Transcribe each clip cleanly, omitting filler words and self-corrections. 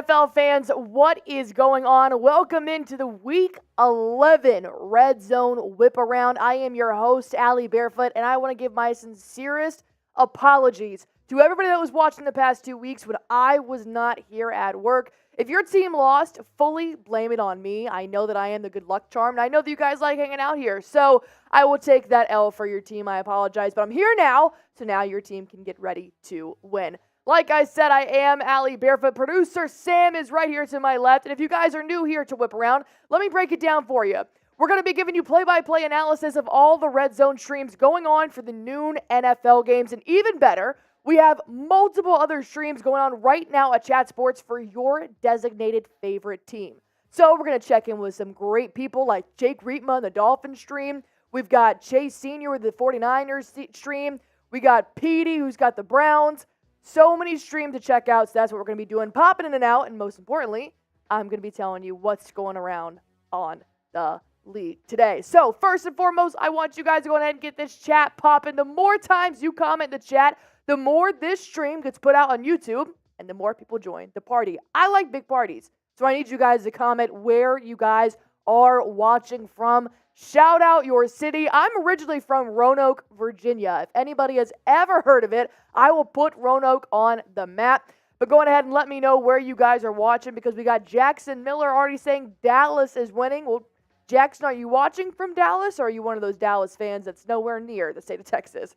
NFL fans, what is going on? Welcome into the Week 11 Red Zone Whip Around. I am your host, Allie Barefoot, and I want to give my sincerest apologies to everybody that was watching the past 2 weeks when I was not here at work. If your team lost, fully blame it on me. I know that I am the good luck charm, and I know that you guys like hanging out here, so I will take that L for your team. I apologize, but I'm here now, so now your team can get ready to win. Like I said, I am Allie Barefoot. Producer Sam is right here to my left. And if you guys are new here to Whip Around, let me break it down for you. We're going to be giving you play-by-play analysis of all the Red Zone streams going on for the noon NFL games. And even better, we have multiple other streams going on right now at Chat Sports for your designated favorite team. So we're going to check in with some great people like Jake Riepma on the Dolphins stream. We've got Chase Sr. with the 49ers stream. We got Petey, who's got the Browns. So many streams to check out, so that's what we're going to be doing, popping in and out, and most importantly, I'm going to be telling you what's going around on the league today. So first and foremost, I want you guys to go ahead and get this chat popping. The more times you comment in the chat, the more this stream gets put out on YouTube, and the more people join the party. I like big parties, so I need you guys to comment where you guys are watching from. Shout out your city. I'm originally from Roanoke, Virginia. If anybody has ever heard of it, I will put Roanoke on the map. But go ahead and let me know where you guys are watching because we got Jackson Miller already saying Dallas is winning. Well, Jackson, are you watching from Dallas or are you one of those Dallas fans that's nowhere near the state of Texas?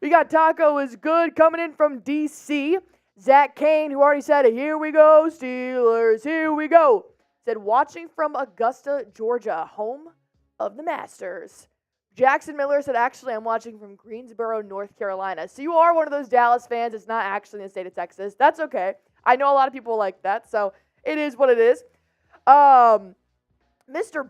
We got Taco is good coming in from D.C. Zach Kane, who already said, here we go, Steelers, here we go. Said, watching from Augusta, Georgia, home of the Masters. Jackson Miller said, actually, I'm watching from Greensboro, North Carolina. So you are one of those Dallas fans. It's not actually in the state of Texas. That's okay. I know a lot of people like that, so it is what it is. Mr.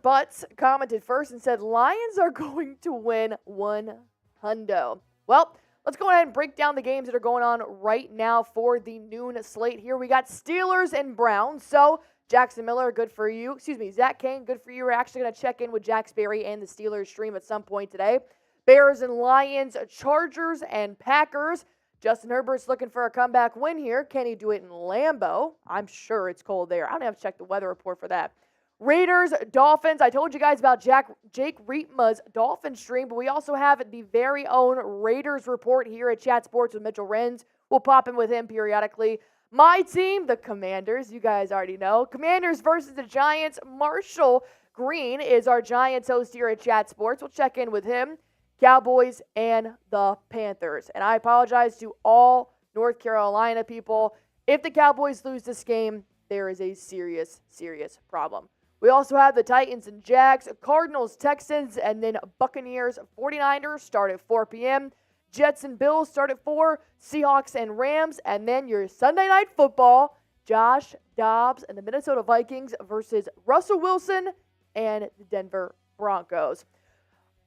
Butts commented first and said, Lions are going to win 100. Well, let's go ahead and break down the games that are going on right now for the noon slate here. We got Steelers and Browns, so Jackson Miller, good for you. Zach Kane, good for you. We're actually going to check in with Jack Sperry and the Steelers stream at some point today. Bears and Lions, Chargers and Packers. Justin Herbert's looking for a comeback win here. Can he do it in Lambeau? I'm sure it's cold there. I don't have to check the weather report for that. Raiders, Dolphins. I told you guys about Jake Riepma's Dolphins stream, but we also have the very own Raiders report here at Chat Sports with Mitchell Renz. We'll pop in with him periodically. My team, the Commanders, you guys already know. Commanders versus the Giants. Marshall Green is our Giants host here at Chat Sports. We'll check in with him. Cowboys and the Panthers. And I apologize to all North Carolina people. If the Cowboys lose this game, there is a serious, serious problem. We also have the Titans and Jags, Cardinals, Texans, and then Buccaneers, 49ers start at 4 p.m. Jets and Bills start at 4, Seahawks and Rams, and then your Sunday Night Football, Josh Dobbs and the Minnesota Vikings versus Russell Wilson and the Denver Broncos.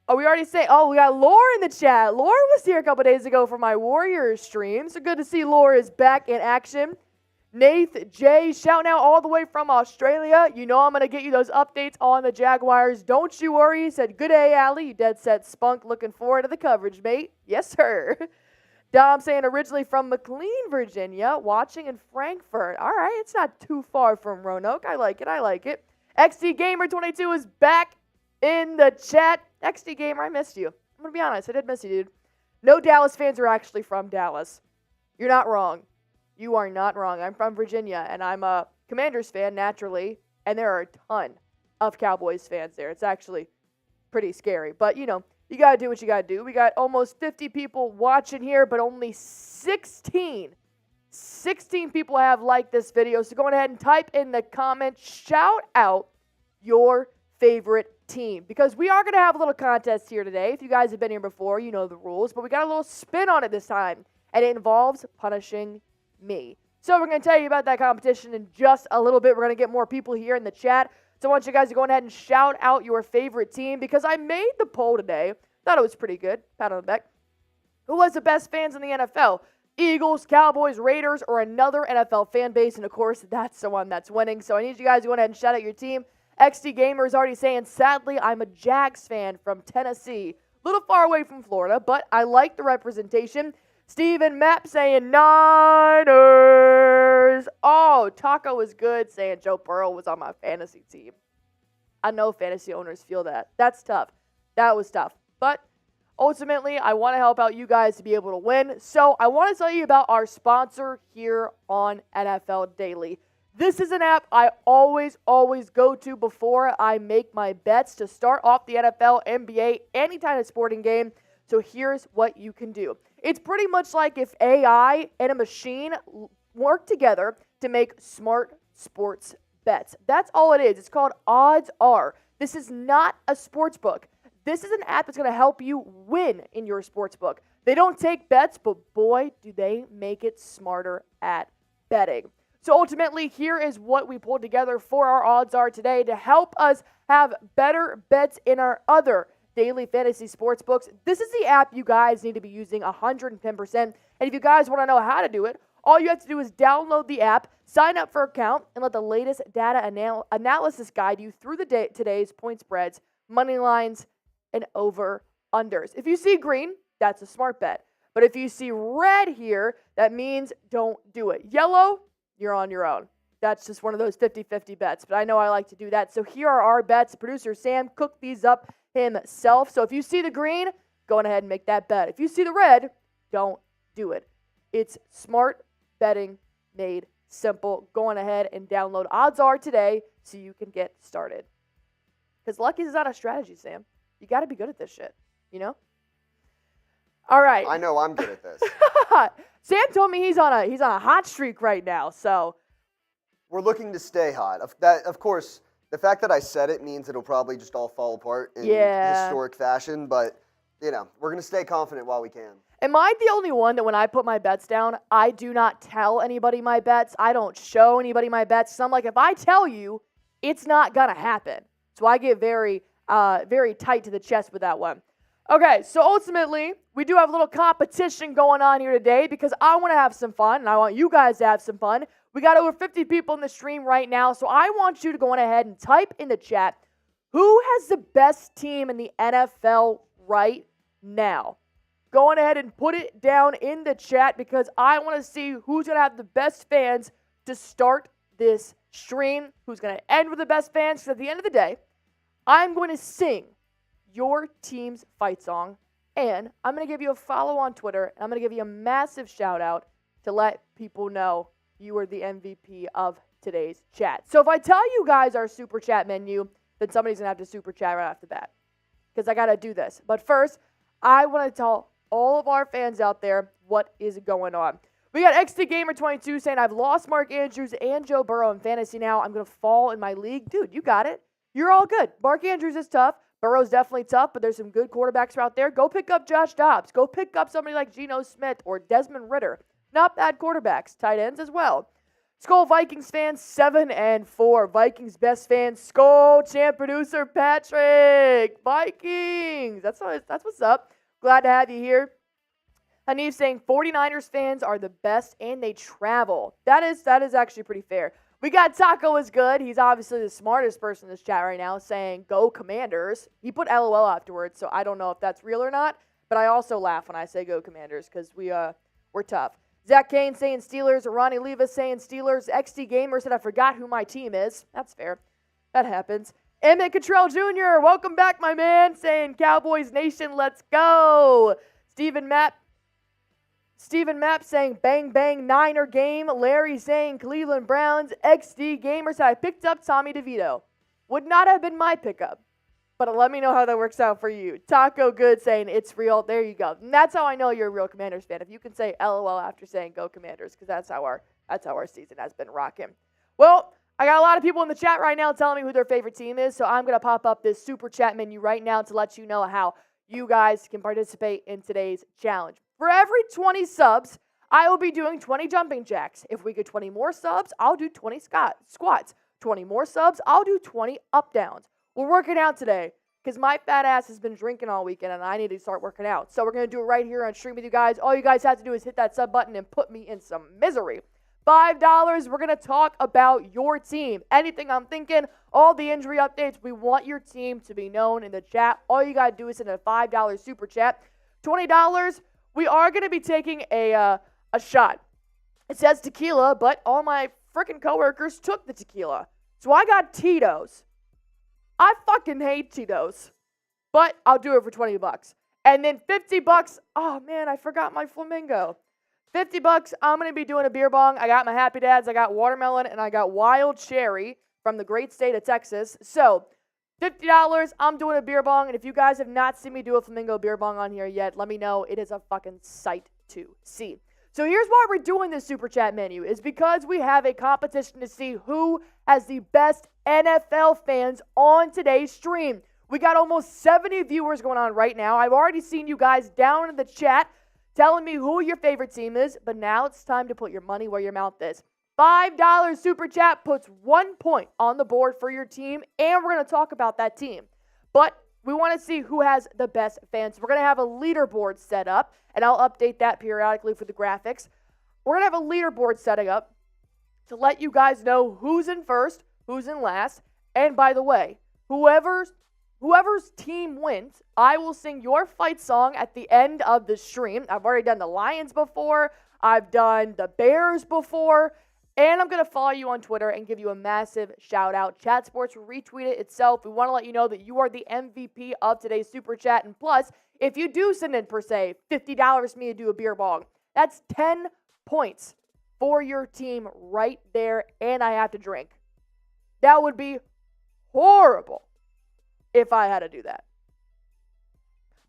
Oh, we already say, we got Laura in the chat. Laura was here a couple days ago for my Warriors stream, so good to see Laura is back in action. Nath J, shouting out all the way from Australia. You know I'm going to get you those updates on the Jaguars. Don't you worry. He said, good day, Allie. You dead set spunk. Looking forward to the coverage, mate. Yes, sir. Dom saying originally from McLean, Virginia, watching in Frankfurt. All right, it's not too far from Roanoke. I like it. XD Gamer 22 is back in the chat. XD Gamer, I missed you. I'm going to be honest. I did miss you, dude. No Dallas fans are actually from Dallas. You're not wrong. You are not wrong. I'm from Virginia, and I'm a Commanders fan, naturally, and there are a ton of Cowboys fans there. It's actually pretty scary. But, you got to do what you got to do. We got almost 50 people watching here, but only 16 people have liked this video. So go ahead and type in the comments, shout out your favorite team. Because we are going to have a little contest here today. If you guys have been here before, you know the rules. But we got a little spin on it this time, and it involves punishing me. So we're going to tell you about that competition in just a little bit. We're going to get more people here in the chat. So I want you guys to go ahead and shout out your favorite team because I made the poll today. Thought it was pretty good. Pat on the back. Who was the best fans in the NFL? Eagles, Cowboys, Raiders, or another NFL fan base? And of course, that's the one that's winning. So I need you guys to go ahead and shout out your team. XD Gamer is already saying, sadly, I'm a Jags fan from Tennessee. A little far away from Florida, but I like the representation. Steven Mapp saying Niners. $50. Oh, Taco was good saying Joe Burrow was on my fantasy team. I know fantasy owners feel that. That's tough. That was tough. But ultimately, I want to help out you guys to be able to win. So I want to tell you about our sponsor here on NFL Daily. This is an app I always go to before I make my bets to start off the NFL, NBA, any kind of sporting game. So here's what you can do. It's pretty much like if AI and a machine work together to make smart sports bets. That's all it is. It's called Odds Are. This is not a sports book. This is an app that's going to help you win in your sports book. They don't take bets, but boy, do they make it smarter at betting. So ultimately, here is what we pulled together for our Odds Are today to help us have better bets in our other daily fantasy sports books. This is the app you guys need to be using 110%. And if you guys want to know how to do it, all you have to do is download the app, sign up for an account, and let the latest data analysis guide you through today's point spreads, money lines, and over-unders. If you see green, that's a smart bet. But if you see red here, that means don't do it. Yellow, you're on your own. That's just one of those 50-50 bets. But I know I like to do that. So here are our bets. Producer Sam cooked these up himself. So if you see the green, go on ahead and make that bet. If you see the red, don't do it. It's smart betting made simple. Go on ahead and download Odds Are today so you can get started. Because luck is not a strategy, Sam. You got to be good at this shit, you know? All right. I know I'm good at this. Sam told me he's on a hot streak right now, so. We're looking to stay hot. Of course, the fact that I said it means it'll probably just all fall apart in historic fashion, but, we're going to stay confident while we can. Am I the only one that when I put my bets down, I do not tell anybody my bets? I don't show anybody my bets. So I'm like, if I tell you, it's not going to happen. So I get very tight to the chest with that one. Okay, so ultimately, we do have a little competition going on here today because I want to have some fun, and I want you guys to have some fun. We got over 50 people in the stream right now, so I want you to go on ahead and type in the chat, who has the best team in the NFL right now? Go on ahead and put it down in the chat because I want to see who's going to have the best fans to start this stream, who's going to end with the best fans, because at the end of the day, I'm going to sing your team's fight song, and I'm going to give you a follow on Twitter, and I'm going to give you a massive shout out to let people know you are the MVP of today's chat. So if I tell you guys our super chat menu, then somebody's going to have to super chat right off the bat because I got to do this. But first, I want to tell all of our fans out there what is going on. We got XT Gamer 22 saying, I've lost Mark Andrews and Joe Burrow in fantasy now. I'm going to fall in my league. Dude, you got it. You're all good. Mark Andrews is tough. Burrow's definitely tough, but there's some good quarterbacks out there. Go pick up Josh Dobbs. Go pick up somebody like Geno Smith or Desmond Ridder. Not bad quarterbacks. Tight ends as well. Skull Vikings fans, 7-4. Vikings best fans, Skull champ producer Patrick. Vikings. That's what's up. Glad to have you here. Hanif saying 49ers fans are the best and they travel. That is actually pretty fair. We got Taco is good. He's obviously the smartest person in this chat right now saying go Commanders. He put LOL afterwards, so I don't know if that's real or not. But I also laugh when I say go Commanders because we're tough. Zach Kane saying Steelers. Ronnie Leva saying Steelers. XT Gamer said I forgot who my team is. That's fair. That happens. Emmett Cottrell Jr., welcome back, my man, saying Cowboys Nation, let's go. Stephen Mapp saying bang, bang, Niner game. Larry saying Cleveland Browns. XD Gamer said I picked up Tommy DeVito. Would not have been my pickup, but let me know how that works out for you. Taco Good saying it's real. There you go. And that's how I know you're a real Commanders fan. If you can say LOL after saying go Commanders, because that's how our season has been rocking. Well, I got a lot of people in the chat right now telling me who their favorite team is, so I'm going to pop up this super chat menu right now to let you know how you guys can participate in today's challenge. For every 20 subs, I will be doing 20 jumping jacks. If we get 20 more subs, I'll do 20 squats. 20 more subs, I'll do 20 up downs. We're working out today because my fat ass has been drinking all weekend and I need to start working out. So we're going to do it right here on stream with you guys. All you guys have to do is hit that sub button and put me in some misery. $5, we're going to talk about your team. Anything I'm thinking, all the injury updates, we want your team to be known in the chat. All you got to do is send a $5 super chat. $20, we are going to be taking a shot. It says tequila, but all my freaking coworkers took the tequila. So I got Tito's. I fucking hate Tito's, but I'll do it for $20. And then $50, oh man, I forgot my flamingo. $50, I'm going to be doing a beer bong. I got my Happy Dads, I got watermelon, and I got wild cherry from the great state of Texas. So $50, I'm doing a beer bong, and if you guys have not seen me do a flamingo beer bong on here yet, let me know. It is a fucking sight to see. So here's why we're doing this Super Chat menu, is because we have a competition to see who has the best NFL fans on today's stream. We got almost 70 viewers going on right now. I've already seen you guys down in the chat telling me who your favorite team is, but now it's time to put your money where your mouth is. $5 Super Chat puts 1 point on the board for your team, and we're going to talk about that team. But we want to see who has the best fans. We're going to have a leaderboard set up, and I'll update that periodically for the graphics. We're going to have a leaderboard setting up to let you guys know who's in first, who's in last. And by the way, whoever's team wins, I will sing your fight song at the end of the stream. I've already done the Lions before. I've done the Bears before. And I'm going to follow you on Twitter and give you a massive shout out. Chat Sports will retweet it itself. We want to let you know that you are the MVP of today's Super Chat. And plus, if you do send in, per se, $50 for me to do a beer bong, that's 10 points for your team right there. And I have to drink. That would be horrible if I had to do that.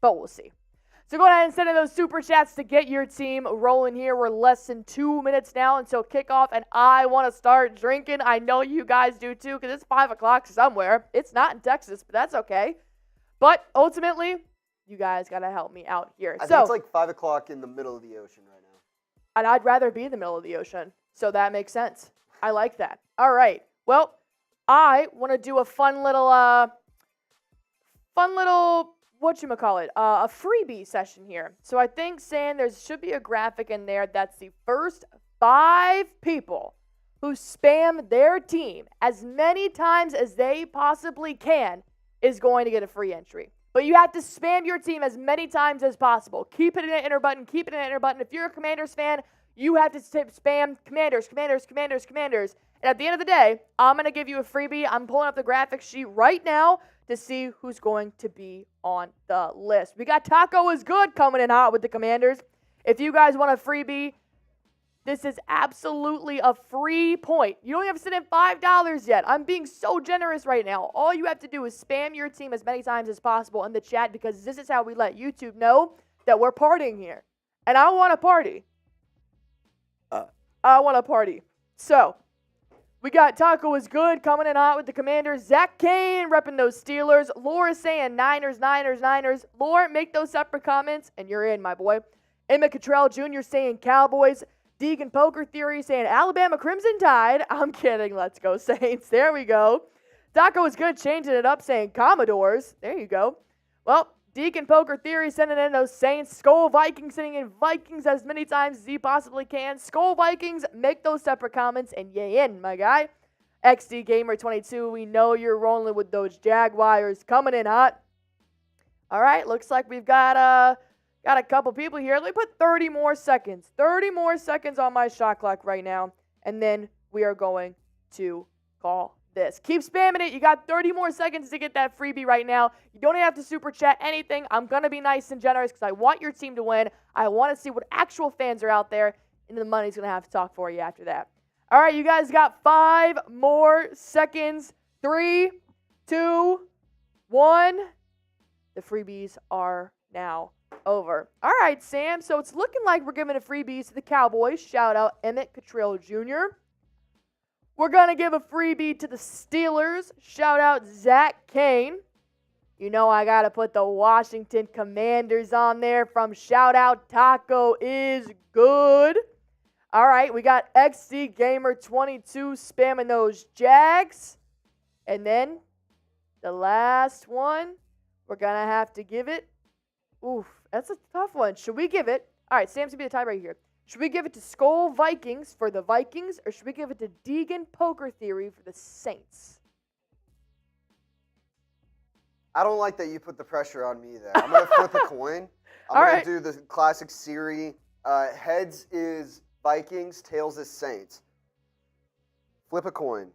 But we'll see. So go ahead and send in those Super Chats to get your team rolling here. We're less than 2 minutes now until kickoff, and I want to start drinking. I know you guys do too, because it's 5 o'clock somewhere. It's not in Texas, but that's okay. But ultimately, you guys got to help me out here. I think it's like 5 o'clock in the middle of the ocean right now. And I'd rather be in the middle of the ocean, so that makes sense. I like that. All right. Well, I want to do a fun little a freebie session here. So I think, Sam, there should be a graphic in there that's the first 5 people who spam their team as many times as they possibly can is going to get a free entry. But you have to spam your team as many times as possible. Keep it in an enter button. Keep it in an enter button. If you're a Commanders fan, you have to spam Commanders. And at the end of the day, I'm going to give you a freebie. I'm pulling up the graphics sheet right now to see who's going to be on the list. We got Taco is Good coming in hot with the Commanders. If you guys want a freebie, this is absolutely a free point. You don't have to send in $5 yet. I'm being so generous right now. All you have to do is spam your team as many times as possible in the chat, because this is how we let YouTube know that we're partying here. And I want to party. So, we got Taco is Good coming in hot with the Commanders. Zach Kane repping those Steelers. Laura saying Niners. Laura, make those separate comments, and you're in, my boy. Emmett Cottrell Jr. saying Cowboys. Deacon Poker Theory saying Alabama Crimson Tide. I'm kidding. Let's go Saints. There we go. Taco is Good changing it up saying Commodores. There you go. Well, Deacon Poker Theory sending in those Saints. Skull Vikings sending in Vikings as many times as he possibly can. Skull Vikings, make those separate comments, and yay in, my guy. XD Gamer 22, we know you're rolling with those Jaguars coming in hot. All right, looks like we've got a couple people here. Let me put 30 more seconds. 30 more seconds on my shot clock right now, and then we are going to call this. Keep spamming it. You got 30 more seconds to get that freebie right now. You don't even have to super chat anything. I'm going to be nice and generous because I want your team to win. I want to see what actual fans are out there, and the money's going to have to talk for you after that. All right, you guys got 5 more seconds. 3, 2, 1. The freebies are now over. All right, Sam. So it's looking like we're giving a freebie to the Cowboys. Shout out Emmett Cottrell Jr. We're going to give a freebie to the Steelers. Shout out Zach Kane. You know I got to put the Washington Commanders on there from shout out Taco is Good. All right, we got XC Gamer 22 spamming those Jags. And then the last one, we're going to have to give it. Oof, that's a tough one. Should we give it? All right, Sam's going to be the tiebreaker here. Should we give it to Skull Vikings for the Vikings, or should we give it to Deegan Poker Theory for the Saints? I don't like that you put the pressure on me there. I'm going to flip a coin. I'm going to do the classic Siri. Heads is Vikings, tails is Saints. Flip a coin.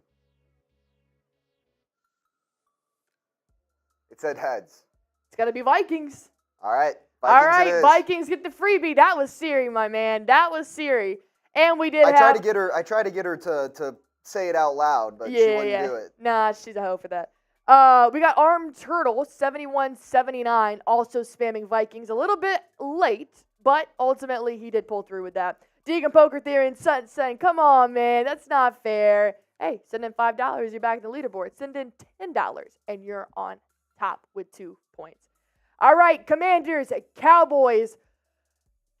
It said heads. It's got to be Vikings. All right. All right, Vikings get the freebie. That was Siri, my man. That was Siri. And we did I tried to get her to say it out loud, but she wouldn't do it. Nah, she's a hoe for that. We got Armed Turtle, 7179, also spamming Vikings. A little bit late, but ultimately he did pull through with that. Deegan Poker Theory and Sutton saying, come on, man, that's not fair. Hey, send in $5, you're back in the leaderboard. Send in $10, and you're on top with 2 points. All right, Commanders, Cowboys,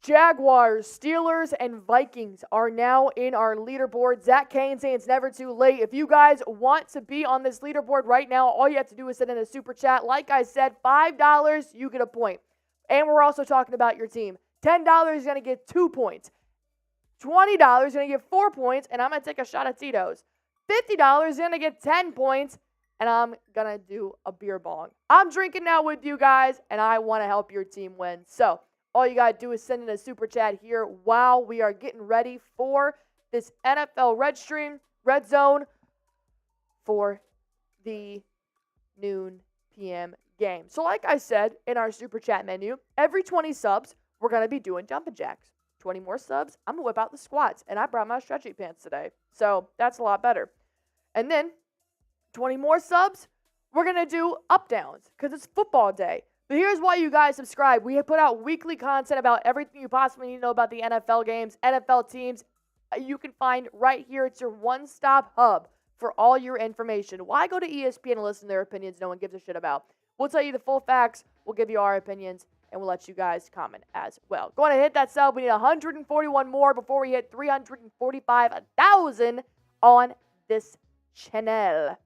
Jaguars, Steelers, and Vikings are now in our leaderboard. Zach Kane saying it's never too late. If you guys want to be on this leaderboard right now, all you have to do is send in a super chat. Like I said, $5, you get a point. And we're also talking about your team. $10 is going to get 2 points. $20 is going to get 4 points, and I'm going to take a shot at Tito's. $50 is going to get 10 points, and I'm going to do a beer bong. I'm drinking now with you guys, and I want to help your team win. So all you got to do is send in a super chat here while we are getting ready for this NFL Red Zone for the noon p.m. game. So like I said in our super chat menu, every 20 subs, we're going to be doing jumping jacks. 20 more subs, I'm going to whip out the squats. And I brought my stretchy pants today. So that's a lot better. And then 20 more subs, we're going to do up downs because it's football day. But here's why you guys subscribe. We have put out weekly content about everything you possibly need to know about the NFL games, NFL teams. You can find right here. It's your one-stop hub for all your information. Why go to ESPN and listen to their opinions no one gives a shit about? We'll tell you the full facts. We'll give you our opinions, and we'll let you guys comment as well. Go on and hit that sub. We need 141 more before we hit 345,000 on this channel.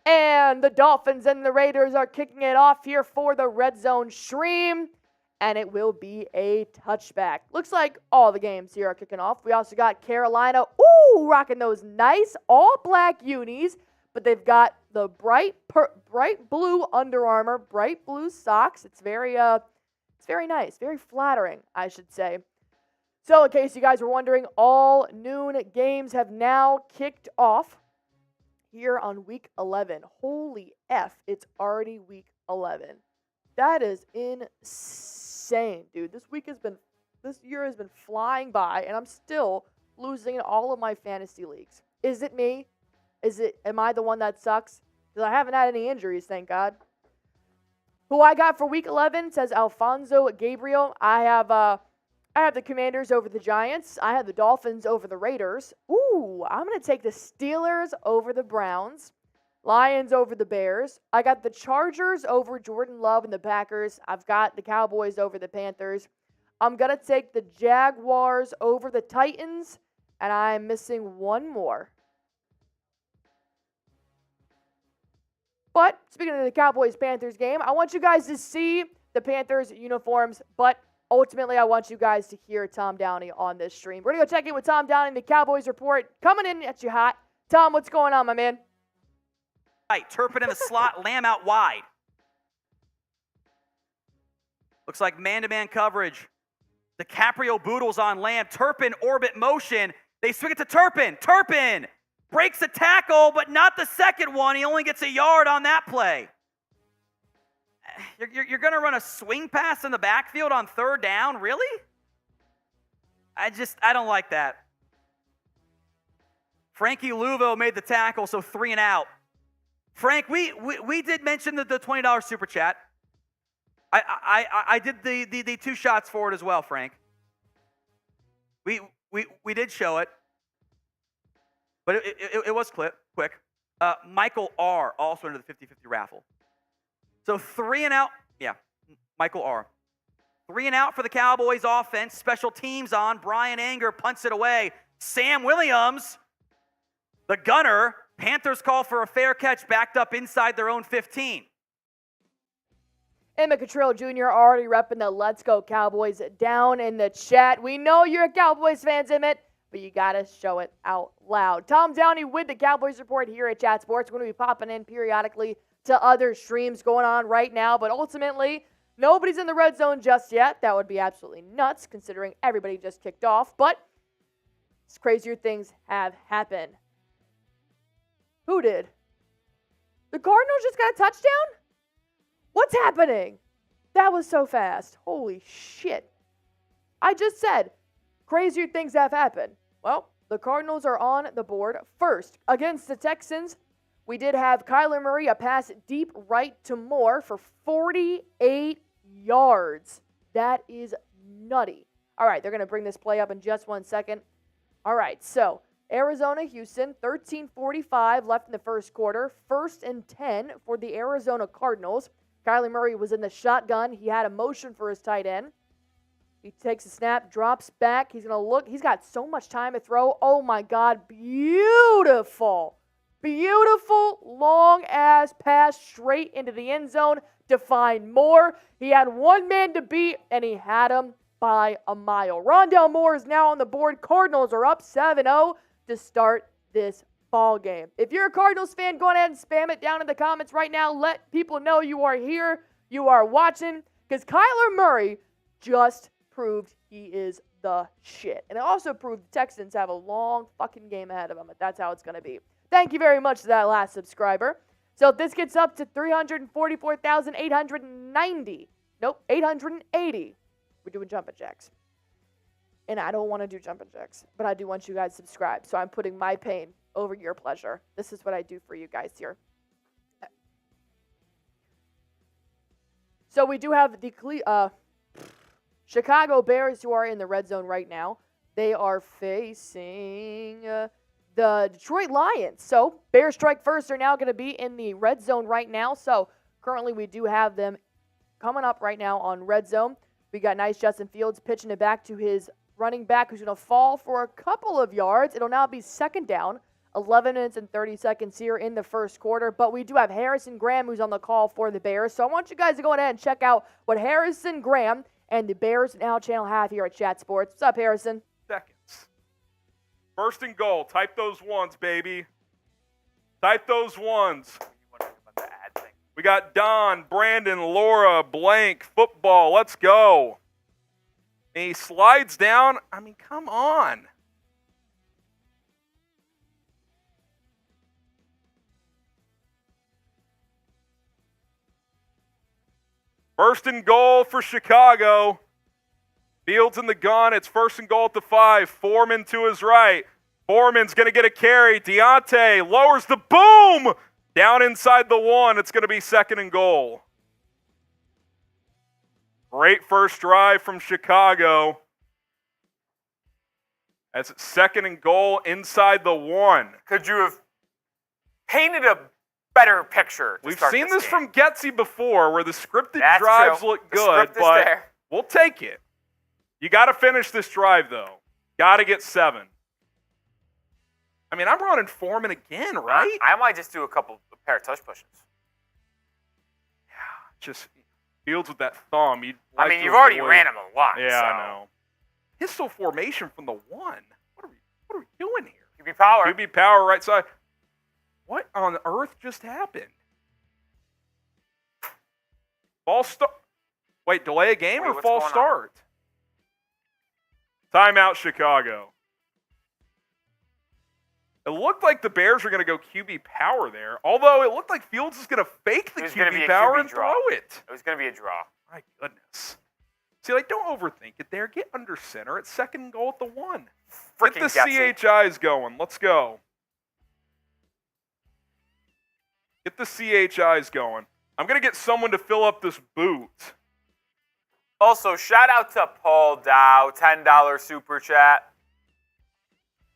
And the Dolphins and the Raiders are kicking it off here for the Red Zone stream. And it will be a touchback. Looks like all the games here are kicking off. We also got Carolina, rocking those nice all-black unis. But they've got the bright blue Under Armour, bright blue socks. It's very nice, very flattering, I should say. So in case you guys were wondering, all noon games have now kicked off here on week 11. Holy F, it's already week 11. That is insane, dude. This year has been flying by, and I'm still losing in all of my fantasy leagues. Is it me? Am I the one that sucks? Because I haven't had any injuries, thank God. Who I got for week 11 says Alfonso Gabriel. I have the Commanders over the Giants. I have the Dolphins over the Raiders. I'm going to take the Steelers over the Browns. Lions over the Bears. I got the Chargers over Jordan Love and the Packers. I've got the Cowboys over the Panthers. I'm going to take the Jaguars over the Titans. And I'm missing one more. But speaking of the Cowboys-Panthers game, I want you guys to see the Panthers uniforms, but ultimately I want you guys to hear Tom Downey on this stream. We're going to go check in with Tom Downey, the Cowboys report, coming in at you hot. Tom, what's going on, my man? Right, Turpin in the slot, Lamb out wide. Looks like man-to-man coverage. DiCaprio Boodles on Lamb. Turpin, orbit motion. They swing it to Turpin. Turpin breaks a tackle, but not the second one. He only gets a yard on that play. You're going to run a swing pass in the backfield on third down? Really? I don't like that. Frankie Luvo made the tackle, so 3 and out. Frank, we did mention the $20 super chat. I did the 2 shots for it as well, Frank. We did show it. But it was quick. Michael R. also into the 50-50 raffle. So 3 and out. Yeah, Michael R. 3 and out for the Cowboys offense. Special teams on. Brian Anger punts it away. Sam Williams, the gunner. Panthers call for a fair catch backed up inside their own 15. Emmett Cottrell Jr. already repping the Let's Go Cowboys down in the chat. We know you're a Cowboys fan, Emmett, but you got to show it out loud. Tom Downey with the Cowboys report here at Chat Sports. We're going to be popping in periodically to other streams going on right now, but ultimately, nobody's in the red zone just yet. That would be absolutely nuts considering everybody just kicked off, but Crazier things have happened. Who did? The Cardinals just got a touchdown? What's happening? That was so fast. Holy shit. I just said, crazier things have happened. Well, the Cardinals are on the board first. Against the Texans, we did have Kyler Murray, a pass deep right to Moore for 48 yards. That is nutty. All right, they're going to bring this play up in just 1 second. All right, so Arizona, Houston, 13:45 left in the first quarter. 1st and 10 for the Arizona Cardinals. Kyler Murray was in the shotgun. He had a motion for his tight end. He takes a snap, drops back. He's going to look. He's got so much time to throw. Oh, my God. Beautiful. Beautiful, long-ass pass straight into the end zone to find Moore. He had one man to beat, and he had him by a mile. Rondale Moore is now on the board. Cardinals are up 7-0 to start this ball game. If you're a Cardinals fan, go ahead and spam it down in the comments right now. Let people know you are here, you are watching, because Kyler Murray just proved he is the shit. And it also proved the Texans have a long fucking game ahead of them, but that's how it's going to be. Thank you very much to that last subscriber. So if this gets up to 344,890, nope, 880, we're doing jumping jacks. And I don't want to do jumping jacks, but I do want you guys to subscribe. So I'm putting my pain over your pleasure. This is what I do for you guys here. So we do have the Chicago Bears, who are in the red zone right now. They are facing the Detroit Lions. So Bears strike first are now going to be in the red zone right now. So currently we do have them coming up right now on red zone. We got nice Justin Fields pitching it back to his running back, who's going to fall for a couple of yards. It'll now be second down. 11 minutes and 30 seconds here in the first quarter. But we do have Harrison Graham, who's on the call for the Bears. So I want you guys to go ahead and check out what Harrison Graham and the Bears Now channel have here at Chat Sports. What's up, Harrison? Seconds. 1st and goal. Type those ones, baby. Type those ones. We got Don, Brandon, Laura, Blank, football. Let's go. And he slides down. I mean, come on. First and goal for Chicago. Fields in the gun. It's 1st and goal at the 5. Foreman to his right. Foreman's going to get a carry. Deontay lowers the boom. Down inside the 1. It's going to be 2nd and goal. Great first drive from Chicago. As it's 2nd and goal inside the 1. Could you have painted a better picture? We've seen this from Getsy before, where the scripted That's drives true. look The good, script is but there. we'll take it. You got to finish this drive, though. Got to get 7. I mean, I'm running Foreman again, right? I might just do a pair of touch pushes. Yeah, just Fields with that thumb. You've already ran him a lot. Yeah, so. I know. Pistol formation from the 1. What are we doing here? QB power. QB power right side. What on earth just happened? False start. Wait, delay a game or false start? Timeout, Chicago. It looked like the Bears were going to go QB power there, although it looked like Fields is going to fake the QB power and throw it. It was going to be a draw. My goodness. See, don't overthink it there. Get under center. It's 2nd and goal at the 1. Get the CHIs going. Let's go. Get the CHIs going. I'm going to get someone to fill up this boot. Also, shout out to Paul Dow, $10 super chat.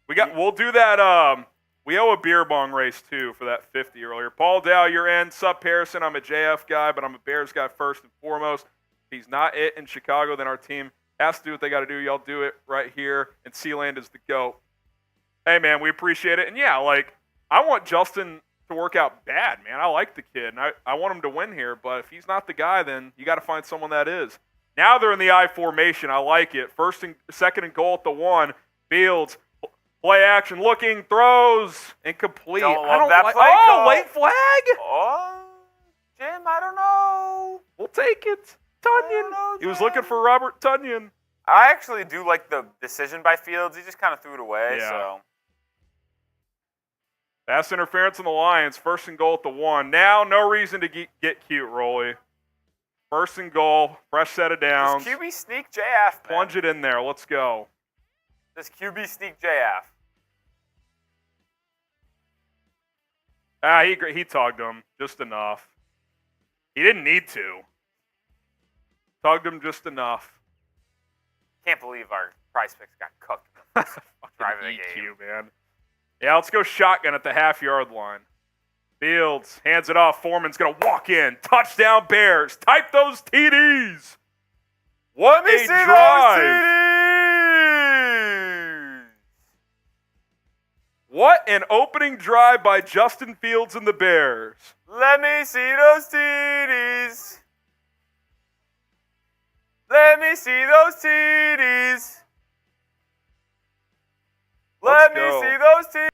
We'll do that. We owe a beer bong race too for that 50 earlier. Paul Dow, you're in. Sup, Harrison? I'm a JF guy, but I'm a Bears guy first and foremost. If he's not it in Chicago, then our team has to do what they got to do. Y'all do it right here, and Sealand is the GOAT. Hey, man, we appreciate it. And yeah, I want Justin to work out bad, man. I like the kid, and I want him to win here. But if he's not the guy, then you got to find someone that is. Now they're in the I formation. I like it. 2nd and goal at the 1. Fields. Play action, looking, throws, incomplete. I don't that play call. Late flag? Oh, Jim, I don't know. We'll take it. Tunyon. He was looking for Robert Tunyon. I actually do like the decision by Fields. He just kind of threw it away. Yeah. So. Pass interference on the Lions. 1st and goal at the 1. Now, no reason to get cute, Rolly. 1st and goal. Fresh set of downs. Does QB sneak JF, man? Plunge it in there. Let's go. Does QB sneak JF? He tugged him just enough. He didn't need to. Tugged him just enough. Can't believe our prize picks got cooked in the first drive of the game. EQ, man. Yeah, let's go shotgun at the half-yard line. Fields hands it off. Foreman's going to walk in. Touchdown Bears. Type those TDs. What Let me a see drive. those TDs. What an opening drive by Justin Fields and the Bears. Let me see those TDs. Let me see those TDs. Let me go. see those TDs.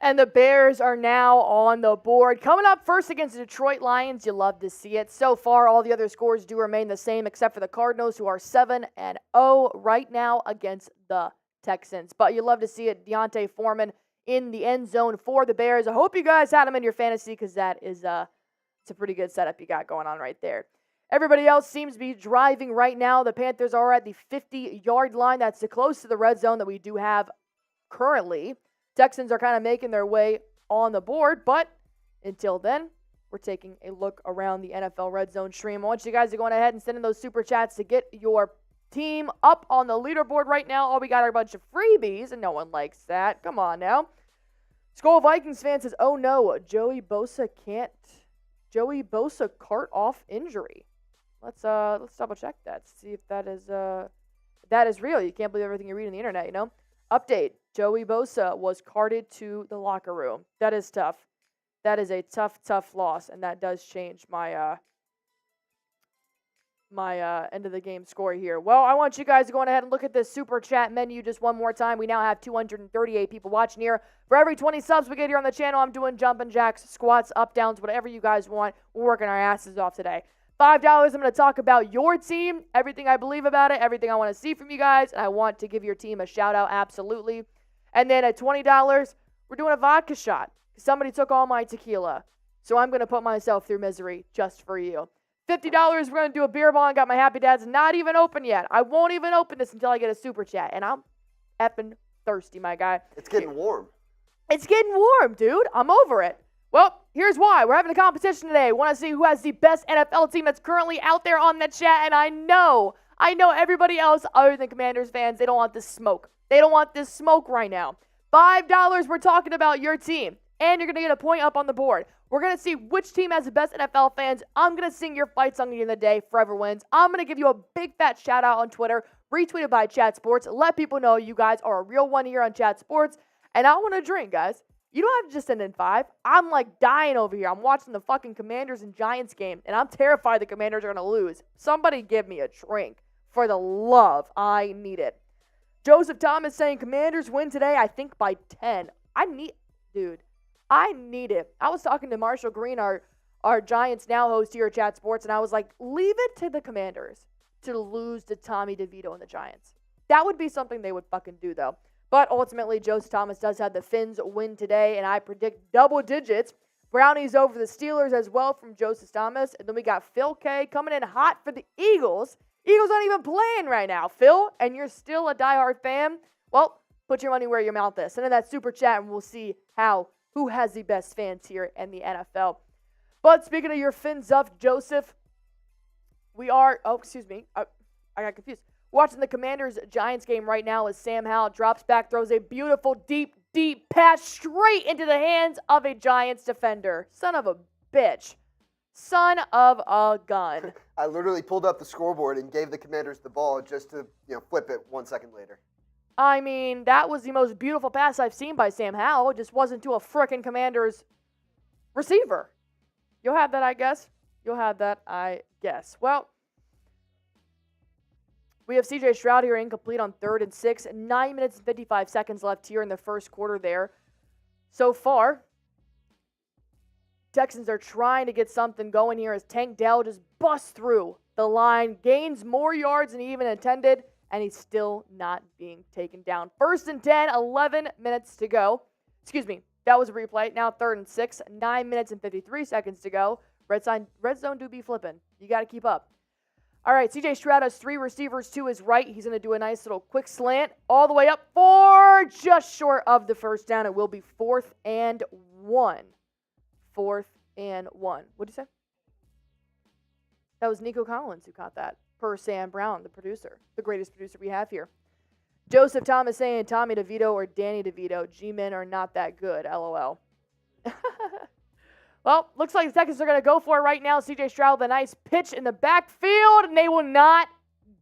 And the Bears are now on the board. Coming up first against the Detroit Lions, you love to see it. So far, all the other scores do remain the same except for the Cardinals, who are 7-0 right now against the Texans. But you love to see it. Deontay Foreman in the end zone for the Bears. I hope you guys had him in your fantasy because that is it's a pretty good setup you got going on right there. Everybody else seems to be driving right now. The Panthers are at the 50-yard line. That's the close to the red zone that we do have currently. Texans are kind of making their way on the board, but until then, we're taking a look around the NFL Red Zone stream. I want you guys to go ahead and send in those super chats to get your team up on the leaderboard right now. All we got are a bunch of freebies, and no one likes that. Come on now. Skull Vikings fan says, oh no, Joey Bosa cart off injury. Let's double check that. See if that is real. You can't believe everything you read on the internet, you know? Update. Joey Bosa was carted to the locker room. That is tough. That is a tough loss, and that does change my end of the game score here. Well, I want you guys to go ahead and look at this super chat menu just one more time. We now have 238 people watching here. For every 20 subs we get here on the channel, I'm doing jumping jacks, squats, up, downs, whatever you guys want. We're working our asses off today. $5, I'm going to talk about your team, everything I believe about it, everything I want to see from you guys, and I want to give your team a shout-out, absolutely. And then at $20, we're doing a vodka shot. Somebody took all my tequila, so I'm going to put myself through misery just for you. $50, we're going to do a beer bong. Got my Happy Dads not even open yet. I won't even open this until I get a super chat, and I'm effing thirsty, my guy. It's getting warm. It's getting warm, dude. I'm over it. Well, here's why. We're having a competition today. We want to see who has the best NFL team that's currently out there on the chat. And I know everybody else other than Commanders fans, they don't want this smoke. They don't want this smoke right now. $5, we're talking about your team. And you're going to get a point up on the board. We're going to see which team has the best NFL fans. I'm going to sing your fight song at the end of the day, Forever Wins. I'm going to give you a big fat shout out on Twitter, retweeted by Chat Sports. Let people know you guys are a real one here on Chat Sports. And I want to drink, guys. You don't have to just send in 5. I'm like dying over here. I'm watching the fucking Commanders and Giants game, and I'm terrified the Commanders are going to lose. Somebody give me a drink. For the love, I need it. Joseph Thomas saying Commanders win today, I think by 10. I need it. I was talking to Marshall Green, our Giants Now host here at Chat Sports, and I was like, leave it to the Commanders to lose to Tommy DeVito and the Giants. That would be something they would fucking do, though. But ultimately, Joseph Thomas does have the Fins win today, and I predict double digits. Brownies over the Steelers as well from Joseph Thomas. And then we got Phil K coming in hot for the Eagles. Eagles aren't even playing right now, Phil, and you're still a diehard fan. Well, put your money where your mouth is. Send in that super chat, and we'll see who has the best fans here in the NFL. But speaking of your Fins up, Joseph, we are – oh, excuse me. I got confused. Watching the Commanders-Giants game right now as Sam Howell drops back, throws a beautiful, deep pass straight into the hands of a Giants defender. Son of a bitch. Son of a gun. I literally pulled up the scoreboard and gave the Commanders the ball just to flip it 1 second later. I mean, that was the most beautiful pass I've seen by Sam Howell. It just wasn't to a frickin' Commanders receiver. You'll have that, I guess. Well, we have C.J. Stroud here incomplete on 3rd and 6. 9 minutes and 55 seconds left here in the first quarter there. So far, Texans are trying to get something going here as Tank Dell just busts through the line, gains more yards than he even intended, and he's still not being taken down. 1st and 10, 11 minutes to go. Excuse me, that was a replay. Now 3rd and 6, 9 minutes and 53 seconds to go. Red zone do be flipping. You got to keep up. All right, C.J. Stroud has 3 receivers to his right. He's going to do a nice little quick slant all the way up for just short of the first down. It will be 4th and 1. 4th and 1. What did you say? That was Nico Collins who caught that, per Sam Brown, the producer, the greatest producer we have here. Joseph Thomas saying Tommy DeVito or Danny DeVito. G-men are not that good, LOL. Well, looks like the Texans are going to go for it right now. C.J. Stroud with a nice pitch in the backfield, and they will not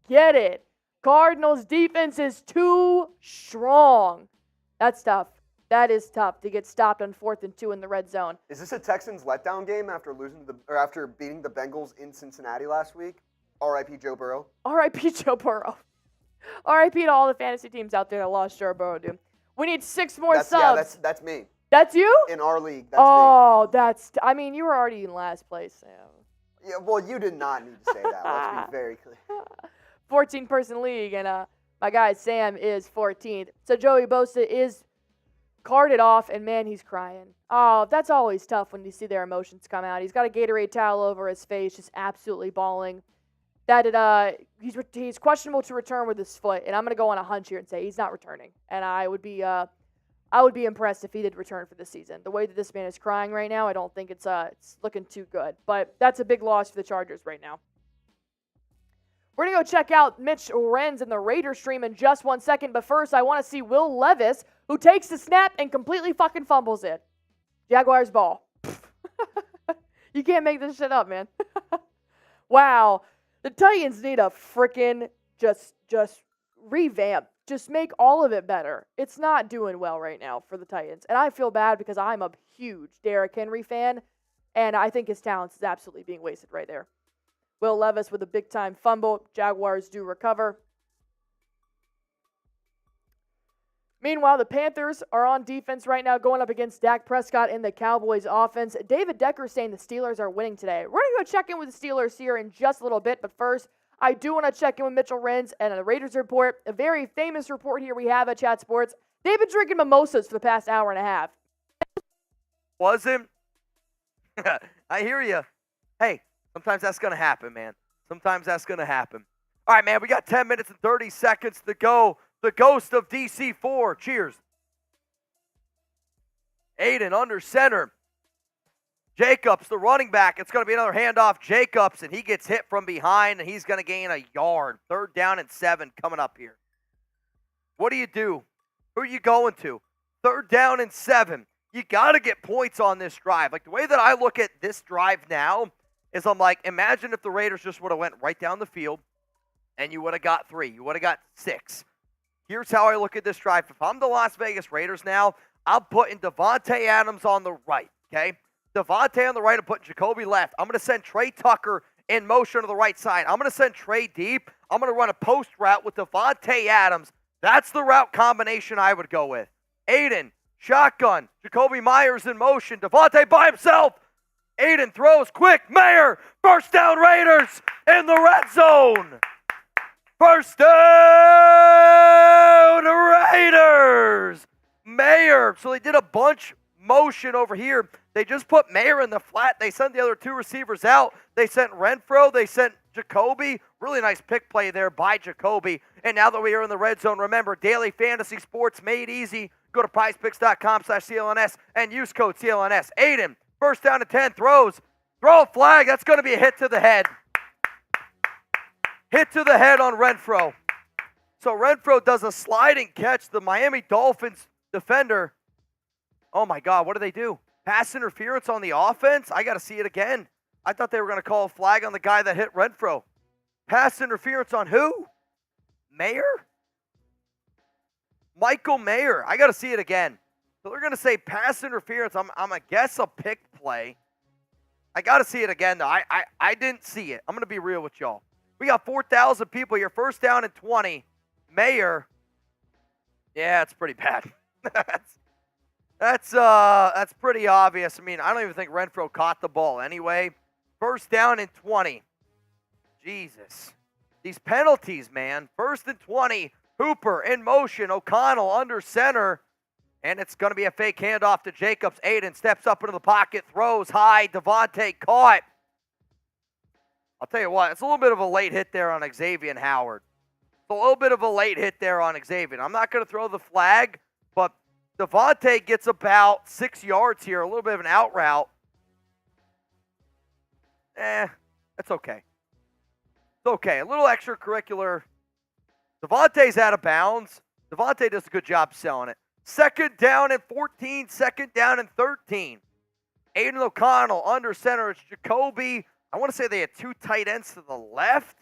get it. Cardinals' defense is too strong. That's tough. That is tough to get stopped on 4th and 2 in the red zone. Is this a Texans letdown game after after beating the Bengals in Cincinnati last week? R.I.P. Joe Burrow. R.I.P. Joe Burrow. R.I.P. to all the fantasy teams out there that lost Joe Burrow, dude. We need 6 more subs. Yeah, that's me. That's you? In our league, that's me. I mean, you were already in last place, Sam. Yeah, well, you did not need to say that. Let's be very clear. 14-person league, and my guy Sam is 14th. So Joey Bosa is carted off, and man, he's crying. Oh, that's always tough when you see their emotions come out. He's got a Gatorade towel over his face, just absolutely bawling. He's questionable to return with his foot, and I'm going to go on a hunch here and say he's not returning. And I would be impressed if he did return for this season. The way that this man is crying right now, I don't think it's looking too good. But that's a big loss for the Chargers right now. We're going to go check out Mitch Renz and the Raiders stream in just 1 second. But first, I want to see Will Levis, who takes the snap and completely fucking fumbles it. Jaguars ball. You can't make this shit up, man. Wow. The Titans need a freaking just revamp. Just make all of it better. It's not doing well right now for the Titans. And I feel bad because I'm a huge Derrick Henry fan, and I think his talent is absolutely being wasted right there. Will Levis with a big-time fumble. Jaguars do recover. Meanwhile, the Panthers are on defense right now going up against Dak Prescott in the Cowboys offense. David Decker saying the Steelers are winning today. We're going to go check in with the Steelers here in just a little bit, but first, I do want to check in with Mitchell Renz and the Raiders report. A very famous report here we have at Chat Sports. They've been drinking mimosas for the past hour and a half. Wasn't? I hear you. Hey, sometimes that's going to happen, man. Sometimes that's going to happen. All right, man, we got 10 minutes and 30 seconds to go. The ghost of DC4. Cheers. Aiden under center. Jacobs, the running back. It's going to be another handoff. Jacobs, and he gets hit from behind, and he's going to gain a yard. 3rd down and 7 coming up here. What do you do? Who are you going to? 3rd down and 7. You got to get points on this drive. Like, the way that I look at this drive now is I'm like, imagine if the Raiders just would have went right down the field, and you would have got 3. You would have got 6. Here's how I look at this drive. If I'm the Las Vegas Raiders now, I'm putting Devontae Adams on the right, okay? Devontae on the right, I'm putting Jacoby left. I'm going to send Trey Tucker in motion to the right side. I'm going to send Trey deep. I'm going to run a post route with Devontae Adams. That's the route combination I would go with. Aiden, shotgun. Jacoby Myers in motion. Devontae by himself. Aiden throws quick. Mayer, first down Raiders in the red zone. First down Raiders. Mayer. So they did a bunch motion over here. They just put Mayer in the flat. They sent the other 2 receivers out. They sent Renfro. They sent Jacoby. Really nice pick play there by Jacoby. And now that we are in the red zone, remember, daily fantasy sports made easy. Go to prizepicks.com/CLNS and use code CLNS. Aiden, first down and 10, throws. Throw a flag. That's going to be a hit to the head. Hit to the head on Renfro. So Renfro does a sliding catch. The Miami Dolphins defender. Oh, my God. What do they do? Pass interference on the offense? I got to see it again. I thought they were going to call a flag on the guy that hit Renfro. Pass interference on who? Mayer? Michael Mayer. I got to see it again. So they're going to say pass interference. I'm going to guess a pick play. I got to see it again, though. I didn't see it. I'm going to be real with y'all. We got 4,000 people here. First down and 20. Mayer. Yeah, it's pretty bad. That's pretty obvious. I mean, I don't even think Renfro caught the ball anyway. First down and 20. Jesus. These penalties, man. 1st and 20. Hooper in motion. O'Connell under center. And it's going to be a fake handoff to Jacobs. Aiden steps up into the pocket, throws high. Devontae caught. I'll tell you what, it's a little bit of a late hit there on Xavier Howard. It's a little bit of a late hit there on Xavier. I'm not going to throw the flag, but Devontae gets about 6 yards here, a little bit of an out route. That's okay. It's okay. A little extracurricular. Devontae's out of bounds. Devontae does a good job selling it. 2nd down and 14, 2nd down and 13. Aiden O'Connell under center. It's Jacoby. I want to say they had 2 tight ends to the left.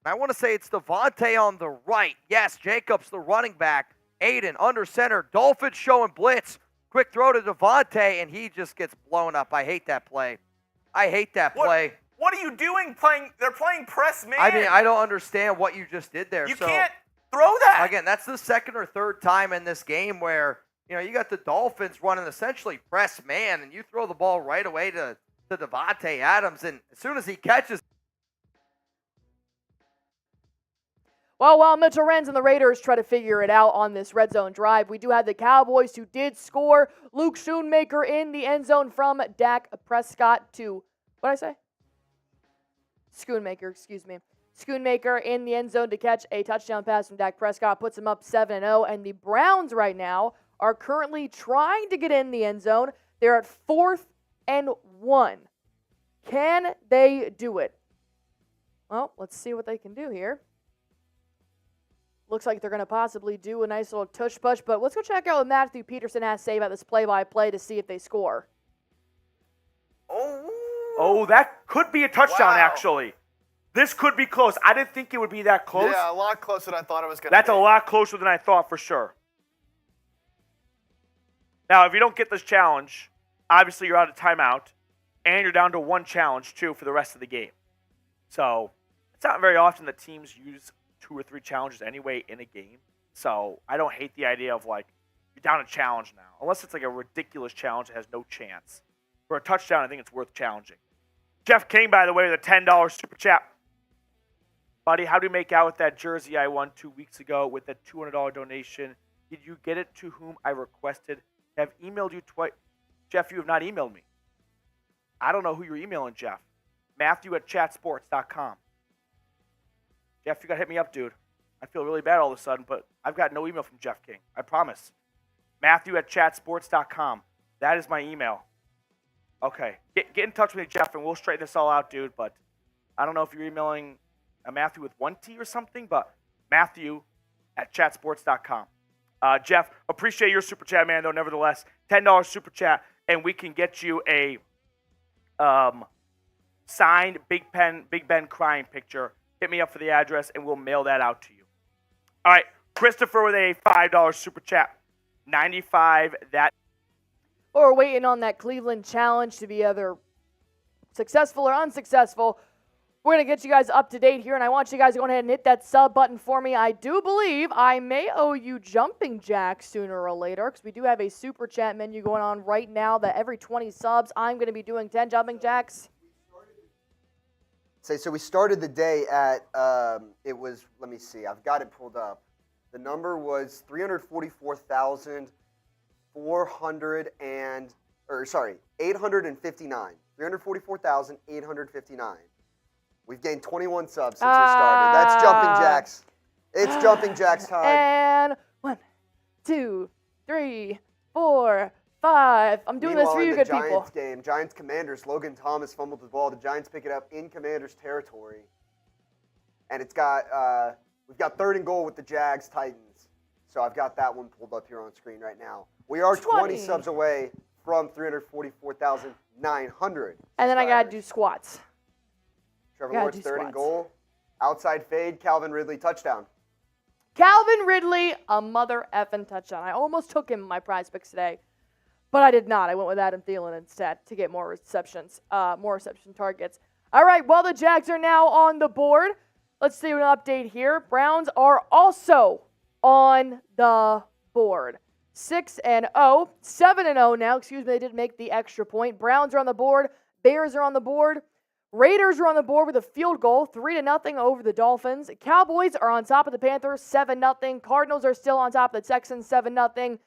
I want to say it's Devontae on the right. Yes, Jacobs, the running back. Aiden under center. Dolphins showing blitz. Quick throw to Devontae, and he just gets blown up. I hate that play. I hate that play. What are you doing they're playing press man? I mean, I don't understand what you just did there. You can't throw that. Again, that's the 2nd or 3rd time in this game where, you got the Dolphins running essentially press man, and you throw the ball right away to Devontae Adams, and as soon as he catches. Well, while Mitchell Renz and the Raiders try to figure it out on this red zone drive, we do have the Cowboys who did score. Luke Schoonmaker in the end zone from Dak Prescott to, what did I say? Schoonmaker, excuse me. Schoonmaker in the end zone to catch a touchdown pass from Dak Prescott, puts him up 7-0, and the Browns right now are currently trying to get in the end zone. They're at 4th and 1. Can they do it? Well, let's see what they can do here. Looks like they're going to possibly do a nice little tush-push, but let's go check out what Matthew Peterson has to say about this play-by-play to see if they score. Oh, that could be a touchdown, actually. This could be close. I didn't think it would be that close. Yeah, a lot closer than I thought it was going to be. That's a lot closer than I thought, for sure. Now, if you don't get this challenge, obviously you're out of timeout, and you're down to 1 challenge, too, for the rest of the game. So, it's not very often that teams use 2 or 3 challenges anyway in a game. So, I don't hate the idea of, you're down a challenge now. Unless it's, a ridiculous challenge that has no chance. For a touchdown, I think it's worth challenging. Jeff King, by the way, with a $10 super chat. Buddy, how do you make out with that jersey I won 2 weeks ago with that $200 donation? Did you get it to whom I requested? Have emailed you twice. Jeff, you have not emailed me. I don't know who you're emailing, Jeff. Matthew@chatsports.com. Jeff, you got to hit me up, dude. I feel really bad all of a sudden, but I've got no email from Jeff King. I promise. Matthew@chatsports.com. That is my email. Okay. Get in touch with me, Jeff, and we'll straighten this all out, dude. But I don't know if you're emailing a Matthew with 1 T or something, but Matthew@chatsports.com. Jeff, appreciate your super chat, man, though, nevertheless. $10 super chat, and we can get you a signed Big Ben crying picture. Hit me up for the address, and we'll mail that out to you. All right, Christopher with a $5 super chat. 95, that. Or we're waiting on that Cleveland challenge to be either successful or unsuccessful. We're going to get you guys up to date here, and I want you guys to go ahead and hit that sub button for me. I do believe I may owe you Jumping Jacks sooner or later, because we do have a super chat menu going on right now that every 20 subs, I'm going to be doing 10 Jumping Jacks. So we started the day at, it was, let me see, I've got it pulled up. The number was 859. 344,859. We've gained 21 subs since we started. That's Jumping Jacks. It's Jumping Jacks time. And 1, 2, 3, 4, 5. I'm doing this for you, good people. Giants game, Giants Commanders, Logan Thomas fumbled the ball. The Giants pick it up in Commanders territory. And it's got, we've got 3rd and goal with the Jags Titans. So I've got that one pulled up here on screen right now. We are 20 subs away from 344,900. And then I got to do squats. Trevor Lawrence, 3rd and goal. Outside fade, Calvin Ridley, touchdown. Calvin Ridley, a mother effing touchdown. I almost took him in my prize picks today, but I did not. I went with Adam Thielen instead to get more reception targets. All right, well, the Jags are now on the board. Let's do an update here. Browns are also on the board. 6-0, 7-0 now. Excuse me, they did make the extra point. Browns are on the board. Bears are on the board. Raiders are on the board with a field goal, 3-0 over the Dolphins. Cowboys are on top of the Panthers, 7-0. Cardinals are still on top of the Texans, 7-0.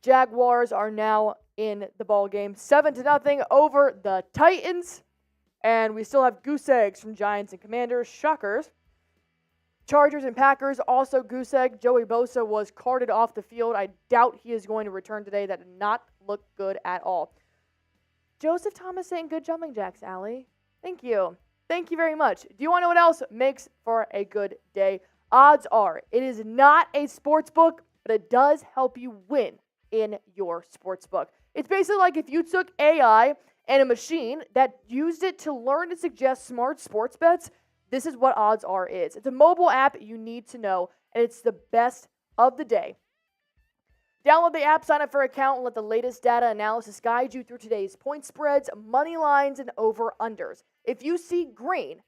Jaguars are now in the ball game, 7-0 over the Titans. And we still have goose eggs from Giants and Commanders. Shockers. Chargers and Packers, also goose egg. Joey Bosa was carted off the field. I doubt he is going to return today. That did not look good at all. Joseph Thomas saying good jumping jacks, Allie. Thank you. Thank you very much. Do you want to know what else makes for a good day? Odds are, it is not a sports book, but it does help you win in your sports book. It's basically like if you took AI and a machine that used it to learn to suggest smart sports bets, this is what Odds Are is. It's a mobile app you need to know, and it's the best of the day. Download the app, sign up for an account, and let the latest data analysis guide you through today's point spreads, money lines, and over-unders. If you see green,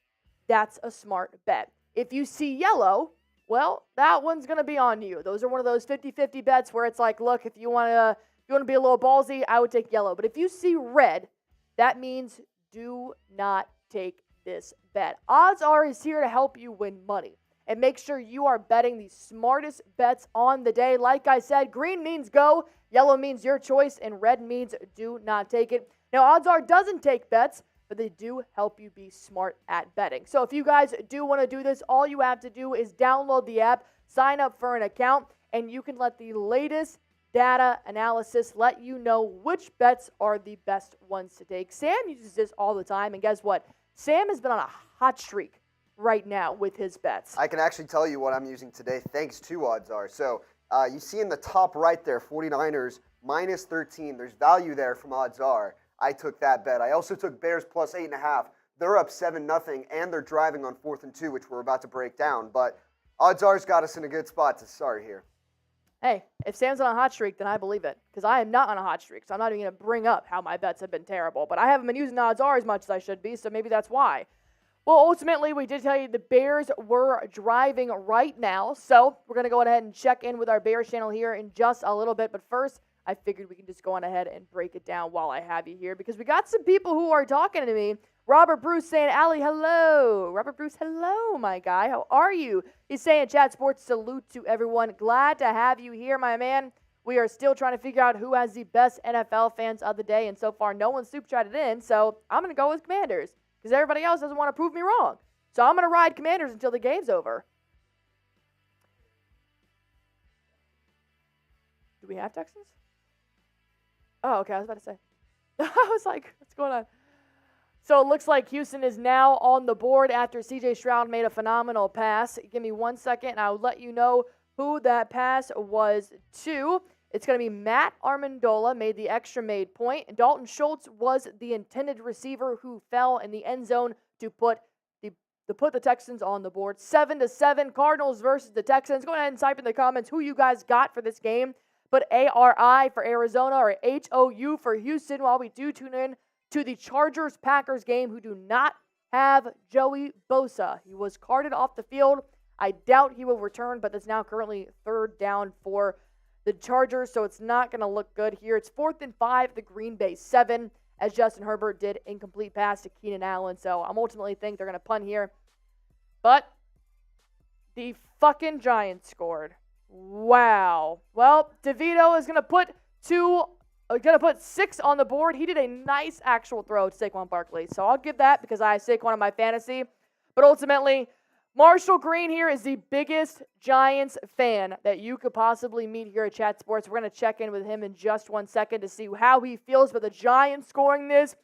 that's a smart bet. If you see yellow, well, that one's going to be on you. Those are one of those 50-50 bets where it's like, look, if you want to be a little ballsy, I would take yellow. But if you see red, that means do not take this bet. Odds Are is here to help you win money and make sure you are betting the smartest bets on the day. Like I said, green means go, yellow means your choice, and red means do not take it. Now, Odds Are doesn't take bets, but they do help you be smart at betting. So if you guys do want to do this, all you have to do is download the app, sign up for an account, and you can let the latest data analysis let you know which bets are the best ones to take. Sam uses this all the time, and guess what? Sam has been on a hot streak right now with his bets. I can actually tell you what I'm using today thanks to Odds Are. So you see in the top right there, 49ers minus 13. There's value there from Odds Are. I took that bet. I also took Bears plus 8.5. They're up 7-0, and they're driving on 4th and 2, which we're about to break down. But Odds Are's got us in a good spot to start here. Hey, if Sam's on a hot streak, then I believe it, because I am not on a hot streak, so I'm not even going to bring up how my bets have been terrible. But I haven't been using Odds Are as much as I should be, so maybe that's why. Well, ultimately, we did tell you the Bears were driving right now, so we're going to go ahead and check in with our Bears channel here in just a little bit. But first, I figured we can just go on ahead and break it down while I have you here, because we got some people who are talking to me. Robert Bruce saying, Allie, hello. Robert Bruce, hello, my guy. How are you? He's saying, Chat Sports, salute to everyone. Glad to have you here, my man. We are still trying to figure out who has the best NFL fans of the day, and so far no one's super chatted in, so I'm going to go with Commanders, because everybody else doesn't want to prove me wrong. So I'm going to ride Commanders until the game's over. Do we have Texans? Oh, okay, I was about to say. I was like, what's going on? So it looks like Houston is now on the board after C.J. Stroud made a phenomenal pass. Give me 1 second, and I'll let you know who that pass was to. It's going to be Matt Amendola made the extra made point, and Dalton Schultz was the intended receiver who fell in the end zone to put the Texans on the board. 7-7, Cardinals versus the Texans. Go ahead and type in the comments who you guys got for this game. Put ARI for Arizona or HOU for Houston while we do tune in to the Chargers-Packers game, who do not have Joey Bosa. He was carted off the field. I doubt he will return, but it's now currently 3rd down for the Chargers, so it's not going to look good here. It's 4th and 5, the Green Bay 7, as Justin Herbert did incomplete pass to Keenan Allen. So I'm ultimately think they're going to punt here. But the fucking Giants scored. Wow. Well, DeVito is going to put 6 on the board. He did a nice actual throw to Saquon Barkley. So I'll give that because I have Saquon in my fantasy. But ultimately, Marshall Green here is the biggest Giants fan that you could possibly meet here at Chat Sports. We're going to check in with him in just 1 second to see how he feels about the Giants scoring this.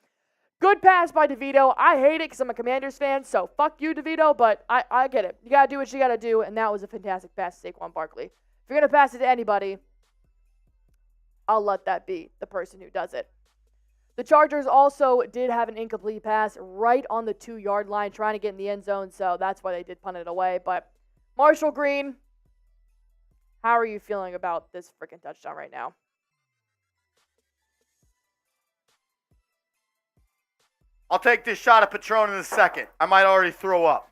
Good pass by DeVito. I hate it because I'm a Commanders fan, so fuck you, DeVito, but I get it. You got to do what you got to do, and that was a fantastic pass to Saquon Barkley. If you're going to pass it to anybody, I'll let that be the person who does it. The Chargers also did have an incomplete pass right on the 2-yard line trying to get in the end zone, so that's why they did punt it away. But Marshall Green, how are you feeling about this freaking touchdown right now? I'll take this shot of Patron in a second. I might already throw up.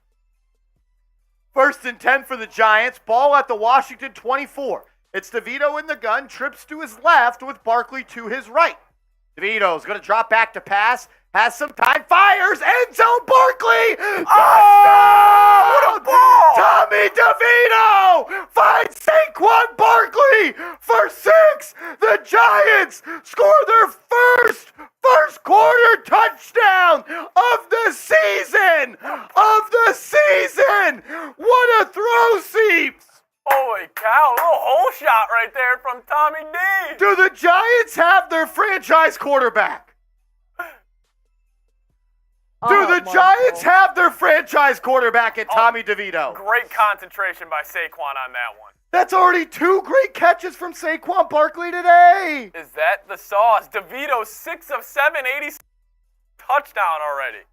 1st and 10 for the Giants. Ball at the Washington 24. It's DeVito in the gun. Trips to his left with Barkley to his right. DeVito's going to drop back to pass. has some time, fires, end zone, Barkley! Oh, what a ball! Tommy DeVito finds Saquon Barkley for 6. The Giants score their first quarter touchdown of the season! What a throw, Seeps! Holy cow, a little hole shot right there from Tommy D. Do the Giants have their franchise quarterback? Do the Giants have their franchise quarterback at Tommy DeVito? Great concentration by Saquon on that one. That's already 2 great catches from Saquon Barkley today. Is that the sauce? DeVito, 6 of 7, 80 touchdown already.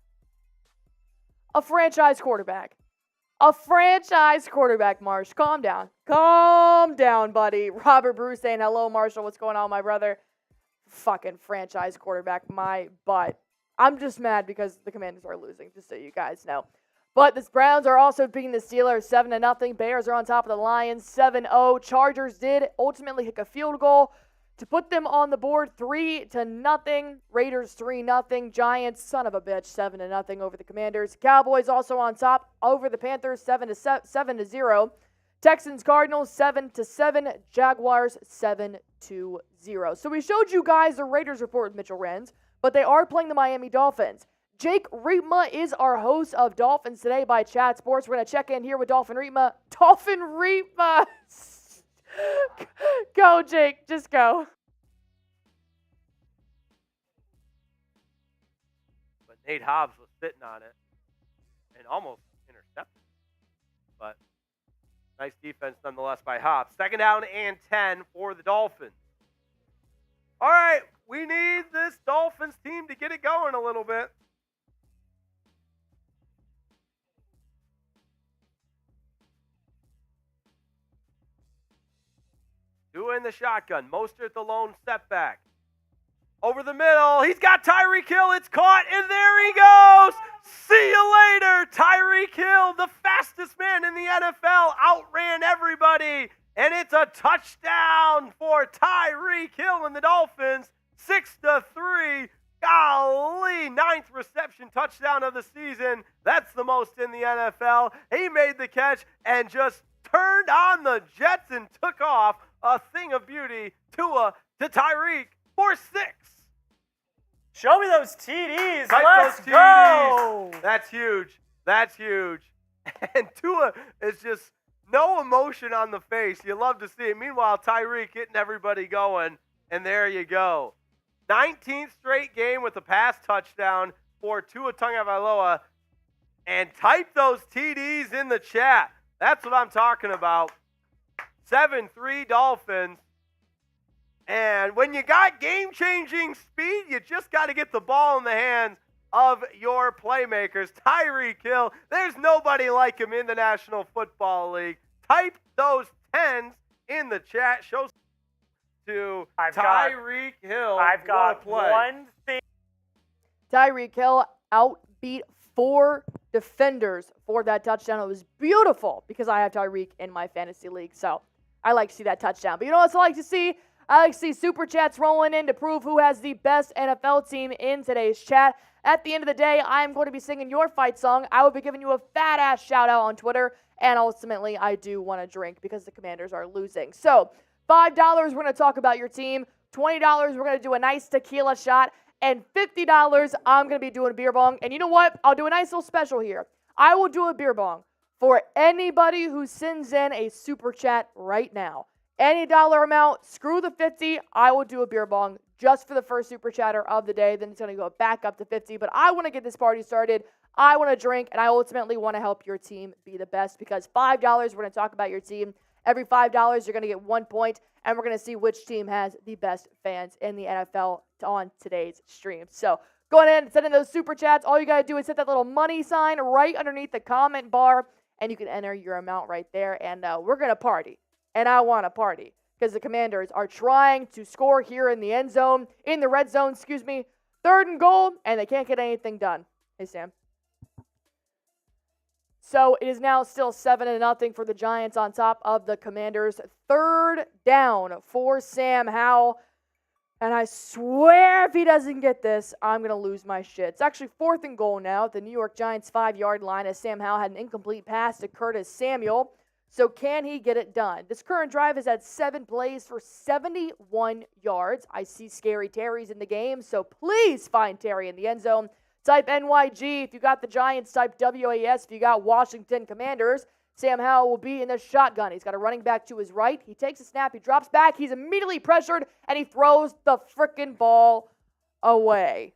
A franchise quarterback. A franchise quarterback, Marsh. Calm down. Calm down, buddy. Robert Bruce saying, hello, Marshall. What's going on, my brother? Fucking franchise quarterback, my butt. I'm just mad because the Commanders are losing, just so you guys know. But the Browns are also beating the Steelers 7-0. Bears are on top of the Lions 7-0. Chargers did ultimately kick a field goal to put them on the board 3-0. Raiders 3-0. Giants, son of a bitch, 7-0 over the Commanders. Cowboys also on top over the Panthers 7-0. Texans, Cardinals 7-7. Jaguars 7-0. So we showed you guys the Raiders report with Mitchell Renz, but they are playing the Miami Dolphins. Jake Riepma is our host of Dolphins Today by Chat Sports. We're going to check in here with Dolphin Riepma. Dolphin Riepma! Go, Jake. Just go. But Nate Hobbs was sitting on it and almost intercepted. But nice defense nonetheless by Hobbs. 2nd down and 10 for the Dolphins. All right, we need this Dolphins team to get it going a little bit. Two in the shotgun. Mostert the lone step back. Over the middle. He's got Tyreek Hill. It's caught, and there he goes. See you later. Tyreek Hill, the fastest man in the NFL, outran everybody. And it's a touchdown for Tyreek Hill and the Dolphins. 6-3. Golly, 9th reception touchdown of the season. That's the most in the NFL. He made the catch and just turned on the Jets and took off. A thing of beauty. Tua to Tyreek for 6. Show me those TDs. Let's go. That's huge. That's huge. And Tua is just no emotion on the face. You love to see it. Meanwhile, Tyreek getting everybody going. And there you go. 19th straight game with a pass touchdown for Tua Tagovailoa. And type those TDs in the chat. That's what I'm talking about. 7-3 Dolphins. And when you got game-changing speed, you just got to get the ball in the hands of your playmakers. Tyreek Hill, there's nobody like him in the National Football League. Type those 10s in the chat. Show to Tyreek Hill. I've got play. one thing. Tyreek Hill outbeat 4 defenders for that touchdown. It was beautiful because I have Tyreek in my fantasy league. So I like to see that touchdown. But you know what else I like to see? I like to see Super Chats rolling in to prove who has the best NFL team in today's chat. At the end of the day, I am going to be singing your fight song. I will be giving you a fat-ass shout-out on Twitter. And ultimately, I do want to drink because the Commanders are losing. So $5, we're going to talk about your team. $20, we're going to do a nice tequila shot. And $50, I'm going to be doing a beer bong. And you know what? I'll do a nice little special here. I will do a beer bong for anybody who sends in a super chat right now. Any dollar amount, screw the 50, I will do a beer bong just for the first super chatter of the day. Then it's going to go back up to 50. But I want to get this party started. I want to drink, and I ultimately want to help your team be the best because $5, we're going to talk about your team. Every $5, you're going to get 1 point, and we're going to see which team has the best fans in the NFL on today's stream. So go ahead and send in those super chats. All you got to do is hit that little money sign right underneath the comment bar, and you can enter your amount right there, and we're going to party. And I want to party because the Commanders are trying to score here in the end zone, in the red zone, 3rd and goal, and they can't get anything done. Hey, Sam. So it is now still 7-0 for the Giants on top of the Commanders. 3rd down for Sam Howell. And I swear if he doesn't get this, I'm going to lose my shit. It's actually 4th and goal now at the New York Giants 5-yard line as Sam Howell had an incomplete pass to Curtis Samuel. So can he get it done? This current drive has had 7 plays for 71 yards. I see Scary Terry's in the game, so please find Terry in the end zone. Type NYG if you got the Giants. Type WAS if you got Washington Commanders. Sam Howell will be in the shotgun. He's got a running back to his right. He takes a snap. He drops back. He's immediately pressured, and he throws the frickin' ball away.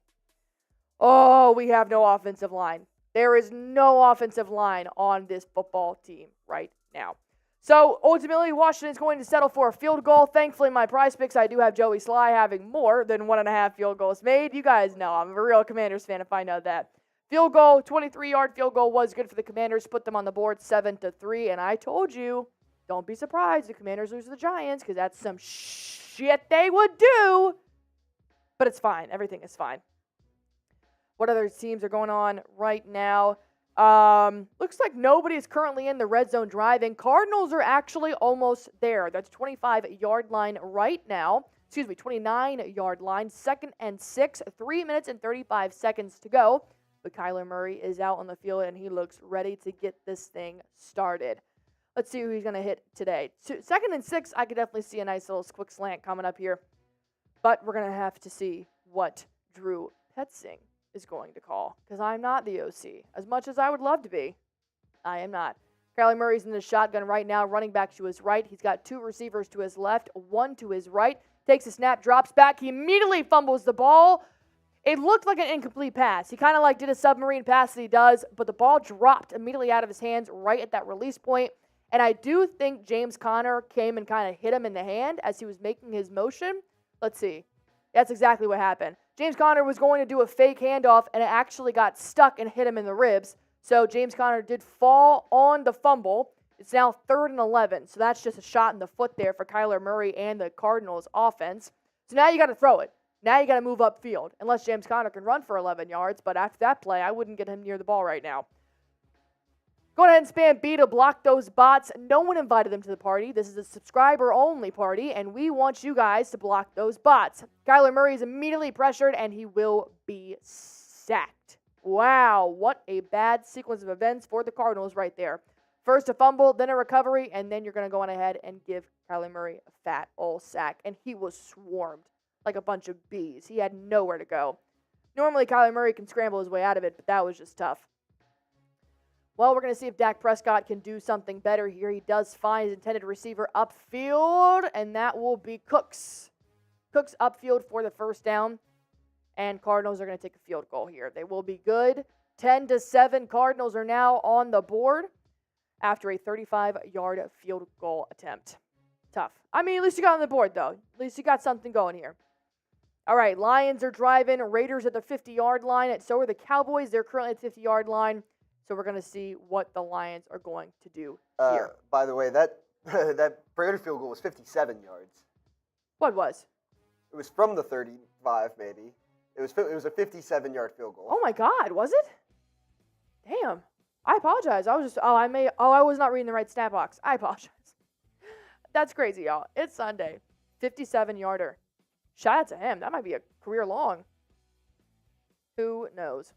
Oh, we have no offensive line. There is no offensive line on this football team right now. So, ultimately, Washington's going to settle for a field goal. Thankfully, my prize picks, I do have Joey Sly having more than 1.5 field goals made. You guys know I'm a real Commanders fan if I know that. Field goal, 23-yard field goal was good for the Commanders. Put them on the board 7-3. And I told you, don't be surprised if the Commanders lose to the Giants because that's some shit they would do. But it's fine. Everything is fine. What other teams are going on right now? Looks like nobody is currently in the red zone driving. Cardinals are actually almost there. That's 25-yard line right now. 29-yard line. 2nd and 6. 3 minutes and 35 seconds to go. But Kyler Murray is out on the field, and he looks ready to get this thing started. Let's see who he's going to hit today. 2nd and 6, I could definitely see a nice little quick slant coming up here. But we're going to have to see what Drew Petzing is going to call, because I'm not the OC. As much as I would love to be, I am not. Kyler Murray's in the shotgun right now, running back to his right. He's got 2 receivers to his left, 1 to his right. Takes a snap, drops back. He immediately fumbles the ball. It looked like an incomplete pass. He kind of like did a submarine pass that he does, but the ball dropped immediately out of his hands right at that release point. And I do think James Conner came and kind of hit him in the hand as he was making his motion. Let's see. That's exactly what happened. James Conner was going to do a fake handoff, and it actually got stuck and hit him in the ribs. So James Conner did fall on the fumble. It's now 3rd and 11. So that's just a shot in the foot there for Kyler Murray and the Cardinals offense. So now you got to throw it. Now you got to move upfield, unless James Conner can run for 11 yards. But after that play, I wouldn't get him near the ball right now. Go ahead and spam B to block those bots. No one invited them to the party. This is a subscriber-only party, and we want you guys to block those bots. Kyler Murray is immediately pressured, and he will be sacked. Wow, what a bad sequence of events for the Cardinals right there. First a fumble, then a recovery, and then you're going to go on ahead and give Kyler Murray a fat old sack. And he was swarmed like a bunch of bees. He had nowhere to go. Normally, Kyler Murray can scramble his way out of it, but that was just tough. Well, we're going to see if Dak Prescott can do something better here. He does find his intended receiver upfield, and that will be Cooks. Cooks upfield for the first down, and Cardinals are going to take a field goal here. They will be good. 10-7, Cardinals are now on the board after a 35-yard field goal attempt. Tough. I mean, at least you got on the board, though. At least you got something going here. All right, Lions are driving. Raiders at the 50-yard line. And so are the Cowboys. They're currently at the 50-yard line. So we're going to see what the Lions are going to do here. By the way, that Raider field goal was 57 yards. What was? It was from the 35, maybe. It was a 57-yard field goal. Oh my God, was it? Damn. I apologize. I was not reading the right stat box. I apologize. That's crazy, y'all. It's Sunday. 57-yarder. Shout out to him. That might be a career long. Who knows?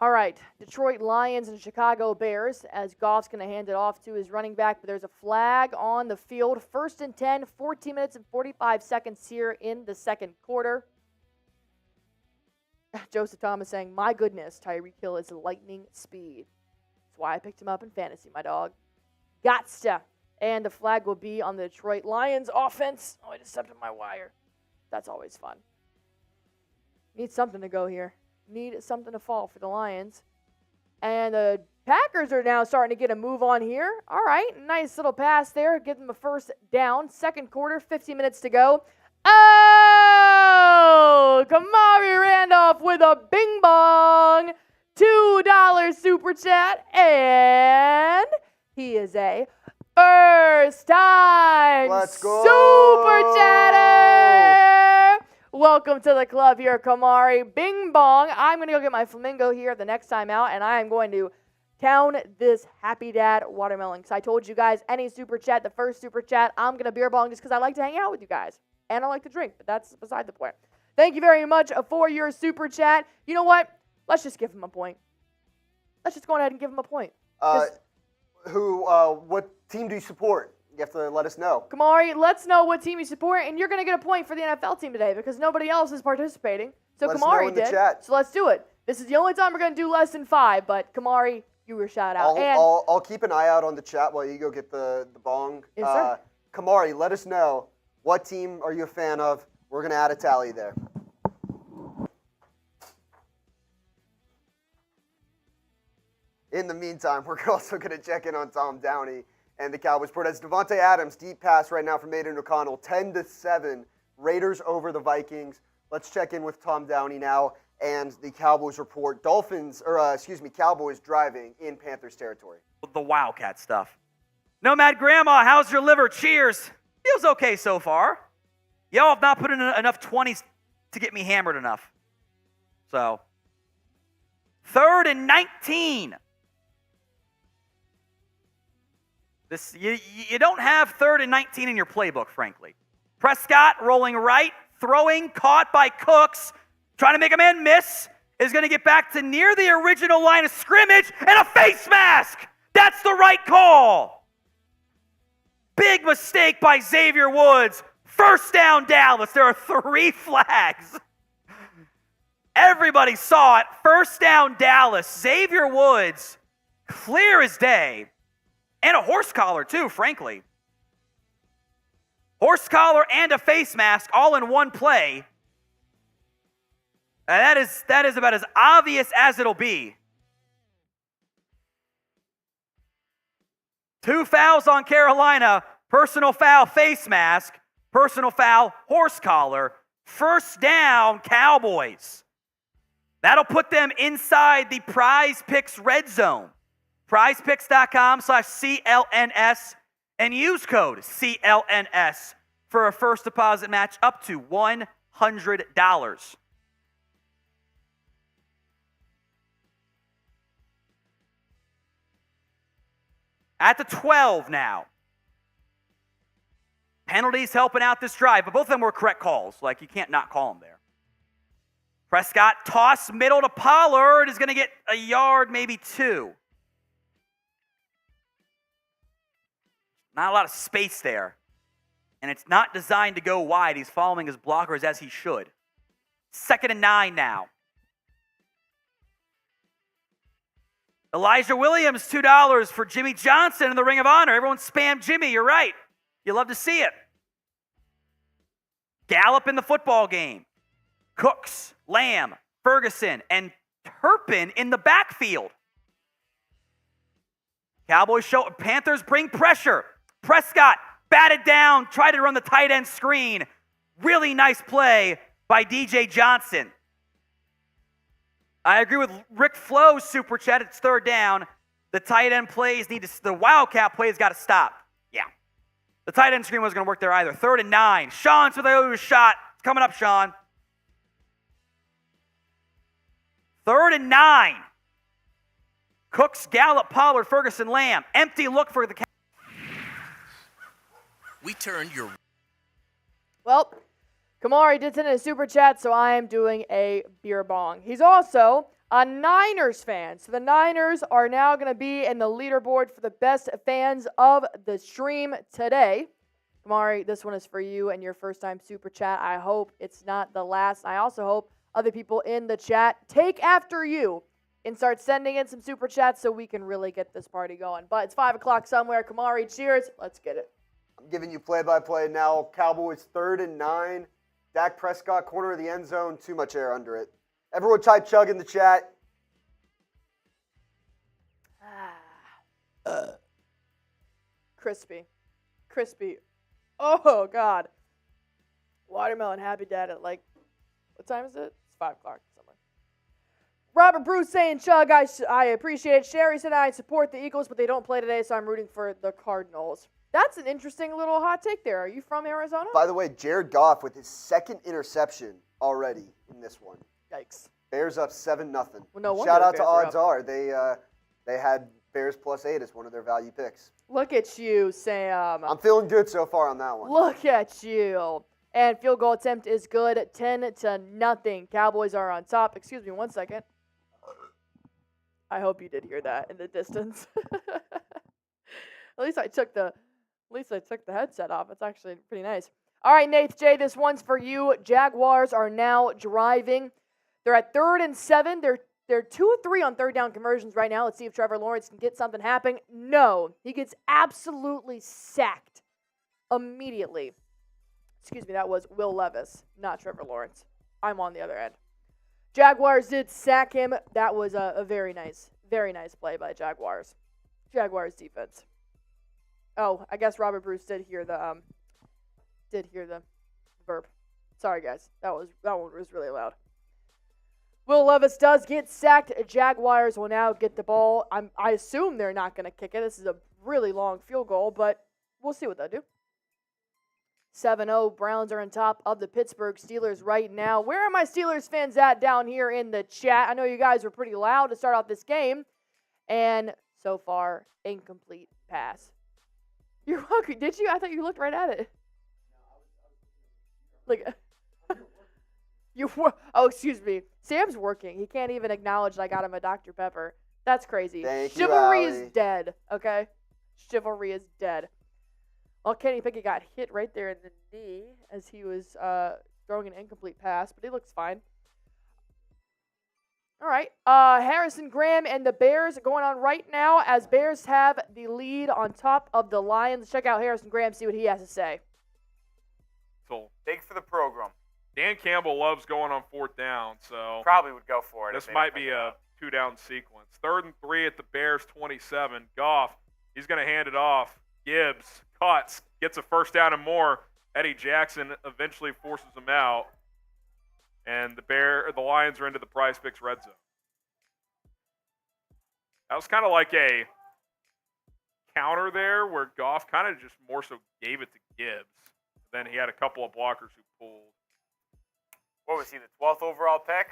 All right, Detroit Lions and Chicago Bears as Goff's going to hand it off to his running back, but there's a flag on the field. 1st and 10, 14 minutes and 45 seconds here in the second quarter. Joseph Thomas saying, my goodness, Tyreek Hill is lightning speed. That's why I picked him up in fantasy, my dog. Gotcha. And the flag will be on the Detroit Lions offense. Oh, I just stepped on my wire. That's always fun. Need something to go here. Need something to fall for the Lions. And the Packers are now starting to get a move on here. All right, nice little pass there. Give them a first down. Second quarter, 15 minutes to go. Oh! Kamari Randolph with a bing bong. $2 super chat. And he is a first time super chatter. Welcome to the club here, Kamari. Bing bong. I'm going to go get my flamingo here the next time out, and I am going to down this Happy Dad watermelon. Because I told you guys, any super chat, the first super chat, I'm going to beer bong just because I like to hang out with you guys. And I like to drink, but that's beside the point. Thank you very much for your super chat. You know what? Let's just give him a point. Let's just go ahead and give him a point. What team do you support? You have to let us know. Kamari, let's know what team you support, and you're going to get a point for the NFL team today because nobody else is participating. So Let us know Kamari in the did. chat. So let's do it. This is the only time we're going to do less than 5, but Kamari, you were shout out. I'll keep an eye out on the chat while you go get the bong. Yes, sir. Kamari, let us know what team are you a fan of. We're going to add a tally there. In the meantime, we're also going to check in on Tom Downey and the Cowboys. As Devontae Adams, deep pass right now from Aiden O'Connell, 10-7, Raiders over the Vikings. Let's check in with Tom Downey now and the Cowboys report. Cowboys driving in Panthers territory. The Wildcat stuff. Nomad Grandma, how's your liver? Cheers. Feels okay so far. Y'all have not put in enough 20s to get me hammered enough. So, 3rd and 19. You don't have 3rd and 19 in your playbook, frankly. Prescott rolling right, throwing, caught by Cooks, trying to make a man miss, is going to get back to near the original line of scrimmage, and a face mask! That's the right call! Big mistake by Xavier Woods. First down, Dallas. There are 3 flags. Everybody saw it. First down, Dallas. Xavier Woods, clear as day. And a horse collar, too, frankly. Horse collar and a face mask all in one play. And that is about as obvious as it'll be. 2 fouls on Carolina. Personal foul, face mask. Personal foul, horse collar. First down, Cowboys. That'll put them inside the Prize Picks red zone. PrizePicks.com/CLNS and use code CLNS for a first deposit match up to $100. At the 12 now. Penalties helping out this drive, but both of them were correct calls. Like, you can't not call them there. Prescott toss middle to Pollard is going to get a yard, maybe 2. Not a lot of space there. And it's not designed to go wide. He's following his blockers as he should. 2nd and 9 now. Elijah Williams, $2 for Jimmy Johnson in the Ring of Honor. Everyone spam Jimmy. You're right. You love to see it. Gallup in the football game. Cooks, Lamb, Ferguson, and Turpin in the backfield. Panthers bring pressure. Prescott batted down, tried to run the tight end screen. Really nice play by DJ Johnson. I agree with Rick Flo's super chat. It's 3rd down. The tight end plays the Wildcat plays got to stop. Yeah. The tight end screen wasn't going to work there either. 3rd and 9. Sean's with a shot. It's coming up, Sean. 3rd and 9. Cooks, Gallup, Pollard, Ferguson, Lamb. Empty look for the. We turned your. Well, Kamari did send in a super chat, so I am doing a beer bong. He's also a Niners fan. So the Niners are now going to be in the leaderboard for the best fans of the stream today. Kamari, this one is for you and your first time super chat. I hope it's not the last. I also hope other people in the chat take after you and start sending in some super chats so we can really get this party going. But it's 5 o'clock somewhere. Kamari, cheers. Let's get it. I'm giving you play-by-play now. Cowboys 3rd and 9. Dak Prescott, corner of the end zone. Too much air under it. Everyone type chug in the chat. Crispy. Crispy. Oh, God. Watermelon Happy Dad at what time is it? It's 5 o'clock somewhere. Robert Bruce saying, chug, I appreciate it. Sherry said, I support the Eagles, but they don't play today, so I'm rooting for the Cardinals. That's an interesting little hot take there. Are you from Arizona? By the way, Jared Goff with his 2nd interception already in this one. Yikes. Bears up 7-0. Well, no wonder Shout the out to Bears are Odds Are. They They had Bears +8 as one of their value picks. Look at you, Sam. I'm feeling good so far on that one. Look at you. And field goal attempt is good, 10-0. Cowboys are on top. Excuse me 1 second. I hope you did hear that in the distance. At least I took the headset off. It's actually pretty nice. All right, Nath J, this one's for you. Jaguars are now driving. They're at 3rd and 7. They're 2 of 3 on third down conversions right now. Let's see if Trevor Lawrence can get something happening. No, he gets absolutely sacked immediately. Excuse me, that was Will Levis, not Trevor Lawrence. I'm on the other end. Jaguars did sack him. That was a very nice play by Jaguars. Jaguars defense. Oh, I guess Robert Bruce did hear the burp. Sorry guys, that one was really loud. Will Levis does get sacked. Jaguars will now get the ball. I assume they're not going to kick it. This is a really long field goal, but we'll see what they do. 7-0. Browns are on top of the Pittsburgh Steelers right now. Where are my Steelers fans at down here in the chat? I know you guys were pretty loud to start off this game. And so far, incomplete pass. You're welcome. Did you? I thought you looked right at it. Look. Oh, excuse me. Sam's working. He can't even acknowledge that I got him a Dr. Pepper. That's crazy. Thank you, Chivalry Allie. is dead, okay? Chivalry is dead. Well, Kenny Pickett got hit right there in the knee as he was throwing an incomplete pass, but he looks fine. All right. Harrison Graham and the Bears going on right now as Bears have the lead on top of the Lions. Check out Harrison Graham, see what he has to say. So Big for the program. Dan Campbell loves going on 4th down, so Probably would go for it. this if they might didn't be pick it a up. 2-down sequence. 3rd and 3 at the Bears 27. Goff, he's going to hand it off. Gibbs cuts, gets a first down and more. Eddie Jackson eventually forces him out, and the Lions are into the Prize Picks red zone. That was kind of like a counter there, where Goff kind of just more so gave it to Gibbs. Then he had a couple of blockers who pulled. What was he, the 12th overall pick?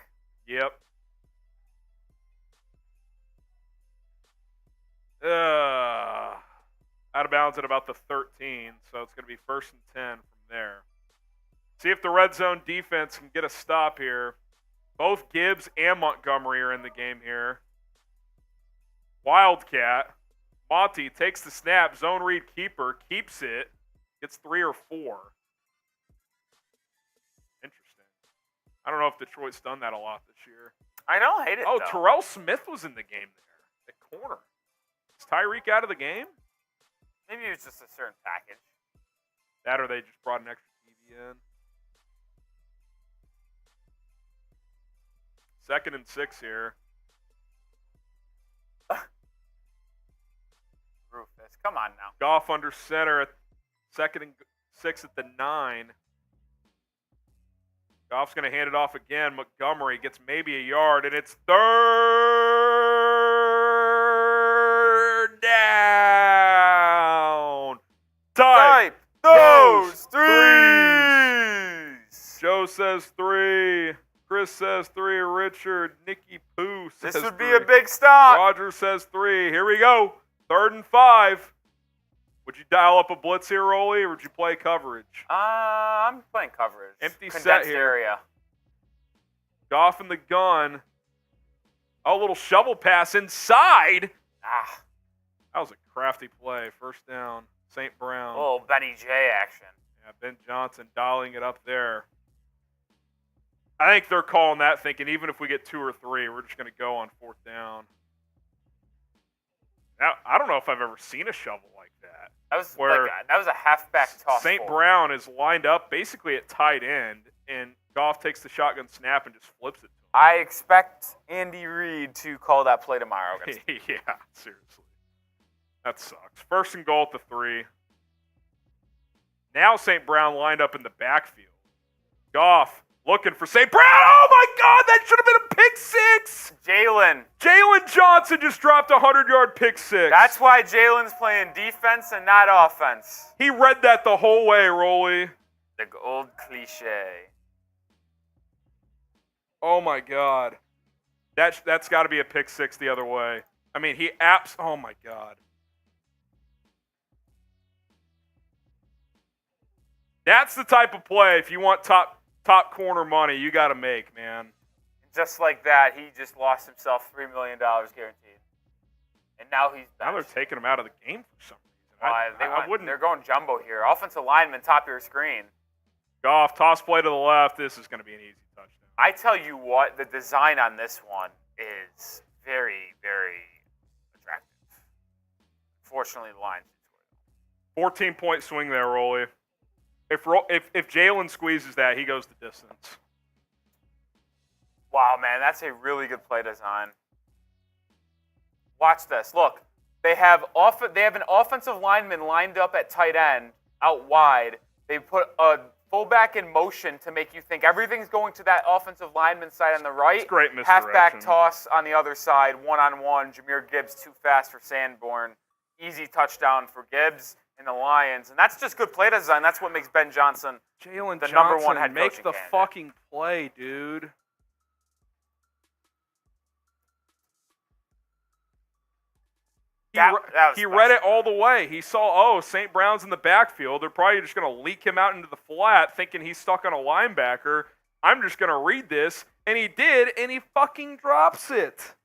Yep. Out of bounds at about the 13, so it's going to be 1st and 10 from there. See if the red zone defense can get a stop here. Both Gibbs and Montgomery are in the game here. Wildcat. Monty takes the snap, zone read keeper, keeps it, gets 3 or 4. Interesting. I don't know if Detroit's done that a lot this year. I don't hate it, Oh, though. Terrell Smith was in the game there at corner. Is Tyreek out of the game? Maybe it was just a certain package. That or they just brought an extra TV in. 2nd and 6 here. Rufus, come on now. Goff under center at 2nd and 6 at the 9. Goff's going to hand it off again. Montgomery gets maybe a yard, and it's 3rd down. Type those threes. Joe says 3. Chris says 3. Richard, Nicky Pooh says This would be 3. a big stop. Roger says 3. Here we go. 3rd and 5. Would you dial up a blitz here, Rolly, or would you play coverage? I'm playing coverage. Empty set Condensed here. area. Goff in the gun. Oh, little shovel pass inside. Ah, That was a crafty play. 1st down. St. Brown. little Benny J action. Yeah, Ben Johnson dialing it up there. I think they're calling that thinking even if we get 2 or 3, we're just going to go on 4th down. Now, I don't know if I've ever seen a shovel like that. That was Where that was a halfback toss. St. forward. Brown is lined up basically at tight end, and Goff takes the shotgun snap and just flips it I expect Andy Reid to call that play tomorrow. to him. Yeah, seriously. That sucks. 1st and goal at the 3. Now St. Brown lined up in the backfield. Goff looking for St. Brown. Oh, my God, that should have been a pick 6. Jalen Johnson just dropped a 100-yard pick 6. That's why Jalen's playing defense and not offense. He read that the whole way, Rolly. The old cliche. Oh, my God. That's got to be a pick 6 the other way. I mean, oh my God. That's the type of play, if you want top corner money, you got to make, man. Just like that, he just lost himself $3 million guaranteed. And now he's Now they're benched. taking him out of the game for some reason. I wouldn't. They're going jumbo here. Offensive lineman, top of your screen. Goff, toss play to the left. This is going to be an easy touchdown. I tell you what, the design on this one is very, very attractive. Fortunately, the Lions did score. 14-point swing there, Rolly. If Jalen squeezes that, he goes the distance. Wow, man, that's a really good play design. Watch this. Look, they have an offensive lineman lined up at tight end out wide. They put a fullback in motion to make you think everything's going to that offensive lineman side on the right. It's great misdirection. Halfback toss on the other side, one-on-one. Jameer Gibbs too fast for Sanborn. Easy touchdown for Gibbs and the Lions. And that's just good play design. That's what makes Ben Johnson Jalen the Johnson, number one head make coaching the candidate. fucking play, dude. He read it all the way. He saw, St. Brown's in the backfield. They're probably just going to leak him out into the flat thinking he's stuck on a linebacker. I'm just going to read this. And he did, and he fucking drops it.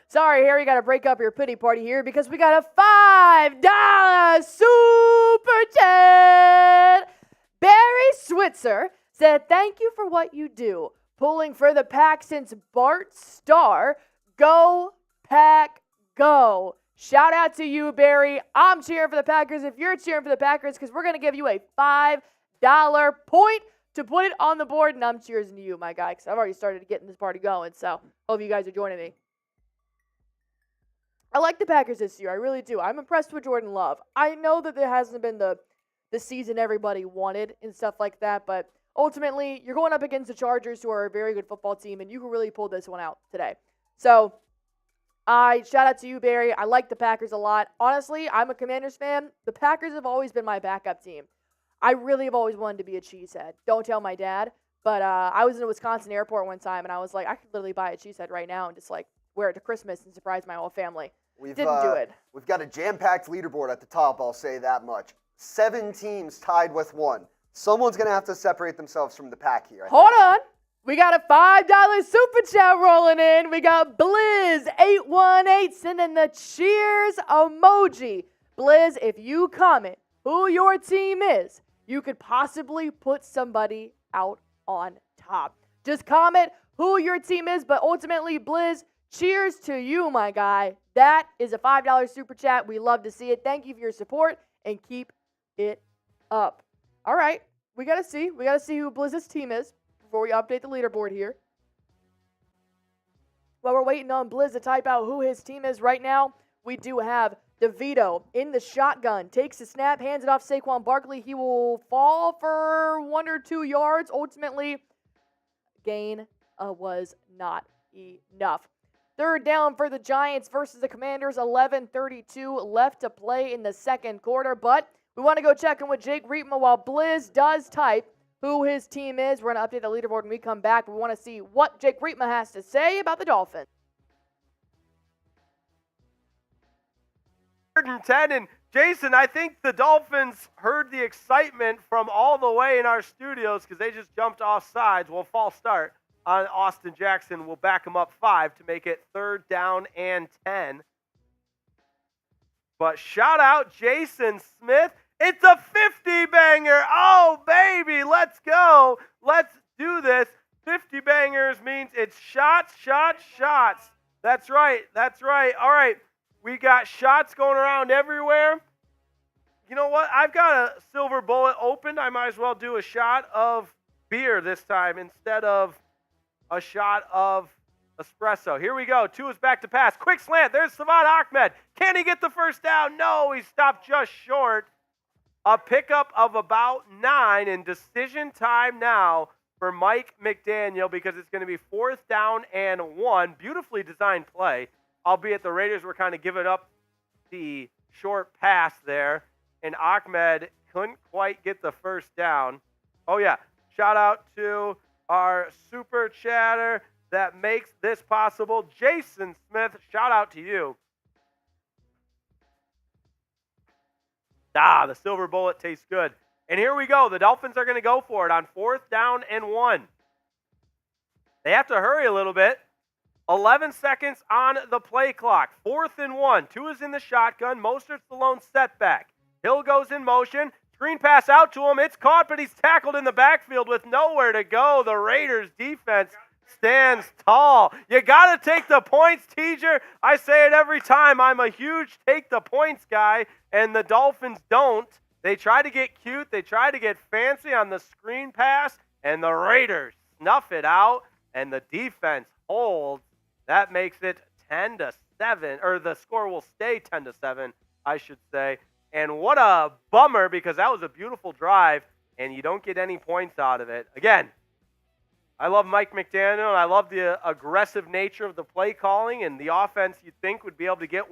Sorry, Harry, got to break up your pity party here because we got a $5 super chat. Barry Switzer said, "Thank you for what you do. Pulling for the pack since Bart Starr. Go Pack, go." Shout out to you, Barry. I'm cheering for the Packers if you're cheering for the Packers because we're going to give you a $5 point to put it on the board, and I'm cheering to you, my guy, because I've already started getting this party going, so hope you guys are joining me. I like the Packers this year. I really do. I'm impressed with Jordan Love. I know that there hasn't been the season everybody wanted and stuff like that, but ultimately, you're going up against the Chargers, who are a very good football team, and you can really pull this one out today. So, shout out to you, Barry. I like the Packers a lot. Honestly, I'm a Commanders fan. The Packers have always been my backup team. I really have always wanted to be a cheesehead. Don't tell my dad, but I was in a Wisconsin airport one time, and I was like, I could literally buy a cheesehead right now and just, wear it to Christmas and surprise my whole family. Didn't do it. We've got a jam-packed leaderboard at the top, I'll say that much. 7 teams tied with 1. Someone's going to have to separate themselves from the pack here. Hold on. We got a $5 super chat rolling in. We got Blizz818 sending the cheers emoji. Blizz, if you comment who your team is, you could possibly put somebody out on top. Just comment who your team is, but ultimately, Blizz, cheers to you, my guy. That is a $5 super chat. We love to see it. Thank you for your support, and keep it up. All right, we got to see. We got to see who Blizz's team is before we update the leaderboard here. While we're waiting on Blizz to type out who his team is right now, we do have DeVito in the shotgun. Takes the snap, hands it off Saquon Barkley. He will fall for 1 or 2 yards. Ultimately, gain was not enough. Third down for the Giants versus the Commanders. 11:32 left to play in the second quarter. But we want to go check in with Jake Reitman while Blizz does type who his team is. We're going to update the leaderboard when we come back. We want to see what Jake Reitman has to say about the Dolphins. 110, and Jason, I think the Dolphins heard the excitement from all the way in our studios because they just jumped off sides. Well, false start on Austin Jackson. Will back him up 5 to make it 3rd down and 10. But shout out Jason Smith. It's a 50 banger. Oh, baby, let's go. Let's do this. 50 bangers means it's shots, shots, shots. That's right. That's right. All right. We got shots going around everywhere. You know what? I've got a silver bullet open. I might as well do a shot of beer this time instead of a shot of espresso. Here we go. 2 is back to pass. Quick slant. There's Savon Ahmed. Can he get the first down? No, he stopped just short. A pickup of about 9, and decision time now for Mike McDaniel because it's going to be 4th down and 1. Beautifully designed play, albeit the Raiders were kind of giving up the short pass there, and Ahmed couldn't quite get the first down. Oh, yeah. Shout out to our super chatter, that makes this possible. Jason Smith, shout out to you. The silver bullet tastes good. And here we go. The Dolphins are going to go for it on 4th down and 1. They have to hurry a little bit. 11 seconds on the play clock. 4th and 1. Tua is in the shotgun. Mostert's the lone setback. Hill goes in motion. Screen pass out to him. It's caught, but he's tackled in the backfield with nowhere to go. The Raiders defense stands tall. You got to take the points, teacher. I say it every time. I'm a huge take the points guy, and the Dolphins don't. They try to get cute. They try to get fancy on the screen pass, and the Raiders snuff it out, and the defense holds. That makes it 10-7, or the score will stay 10-7, I should say. And what a bummer, because that was a beautiful drive, and you don't get any points out of it. Again, I love Mike McDaniel, and I love the aggressive nature of the play calling, and the offense you'd think would be able to get.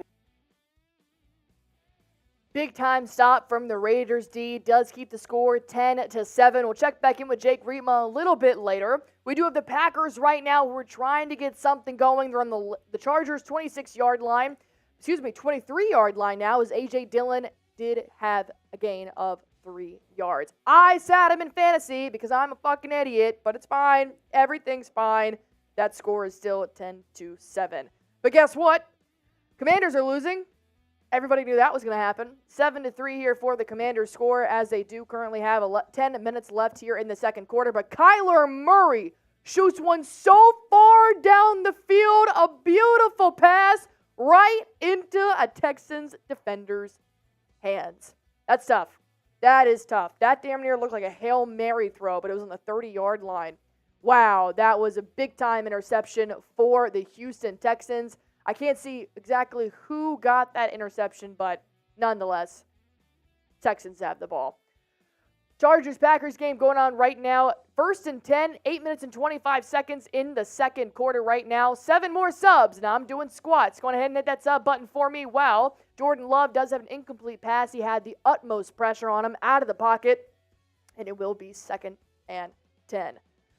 Big time stop from the Raiders D does keep the score 10-7. We'll check back in with Jake Rietma a little bit later. We do have the Packers right now who are trying to get something going. They're on the Chargers 26-yard line. 23-yard line now, as A.J. Dillon did have a gain of 3 yards. I sat him in fantasy because I'm a fucking idiot, but it's fine. Everything's fine. That score is still 10-7. But guess what? Commanders are losing. Everybody knew that was going to happen. 7-3 here for the Commanders score, as they do currently have 10 minutes left here in the second quarter. But Kyler Murray shoots one so far down the field, a beautiful pass right into a Texans defender's hands. That's tough. That is tough. That damn near looked like a Hail Mary throw, but it was on the 30-yard line. Wow, that was a big-time interception for the Houston Texans. I can't see exactly who got that interception, but nonetheless, Texans have the ball. Chargers-Packers game going on right now. 1st and 10, 8 minutes and 25 seconds in the second quarter right now. 7 more subs. Now I'm doing squats. Go ahead and hit that sub button for me. Wow. Jordan Love does have an incomplete pass. He had the utmost pressure on him out of the pocket, and it will be 2nd and 10.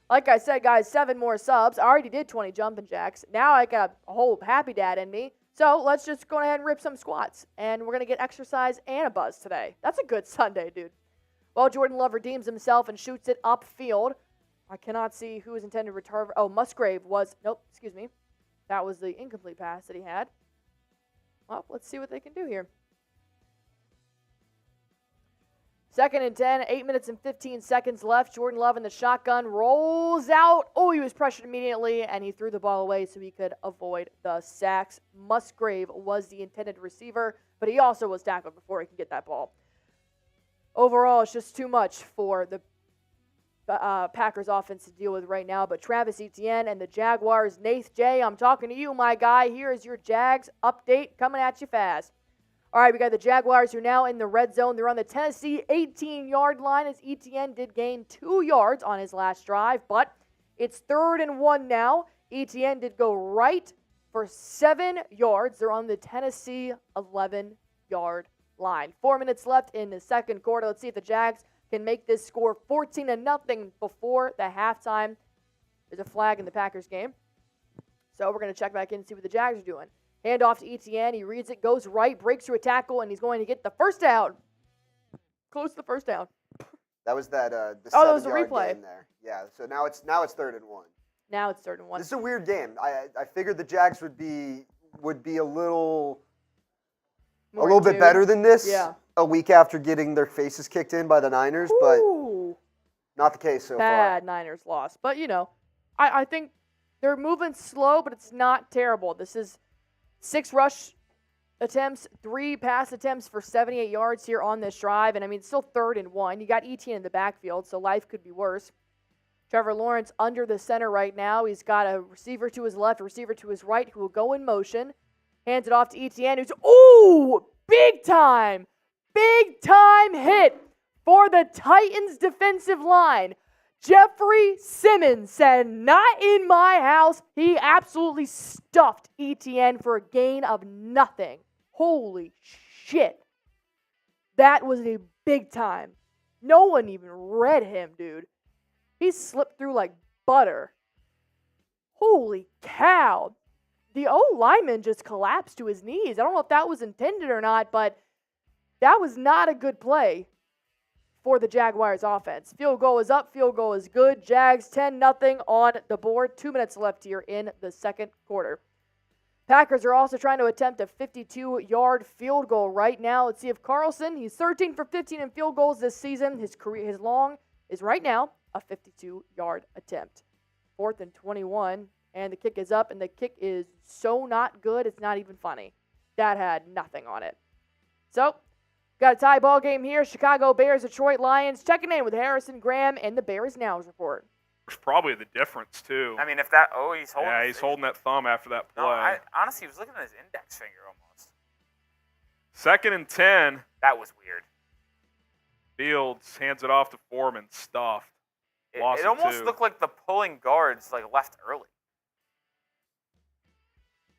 Like I said, guys, 7 more subs. I already did 20 jumping jacks. Now I got a whole happy dad in me. So let's just go ahead and rip some squats. And we're going to get exercise and a buzz today. That's a good Sunday, dude. Well, Jordan Love redeems himself and shoots it upfield. I cannot see who is intended to return. Oh, Musgrave was, nope, excuse me. That was the incomplete pass that he had. Well, let's see what they can do here. 2nd and 10, 8 minutes and 15 seconds left. Jordan Love in the shotgun rolls out. Oh, he was pressured immediately, and he threw the ball away so he could avoid the sacks. Musgrave was the intended receiver, but he also was tackled before he could get that ball. Overall, it's just too much for the Packers offense to deal with right now. But Travis Etienne and the Jaguars, Nath J, I'm talking to you, my guy. Here is your Jags update coming at you fast. All right, we got the Jaguars who are now in the red zone. They're on the Tennessee 18-yard line, as Etienne did gain 2 yards on his last drive. But it's 3rd and 1 now. Etienne did go right for 7 yards. They're on the Tennessee 11-yard line. 4 minutes left in the second quarter. Let's see if the Jags can make this score 14-0 before the halftime. There's a flag in the Packers game. So we're going to check back in and see what the Jags are doing. Hand off to Etienne. He reads it, goes right, breaks through a tackle, and he's going to get the first down. Close to the first down. That was that the that was a 7-yard replay. game there. Yeah, so now it's 3rd and 1. Now it's 3rd and 1. This is a weird game. I figured the Jags would be a little bit better than this. Yeah. A week after getting their faces kicked in by the Niners, but not the case so far. Bad Niners loss. But, I think they're moving slow, but it's not terrible. This is 6 rush attempts, 3 pass attempts for 78 yards here on this drive. And, it's still 3rd and 1. You got Etienne in the backfield, so life could be worse. Trevor Lawrence under the center right now. He's got a receiver to his left, a receiver to his right who will go in motion. Hands it off to Etienne, who's, big time hit for the Titans defensive line. Jeffrey Simmons said, not in my house. He absolutely stuffed Etienne for a gain of nothing. Holy shit. That was a big time. No one even read him, dude. He slipped through like butter. Holy cow. The O-lineman just collapsed to his knees. I don't know if that was intended or not, but that was not a good play for the Jaguars offense. Field goal is up. Field goal is good. Jags 10-0 on the board. 2 minutes left here in the second quarter. Packers are also trying to attempt a 52-yard field goal right now. Let's see if Carlson, he's 13 for 15 in field goals this season. His long is right now a 52-yard attempt. 4th and 21, and the kick is up, and the kick is so not good, it's not even funny. That had nothing on it. So, got a tie ball game here. Chicago Bears, Detroit Lions. Checking in with Harrison Graham and the Bears Nows report. There's probably the difference, too. I mean, he's holding. Yeah, he's holding that thumb after that play. No, honestly, he was looking at his index finger almost. 2nd and 10. That was weird. Fields hands it off to Foreman, stuffed. It almost looked like the pulling guards left early.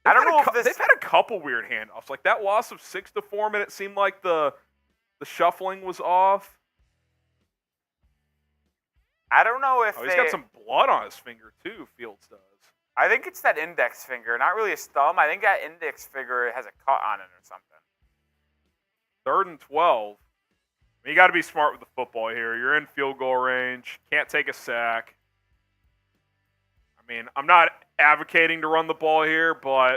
I don't know if they've had a couple weird handoffs. Like that loss of 6 to Foreman, it seemed like the shuffling was off. I don't know if he's got some blood on his finger too, Fields does. I think it's that index finger, not really his thumb. I think that index finger has a cut on it or something. 3rd and 12. You got to be smart with the football here. You're in field goal range. Can't take a sack. I mean, I'm not advocating to run the ball here, but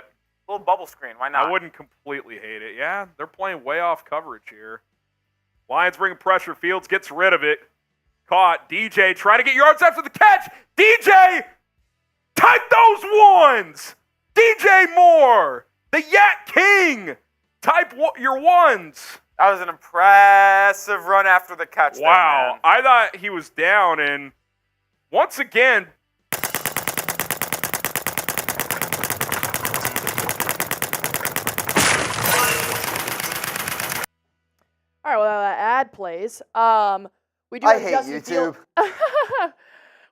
a little bubble screen. Why not? I wouldn't completely hate it. Yeah, they're playing way off coverage here. Lions bring pressure. Fields gets rid of it. Caught. DJ trying to get yards after the catch. DJ, type those ones. DJ Moore, the Yak King. Type your ones. That was an impressive run after the catch. Wow. I thought he was down, and once again, All right, well, ad plays. We do I have hate Justin YouTube.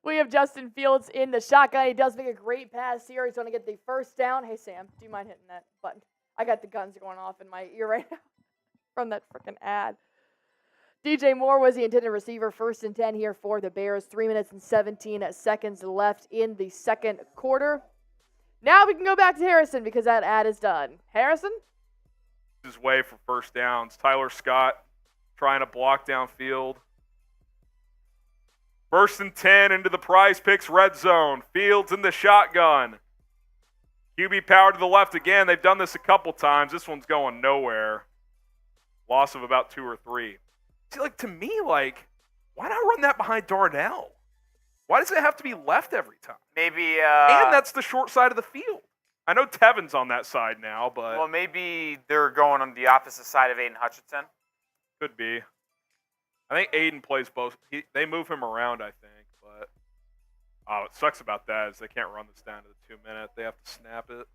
We have Justin Fields in the shotgun. He does make a great pass here. He's going to get the first down. Hey, Sam, do you mind hitting that button? I got the guns going off in my ear right now from that freaking ad. DJ Moore was the intended receiver. 1st and 10 here for the Bears. 3 minutes and 17 seconds left in the second quarter. Now we can go back to Harrison because that ad is done. Harrison? his way for first downs. Tyler Scott trying to block downfield. 1st and 10 into the Prize Picks red zone. Fields in the shotgun. QB power to the left again. They've done this a couple times. This one's going nowhere. Loss of about 2 or 3. See, to me, why not run that behind Darnell? Why does it have to be left every time? Maybe. And that's the short side of the field. I know Tevin's on that side now, but. Well, maybe they're going on the opposite side of Aiden Hutchinson. Could be. I think Aiden plays both. They move him around, I think, but. Oh, it sucks about that is they can't run this down to the 2 minute. They have to snap it.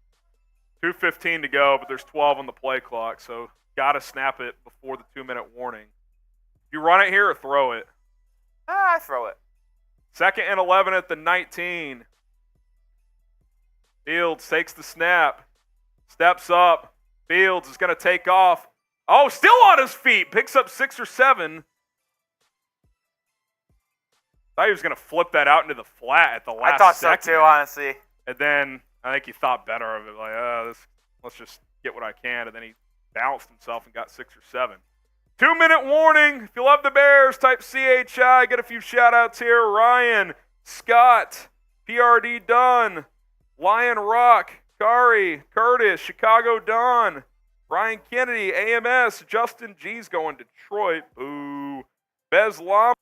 2:15 to go, but there's 12 on the play clock, so got to snap it before the 2 minute warning. You run it here or throw it? I throw it. 2nd and 11 at the 19. Fields takes the snap. Steps up. Fields is going to take off. Oh, still on his feet. Picks up 6 or 7. Thought he was going to flip that out into the flat at the last I thought second. so too, honestly. And then I think he thought better of it. Let's just get what I can. And then he bounced himself and got 6 or 7. 2 minute warning. If you love the Bears, type CHI. Get a few shout outs here. Ryan, Scott, PRD Dunn, Lion Rock, Kari, Curtis, Chicago Don, Brian Kennedy, AMS, Justin G's going Detroit. Boo. Bez Lam.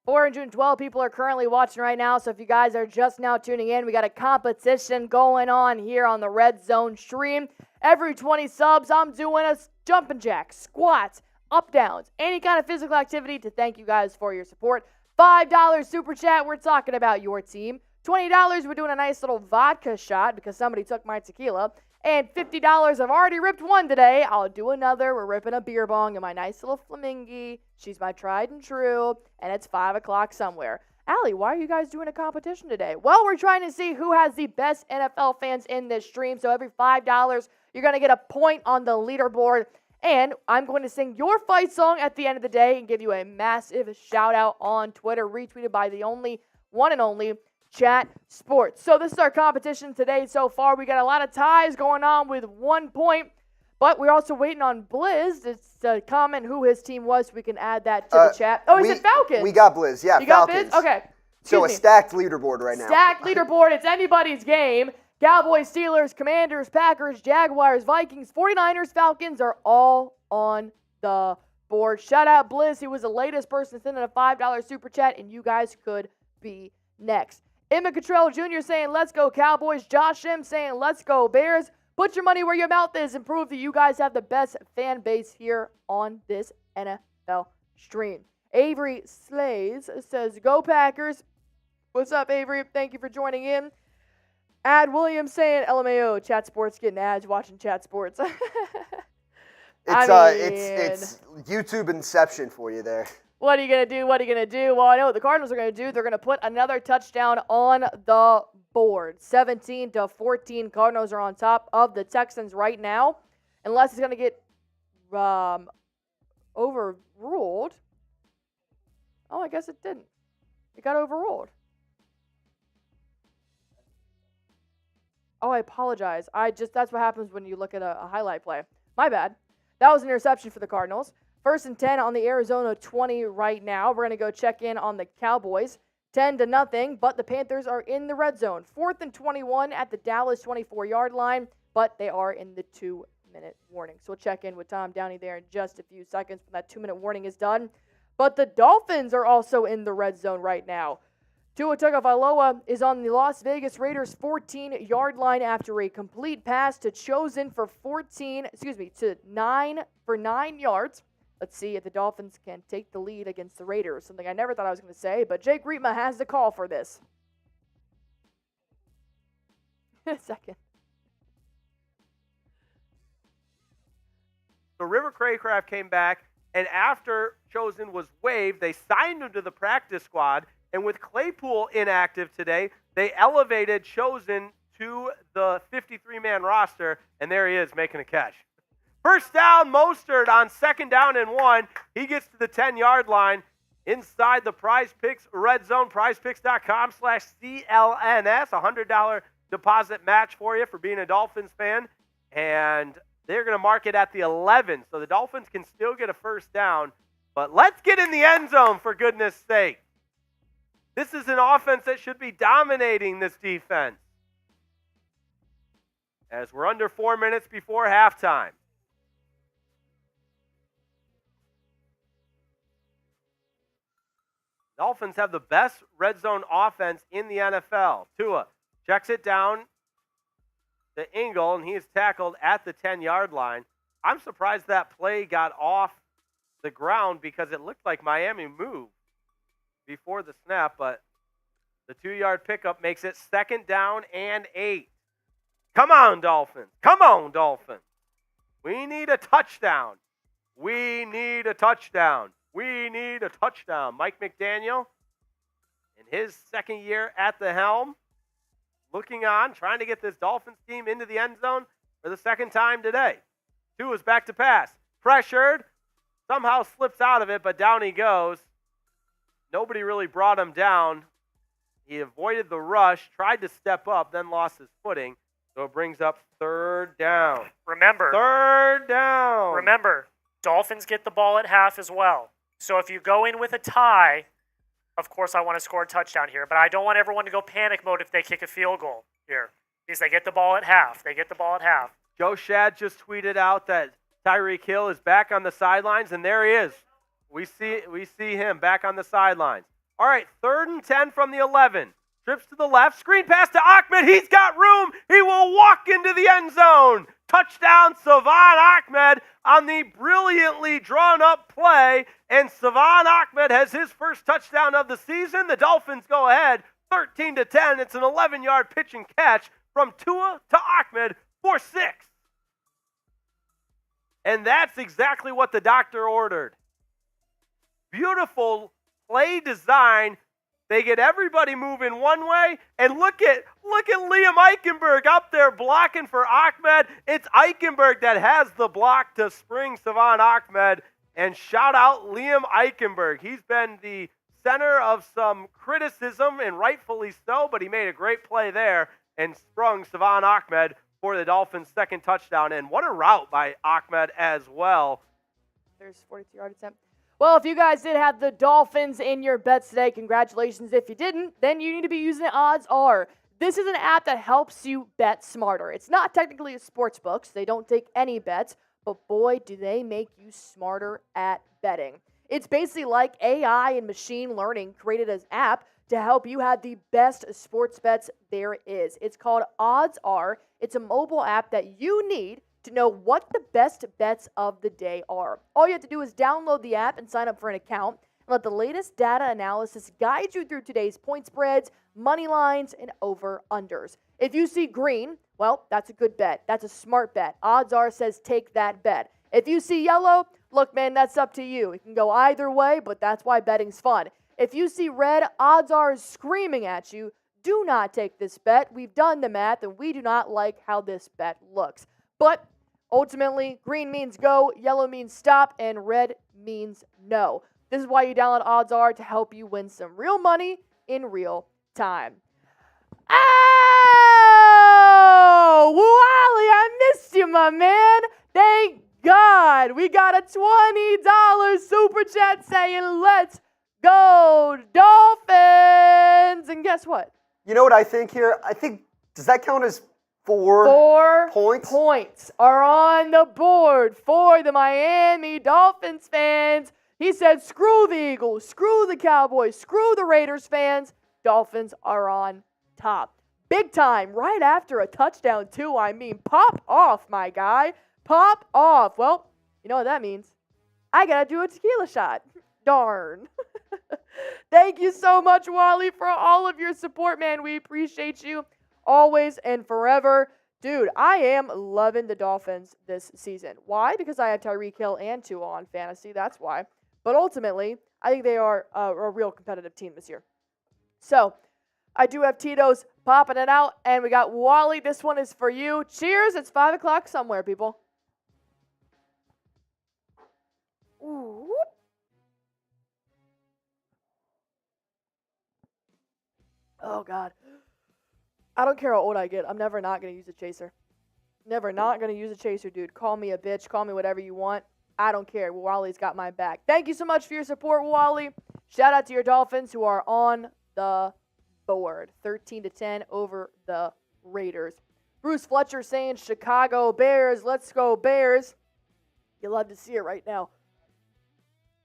412 people are currently watching right now, so if you guys are just now tuning in, we got a competition going on here on the Red Zone stream. Every 20 subs, I'm doing a jumping jack, squats, up downs, any kind of physical activity to thank you guys for your support. $5 super chat, we're talking about your team. $20, we're doing a nice little vodka shot because somebody took my tequila. And $50, I've already ripped one today. I'll do another. We're ripping a beer bong in my nice little flamingy. She's my tried and true. And it's 5 o'clock somewhere. Allie, why are you guys doing a competition today? Well, we're trying to see who has the best NFL fans in this stream. So every $5, you're going to get a point on the leaderboard. And I'm going to sing your fight song at the end of the day and give you a massive shout out on Twitter, retweeted by the only one and only Chat Sports. So this is our competition today so far. We got a lot of ties going on with 1 point, but we're also waiting on Blizz to comment who his team was so we can add that to the chat. Oh, he said Falcons. We got Blizz, yeah, You Falcons. got Blizz? Okay. So a Excuse me. stacked leaderboard right now. Stacked leaderboard. It's anybody's game. Cowboys, Steelers, Commanders, Packers, Jaguars, Vikings, 49ers, Falcons are all on the board. Shout out Blizz. He was the latest person to send in a $5 super chat, and you guys could be next. Emmett Cottrell Jr. saying, let's go Cowboys. Josh M. saying, let's go Bears. Put your money where your mouth is and prove that you guys have the best fan base here on this NFL stream. Avery Slays says, go Packers. What's up, Avery? Thank you for joining in. Ad Williams saying, LMAO, Chat Sports getting ads, watching Chat Sports. It's YouTube inception for you there. What are you going to do? What are you going to do? Well, I know what the Cardinals are going to do. They're going to put another touchdown on the board. 17-14. Cardinals are on top of the Texans right now. Unless it's going to get overruled. Oh, I guess it didn't. It got overruled. Oh, I apologize. That's what happens when you look at a highlight play. My bad. That was an interception for the Cardinals. 1st and 10 on the Arizona 20 right now. We're going to go check in on the Cowboys. 10-0, but the Panthers are in the red zone. 4th and 21 at the Dallas 24-yard line, but they are in the 2-minute warning. So we'll check in with Tom Downey there in just a few seconds when that 2-minute warning is done. But the Dolphins are also in the red zone right now. Tua Tagovailoa is on the Las Vegas Raiders 14-yard line after a complete pass to Chosen for 9 yards. Let's see if the Dolphins can take the lead against the Raiders. Something I never thought I was going to say, but Jake Riepma has the call for this. A second. So River Craycraft came back, and after Chosen was waived, they signed him to the practice squad. And with Claypool inactive today, they elevated Chosen to the 53-man roster, and there he is making a catch. First down, Mostert on 2nd down and 1. He gets to the 10-yard line inside the Prize Picks red zone, prizepicks.com/CLNS, $100 deposit match for you for being a Dolphins fan. And they're going to mark it at the 11, so the Dolphins can still get a first down. But let's get in the end zone, for goodness sake. This is an offense that should be dominating this defense. As we're under 4 minutes before halftime. Dolphins have the best red zone offense in the NFL. Tua checks it down to Ingle, and he is tackled at the 10-yard line. I'm surprised that play got off the ground because it looked like Miami moved before the snap, but the 2-yard pickup makes it 2nd down and 8. Come on, Dolphins. Come on, Dolphins. We need a touchdown. We need a touchdown. We need a touchdown. Mike McDaniel, in his 2nd year at the helm, looking on, trying to get this Dolphins team into the end zone for the 2nd time today. Tua's back to pass. Pressured. Somehow slips out of it, but down he goes. Nobody really brought him down. He avoided the rush, tried to step up, then lost his footing. So it brings up 3rd down. Remember, 3rd down. Remember, Dolphins get the ball at half as well. So if you go in with a tie, of course I want to score a touchdown here, but I don't want everyone to go panic mode if they kick a field goal here. Because they get the ball at half. They get the ball at half. Joe Shad just tweeted out that Tyreek Hill is back on the sidelines, and there he is. We see him back on the sidelines. All right, 3rd and 10 from the 11. Trips to the left, screen pass to Ahmed. He's got room. He will walk into the end zone. Touchdown, Savon Ahmed on the brilliantly drawn-up play. And Savon Ahmed has his first touchdown of the season. The Dolphins go ahead 13-10. It's an 11-yard pitch and catch from Tua to Ahmed for 6. And that's exactly what the doctor ordered. Beautiful play design. They get everybody moving one way, and look at Liam Eichenberg up there blocking for Ahmed. It's Eichenberg that has the block to spring Savon Ahmed, and shout out Liam Eichenberg. He's been the center of some criticism, and rightfully so, but he made a great play there and sprung Savon Ahmed for the Dolphins' second touchdown. And what a route by Ahmed as well. There's 42-yard attempt. Well, if you guys did have the Dolphins in your bets today, congratulations. If you didn't, then you need to be using Odds Are. This is an app that helps you bet smarter. It's not technically a sports book, so they don't take any bets, but boy, do they make you smarter at betting. It's basically like AI and machine learning created an app to help you have the best sports bets there is. It's called Odds Are. It's a mobile app that you need to know what the best bets of the day are. All you have to do is download the app and sign up for an account and let the latest data analysis guide you through today's point spreads, money lines, and over-unders. If you see green, well, that's a good bet. That's a smart bet. Odds Are says take that bet. If you see yellow, look, man, that's up to you. It can go either way, but that's why betting's fun. If you see red, Odds Are is screaming at you, do not take this bet. We've done the math, and we do not like how this bet looks. But ultimately, green means go, yellow means stop, and red means no. This is why you download Odds Are, to help you win some real money in real time. Oh, Wally, I missed you, my man. Thank God. We got a $20 super chat saying, let's go Dolphins. And guess what? You know what I think here? Does that count as 4 points? Points are on the board for the Miami Dolphins fans. He said, screw the Eagles, screw the Cowboys, screw the Raiders fans. Dolphins are on top. Big time, right after a touchdown, too. I mean, pop off, my guy. Pop off. Well, you know what that means. I got to do a tequila shot. Darn. Thank you so much, Wally, for all of your support, man. We appreciate you always and forever. Dude, I am loving the Dolphins this season. Why? Because I have Tyreek Hill and Tua on fantasy. That's why. But ultimately, I think they are a real competitive team this year. So, I do have Tito's popping it out, and we got Wally. This one is for you. Cheers. It's 5 o'clock somewhere, people. Ooh. Oh, God. I don't care how old I get. I'm never not going to use a chaser. Never not going to use a chaser, dude. Call me a bitch. Call me whatever you want. I don't care. Wally's got my back. Thank you so much for your support, Wally. Shout out to your Dolphins who are on the board. 13-10 over the Raiders. Bruce Fletcher saying Chicago Bears. Let's go Bears. You love to see it right now.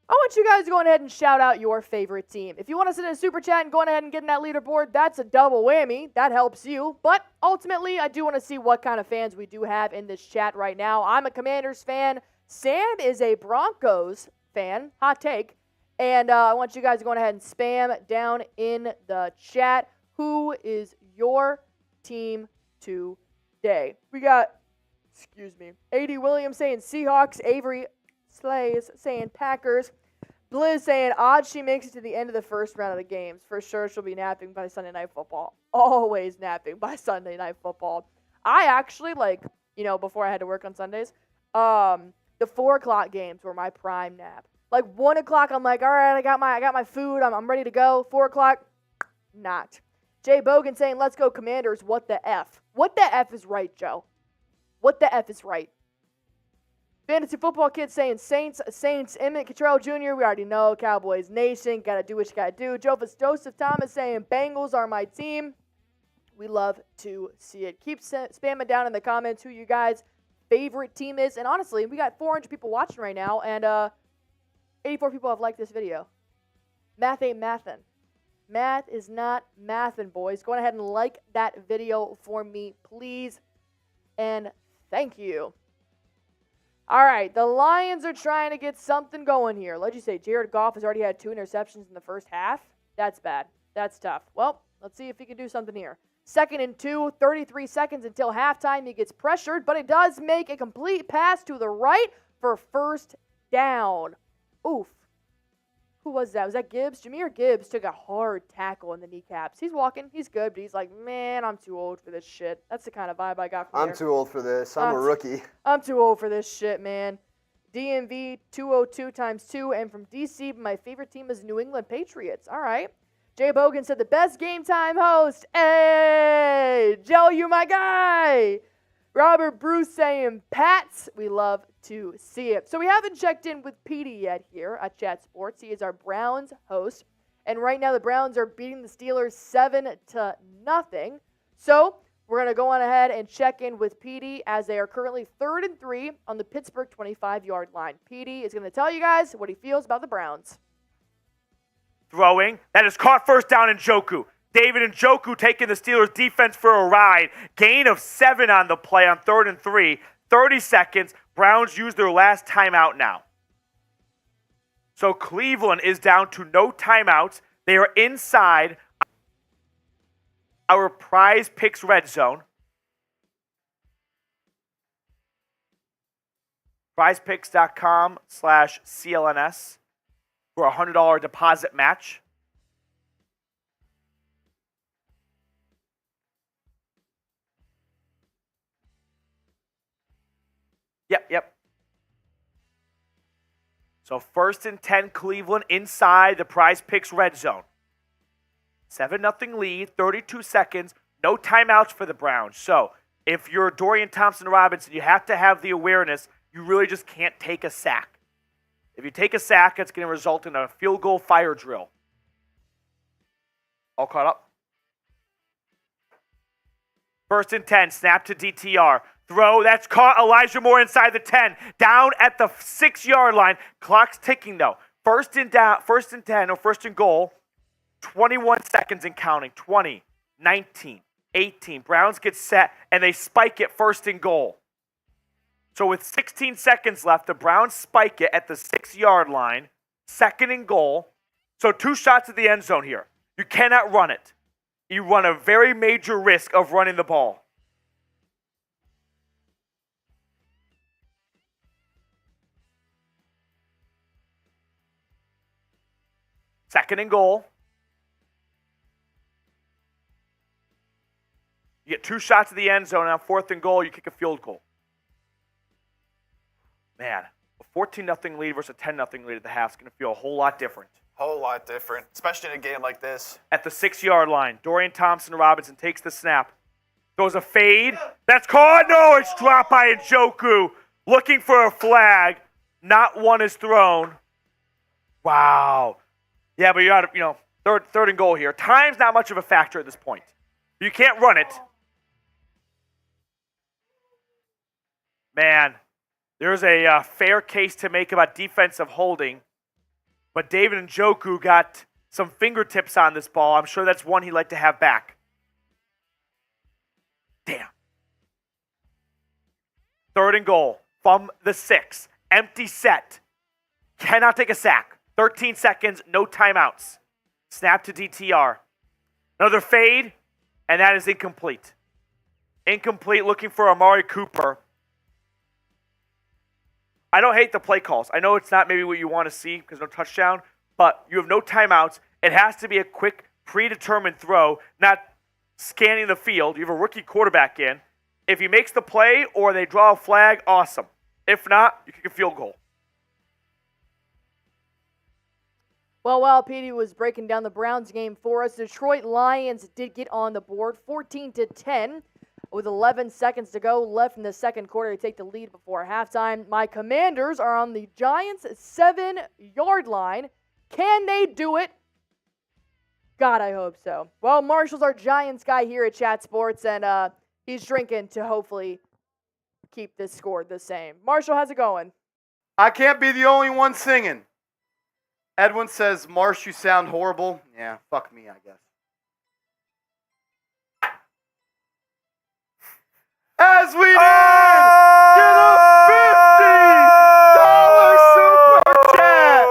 I want you guys to go ahead and shout out your favorite team. If you want to send in a super chat and go ahead and get in that leaderboard, that's a double whammy. That helps you. But ultimately, I do want to see what kind of fans we do have in this chat right now. I'm a Commanders fan. Sam is a Broncos fan. Hot take. And I want you guys to go ahead and spam down in the chat. Who is your team today? We got, A.D. Williams saying Seahawks. Avery Slays saying Packers. Blizz saying odds she makes it to the end of the first round of the games. For sure she'll be napping by Sunday Night Football. Always napping by Sunday Night Football. I actually, before I had to work on Sundays, the 4 o'clock games were my prime nap. 1 o'clock, I'm like, all right, I got my food. I'm ready to go. 4 o'clock, not. Jay Bogan saying, let's go Commanders. What the F? What the F is right, Joe? What the F is right? Fantasy Football Kid saying Saints, Emmett Cottrell Jr., we already know. Cowboys Nation, gotta do what you gotta do. Joseph Thomas saying Bengals are my team. We love to see it. Keep spamming down in the comments who you guys' favorite team is. And honestly, we got 400 people watching right now, and 84 people have liked this video. Math ain't mathin'. Math is not mathin', boys. Go ahead and like that video for me, please. And thank you. All right, the Lions are trying to get something going here. Let's just say Jared Goff has already had 2 interceptions in the first half. That's bad. That's tough. Well, let's see if he can do something here. 2nd and 2, 33 seconds until halftime. He gets pressured, but he does make a complete pass to the right for first down. Oof. Who was that? Was that Gibbs? Jahmyr Gibbs took a hard tackle in the kneecaps. He's walking. He's good, but he's like, man, I'm too old for this shit. That's the kind of vibe I got from I'm too old for this. I'm a rookie. I'm too old for this shit, man. DMV 202 times 2. And from DC, my favorite team is New England Patriots. All right. Jay Bogan said the best game time host. Hey, Joe, you my guy. Robert Bruce saying Pats. We love to see it. So we haven't checked in with Petey yet here at Chat Sports. He is our Browns host. And right now the Browns are beating the Steelers 7-0. So we're going to go on ahead and check in with Petey as they are currently 3rd and 3 on the Pittsburgh 25-yard line. Petey is going to tell you guys what he feels about the Browns. Throwing. That is caught first down in Njoku. David Njoku taking the Steelers defense for a ride. Gain of 7 on the play on 3rd and 3. 30 seconds. Browns use their last timeout now. So Cleveland is down to no timeouts. They are inside our Prize Picks red zone. prizepicks.com/CLNS for a $100 deposit match. Yep. So 1st and 10 Cleveland inside the Prize Picks red zone. 7-0 lead, 32 seconds, no timeouts for the Browns. So if you're Dorian Thompson-Robinson, you have to have the awareness you really just can't take a sack. If you take a sack, it's going to result in a field goal fire drill. All caught up. 1st and 10, snap to DTR. Throw, that's caught. Elijah Moore inside the 10. Down at the 6-yard line. Clock's ticking, though. 1st and 10, or 1st and goal. 21 seconds and counting. 20, 19, 18. Browns get set, and they spike it 1st and goal. So with 16 seconds left, the Browns spike it at the 6-yard line. 2nd and goal. So 2 shots at the end zone here. You cannot run it. You run a very major risk of running the ball. Second and goal. You get 2 shots at the end zone, and on 4th and goal, you kick a field goal. Man, a 14-0 lead versus a 10-0 lead at the half is going to feel a whole lot different. Whole lot different, especially in a game like this. At the 6-yard line, Dorian Thompson-Robinson takes the snap. Throws a fade. That's caught. No, it's dropped by Njoku. Looking for a flag. Not one is thrown. Wow. Yeah, but you got to, third and goal here. Time's not much of a factor at this point. You can't run it. Man, there's a fair case to make about defensive holding, but David Njoku got some fingertips on this ball. I'm sure that's one he'd like to have back. Damn. 3rd and goal from the 6. Empty set. Cannot take a sack. 13 seconds, no timeouts. Snap to DTR. Another fade, and that is incomplete. Incomplete, looking for Amari Cooper. I don't hate the play calls. I know it's not maybe what you want to see because no touchdown, but you have no timeouts. It has to be a quick, predetermined throw, not scanning the field. You have a rookie quarterback in. If he makes the play or they draw a flag, awesome. If not, you kick a field goal. Well, while Petey was breaking down the Browns game for us, Detroit Lions did get on the board 14-10 with 11 seconds to go left in the second quarter to take the lead before halftime. My Commanders are on the Giants' 7-yard line. Can they do it? God, I hope so. Well, Marshall's our Giants guy here at Chat Sports, and he's drinking to hopefully keep this score the same. Marshall, how's it going? I can't be the only one singing. Edwin says, Marsh, you sound horrible. Yeah, fuck me, I guess. As we did, get a $50 super chat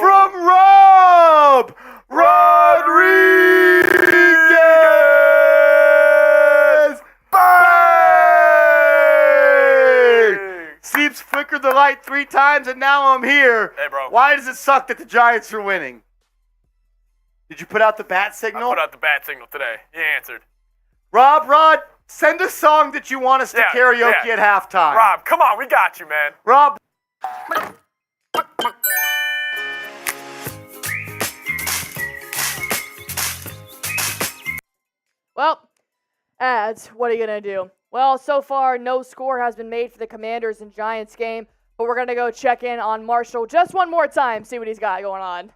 from Rob Rodriguez. Bang! Seeps flickered the light 3 times, and now I'm here. Hey, bro. Why does it suck that the Giants are winning? Did you put out the bat signal? I put out the bat signal today. He answered. Rod, send a song that you want us to karaoke at halftime. Rob, come on, we got you, man. Rob, Well, ads, what are you going to do? Well, so far, no score has been made for the Commanders and Giants game, but we're going to go check in on Marshall just one more time, see what he's got going on.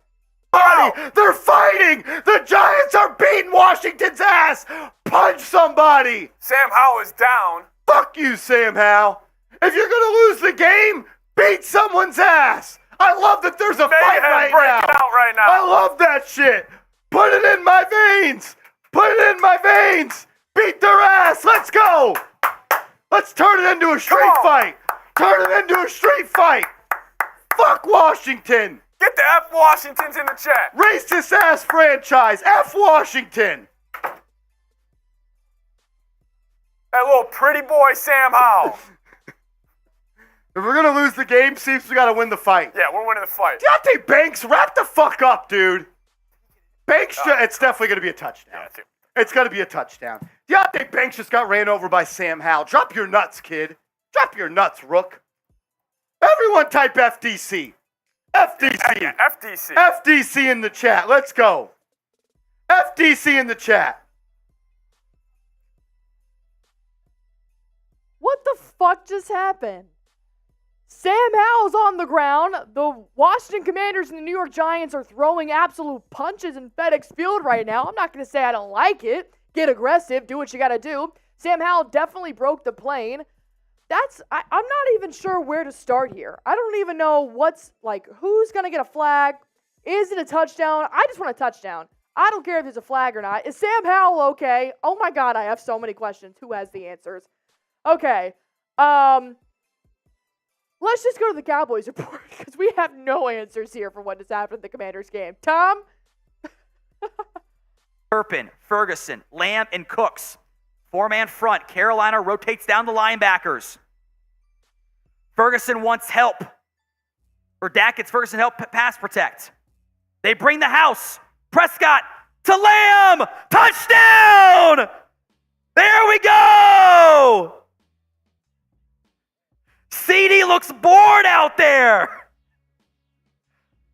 They're fighting! The Giants are beating Washington's ass! Punch somebody! Sam Howell is down. Fuck you, Sam Howell. If you're gonna lose the game, beat someone's ass! I love that there's a fight right now. Out right now. I love that shit! Put it in my veins! Put it in my veins! Beat their ass! Let's go! Let's turn it into a street fight! Turn it into a street fight! Fuck Washington! Get the F Washingtons in the chat. Racist ass franchise! F Washington! That little pretty boy Sam Howell. If we're gonna lose the game, Seeps, we gotta win the fight. Yeah, we're winning the fight. Deontay Banks, wrap the fuck up, dude. Banks, it's definitely gonna be a touchdown. Yeah, It's gonna be a touchdown. Deontay Banks just got ran over by Sam Howell. Drop your nuts, kid. Drop your nuts, Rook. Everyone type FDC. FDC. Yeah, FDC. FDC in the chat. Let's go. FDC in the chat. What the fuck just happened? Sam Howell's on the ground. The Washington Commanders and the New York Giants are throwing absolute punches in FedEx Field right now. I'm not going to say I don't like it. Get aggressive. Do what you got to do. Sam Howell definitely broke the plane. I'm not even sure where to start here. I don't even know who's going to get a flag. Is it a touchdown? I just want a touchdown. I don't care if there's a flag or not. Is Sam Howell okay? Oh my God, I have so many questions. Who has the answers? Okay. Let's just go to the Cowboys report because we have no answers here for what has happened in the Commanders game. Tom? Turpin, Ferguson, Lamb, and Cooks. Four-man front. Carolina rotates down the linebackers. Ferguson wants help. Or Dak gets Ferguson help pass protect. They bring the house. Prescott to Lamb. Touchdown! There we go! CD looks bored out there.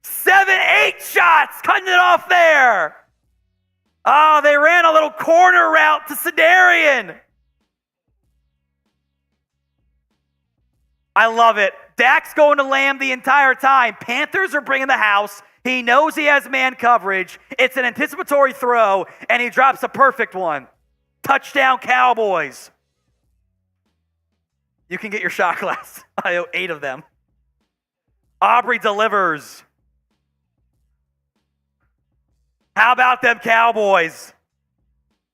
7-8 shots, cutting it off there. Oh, they ran a little corner route to Sedarian. I love it. Dak's going to Lamb the entire time. Panthers are bringing the house. He knows he has man coverage. It's an anticipatory throw, and he drops a perfect one. Touchdown, Cowboys. You can get your shot glass. I owe 8 of them. Aubrey delivers. How about them Cowboys?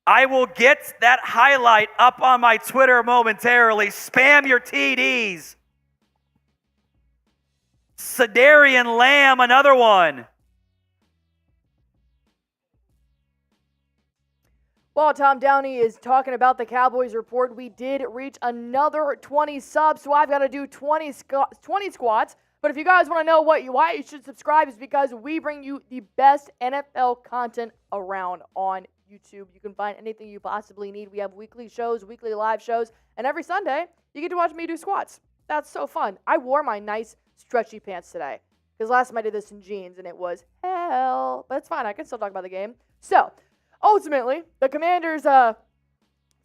I will get that highlight up on my Twitter momentarily. Spam your TDs. Sedarian Lamb, another one. While Tom Downey is talking about the Cowboys report, we did reach another 20 subs, so I've got to do 20 squats. But if you guys want to know why you should subscribe, is because we bring you the best NFL content around on YouTube. You can find anything you possibly need. We have weekly shows, weekly live shows, and every Sunday, you get to watch me do squats. That's so fun. I wore my nice stretchy pants today because last time I did this in jeans, and it was hell. But it's fine. I can still talk about the game. So, ultimately, the Commanders'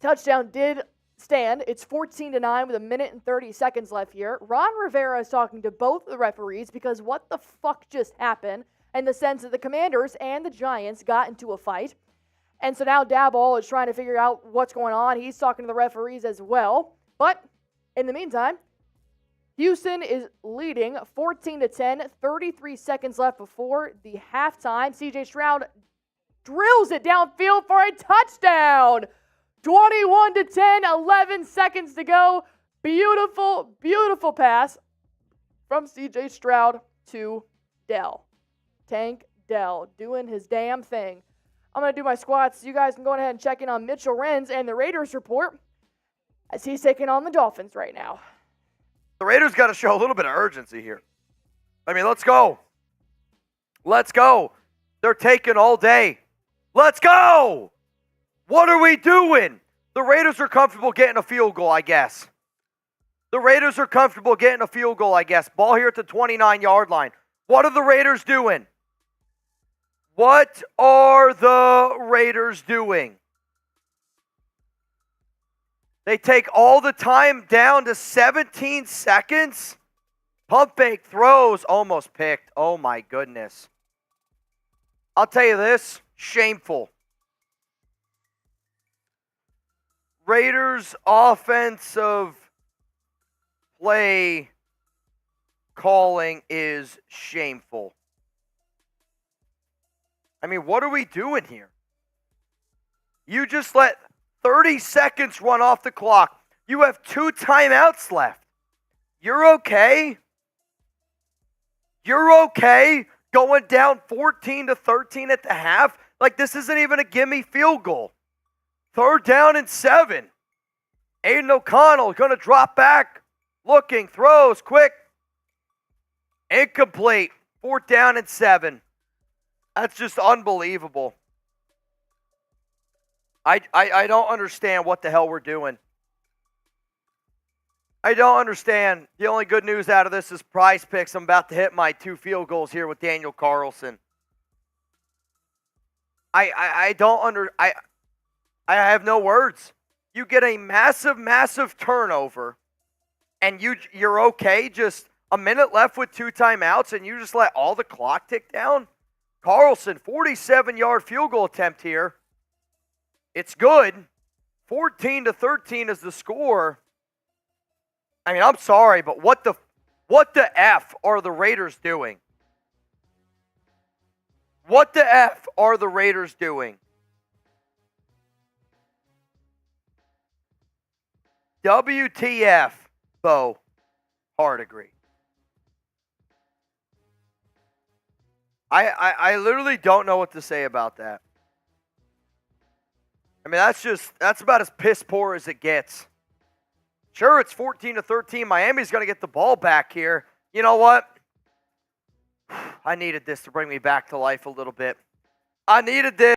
touchdown did stand. It's 14-9 with 1 minute and 30 seconds left here. Ron Rivera is talking to both the referees because what the fuck just happened in the sense that the Commanders and the Giants got into a fight. And so now Daboll is trying to figure out what's going on. He's talking to the referees as well. But in the meantime, Houston is leading 14-10, 33 seconds left before the halftime. CJ Stroud drills it downfield for a touchdown. 21-10, 11 seconds to go. Beautiful, beautiful pass from CJ Stroud to Dell. Tank Dell doing his damn thing. I'm going to do my squats. You guys can go ahead and check in on Mitchell Renz and the Raiders report as he's taking on the Dolphins right now. The Raiders got to show a little bit of urgency here. I mean, let's go. Let's go. They're taking all day. Let's go. What are we doing? The Raiders are comfortable getting a field goal, I guess. The Raiders are comfortable getting a field goal, I guess. Ball here at the 29-yard line. What are the Raiders doing? What are the Raiders doing? They take all the time down to 17 seconds. Pump fake throws, almost picked. Oh my goodness. I'll tell you this, shameful. Raiders offensive play calling is shameful. I mean, what are we doing here? You just let 30 seconds run off the clock. You have 2 timeouts left. You're okay? You're okay going down 14-13 at the half? Like, this isn't even a gimme field goal. 3rd down and 7. Aiden O'Connell going to drop back. Looking, throws, quick. Incomplete. 4th down and 7. That's just unbelievable. I don't understand what the hell we're doing. I don't understand. The only good news out of this is Prize Picks. I'm about to hit my 2 field goals here with Daniel Carlson. I have no words. You get a massive turnover, and you're okay. Just a minute left with 2 timeouts, and you just let all the clock tick down. Carlson, 47-yard field goal attempt here. It's good. 14-13 is the score. I mean, I'm sorry, but what the F are the Raiders doing? What the F are the Raiders doing? WTF, Bo. Hard agree. I literally don't know what to say about that. I mean, that's about as piss poor as it gets. Sure, it's 14-13. Miami's going to get the ball back here. You know what? I needed this to bring me back to life a little bit. I needed this.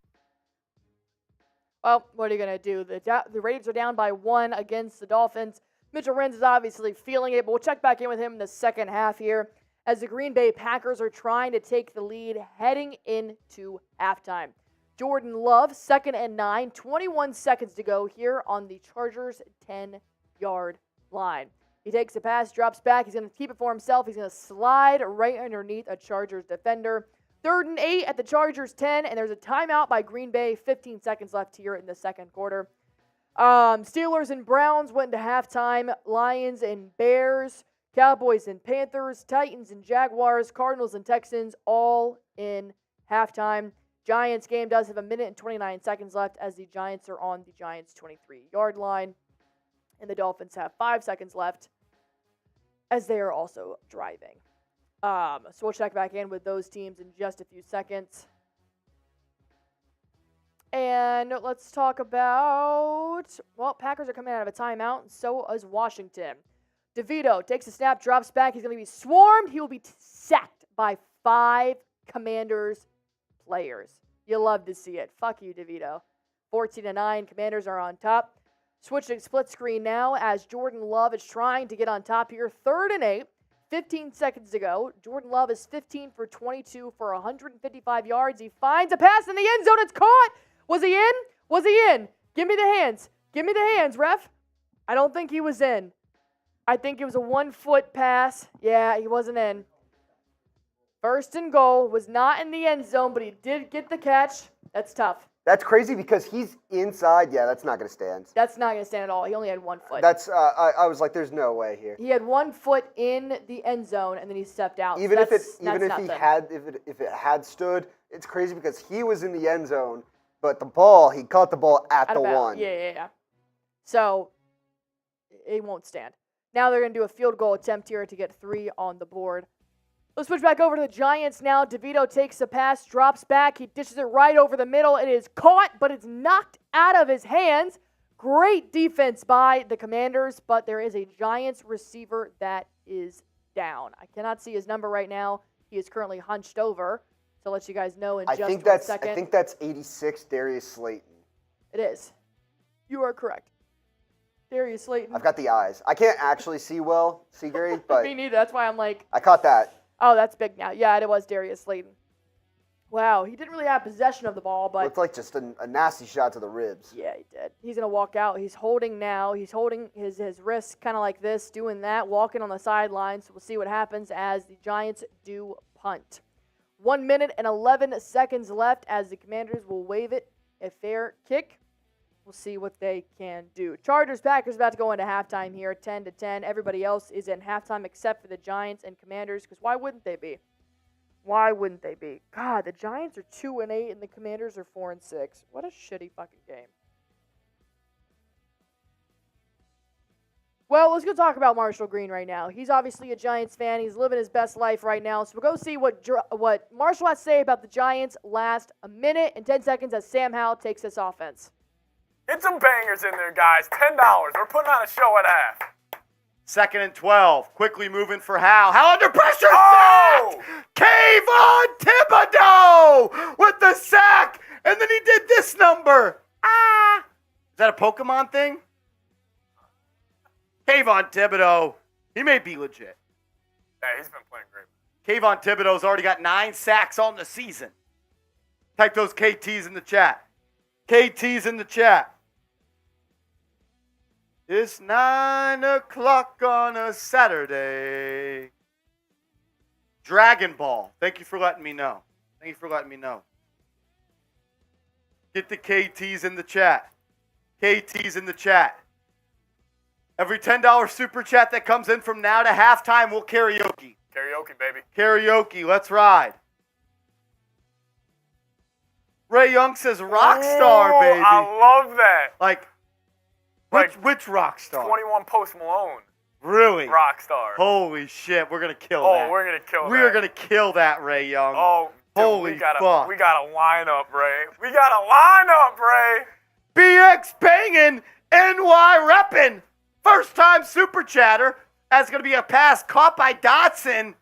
Well, what are you going to do? The Raiders are down by 1 against the Dolphins. Mitchell Renz is obviously feeling it, but we'll check back in with him in the second half here as the Green Bay Packers are trying to take the lead heading into halftime. Jordan Love, 2nd and 9, 21 seconds to go here on the Chargers' 10-yard line. He takes the pass, drops back. He's going to keep it for himself. He's going to slide right underneath a Chargers defender. 3rd and 8 at the Chargers' 10, and there's a timeout by Green Bay. 15 seconds left here in the second quarter. Steelers and Browns went into halftime. Lions and Bears, Cowboys and Panthers, Titans and Jaguars, Cardinals and Texans, all in halftime. Giants game does have 1 minute and 29 seconds left as the Giants are on the Giants' 23-yard line. And the Dolphins have 5 seconds left as they are also driving. So we'll check back in with those teams in just a few seconds. And let's talk about, well, Packers are coming out of a timeout, and so is Washington. DeVito takes a snap, drops back. He's going to be swarmed. He will be sacked by 5 Commanders players. You love to see it. Fuck you, DeVito. 14-9, Commanders are on top. Switching split screen now as Jordan Love is trying to get on top here. 3rd and 8, 15 seconds to go. Jordan Love is 15 for 22 for 155 yards. He finds a pass in the end zone. It's caught. Was he in? Was he in? Give me the hands. Give me the hands, ref. I don't think he was in. I think it was a 1-foot pass. Yeah, he wasn't in. 1st and goal. Was not in the end zone, but he did get the catch. That's tough. That's crazy because he's inside. Yeah, that's not going to stand. That's not going to stand at all. He only had 1 foot. That's I was like, there's no way here. He had 1 foot in the end zone, and then he stepped out. Even so if it had stood, it's crazy because he was in the end zone, but he caught the ball at the 1. Yeah. So it won't stand. Now they're going to do a field goal attempt here to get 3 on the board. Let's switch back over to the Giants now. DeVito takes the pass, drops back. He dishes it right over the middle. It is caught, but it's knocked out of his hands. Great defense by the Commanders, but there is a Giants receiver that is down. I cannot see his number right now. He is currently hunched over. So I'll let you guys know in just 1 second. I think that's 86, Darius Slayton. It is. You are correct. Darius Slayton. I've got the eyes. I can't actually see well, Gary, but Me neither. That's why I'm like, I caught that. oh, that's big now. Yeah, it was Darius Slayton. Wow, he didn't really have possession of the ball, but Looked like just a nasty shot to the ribs. yeah, he did. He's going to walk out. He's holding now. He's holding his wrist kind of like this, doing that, walking on the sidelines. So we'll see what happens as the Giants do punt. 1 minute and 11 seconds left as the Commanders will wave it a fair kick. We'll see what they can do. Chargers-Packers about to go into halftime here, 10-10. Everybody else is in halftime except for the Giants and Commanders, because why wouldn't they be? Why wouldn't they be? God, the Giants are 2-8 and the Commanders are 4-6. What a shitty fucking game. Well, let's go talk about Marshall Green right now. He's obviously a Giants fan. He's living his best life right now. So we'll go see what Marshall has to say about the Giants last a minute and 10 seconds as Sam Howell takes this offense. Get some bangers in there, guys. $10. We're putting on a show at half. 2nd and 12. Quickly moving for Hal. Hal under pressure. Oh! Kayvon Thibodeau with the sack. And then he did this number. Is that a Pokemon thing? Kayvon Thibodeau. He may be legit. Yeah, he's been playing great. Kayvon Thibodeau's already got 9 sacks on the season. Type those KTs in the chat. KTs in the chat. It's 9 o'clock on a Saturday. Dragon Ball. Thank you for letting me know. Thank you for letting me know. Get the KTs in the chat. KTs in the chat. Every $10 super chat that comes in from now to halftime, we'll karaoke. Karaoke, baby. Karaoke. Let's ride. Ray Young says Rockstar, baby. I love that. Like, Like, which Rockstar? 21 Post Malone. Really? Rockstar. Holy shit, we're going to kill Oh, that. we're going to kill that. We are going to kill that, Ray Young. Oh, dude, holy fuck. We got a lineup, Ray. We got a lineup, Ray. BX banging, NY repping. First time super chatter. That's going to be a pass caught by Dotson.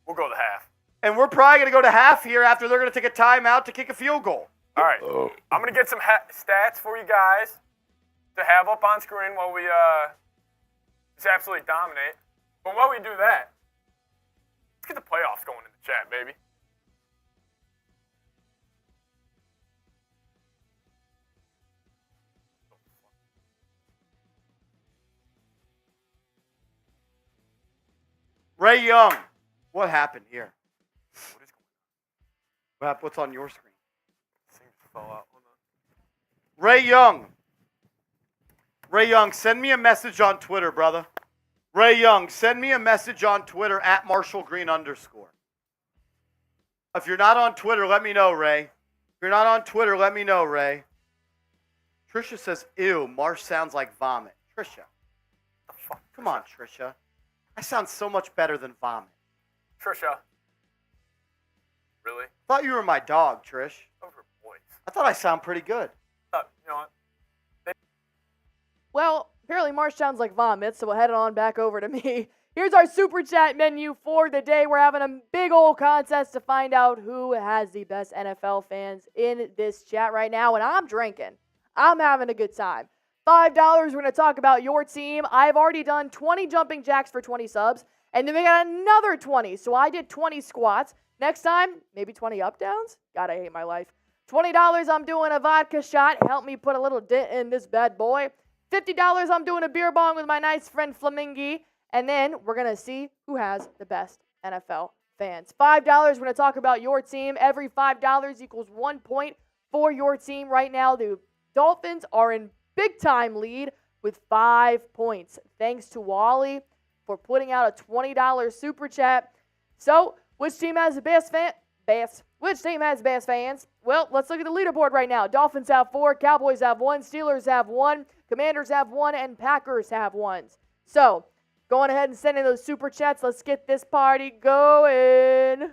We'll go to half. And we're probably going to go to half here after they're going to take a timeout to kick a field goal. All right. I'm going to get some stats for you guys to have up on screen while we just absolutely dominate. But while we do that, let's get the playoffs going in the chat, baby. Ray Young, what happened here? What is going on? What's on your screen? Things fell out. Hold on. Ray Young. Ray Young, send me a message on Twitter, brother. Ray Young, send me a message on Twitter at @MarshallGreen_. If you're not on Twitter, let me know, Ray. If you're not on Twitter, let me know, Ray. Trisha says, ew, Marsh sounds like vomit. Trisha. The fuck? Come on, Trisha. I sound so much better than vomit. Trisha. Really? Thought you were my dog, Trish. Over boys. I thought I sound pretty good. You know what? Well, apparently Marsh sounds like vomit, so we'll head on back over to me. Here's our super chat menu for the day. We're having a big old contest to find out who has the best NFL fans in this chat right now, and I'm drinking. I'm having a good time. $5, we're going to talk about your team. I've already done 20 jumping jacks for 20 subs, and then we got another 20. So I did 20 squats. Next time, maybe 20 up downs? God, I hate my life. $20, I'm doing a vodka shot. Help me put a little dent in this bad boy. $50, I'm doing a beer bong with my nice friend Flamingi. And then we're going to see who has the best NFL fans. $5, we're going to talk about your team. Every $5 equals 1 point for your team. Right now, the Dolphins are in big-time lead with 5 points. Thanks to Wally for putting out a $20 super chat. So, which team has the best Which team has the best fans? Well, let's look at the leaderboard right now. Dolphins have 4, Cowboys have 1, Steelers have 1, Commanders have 1, and Packers have 1. So, going ahead and sending those super chats. Let's get this party going.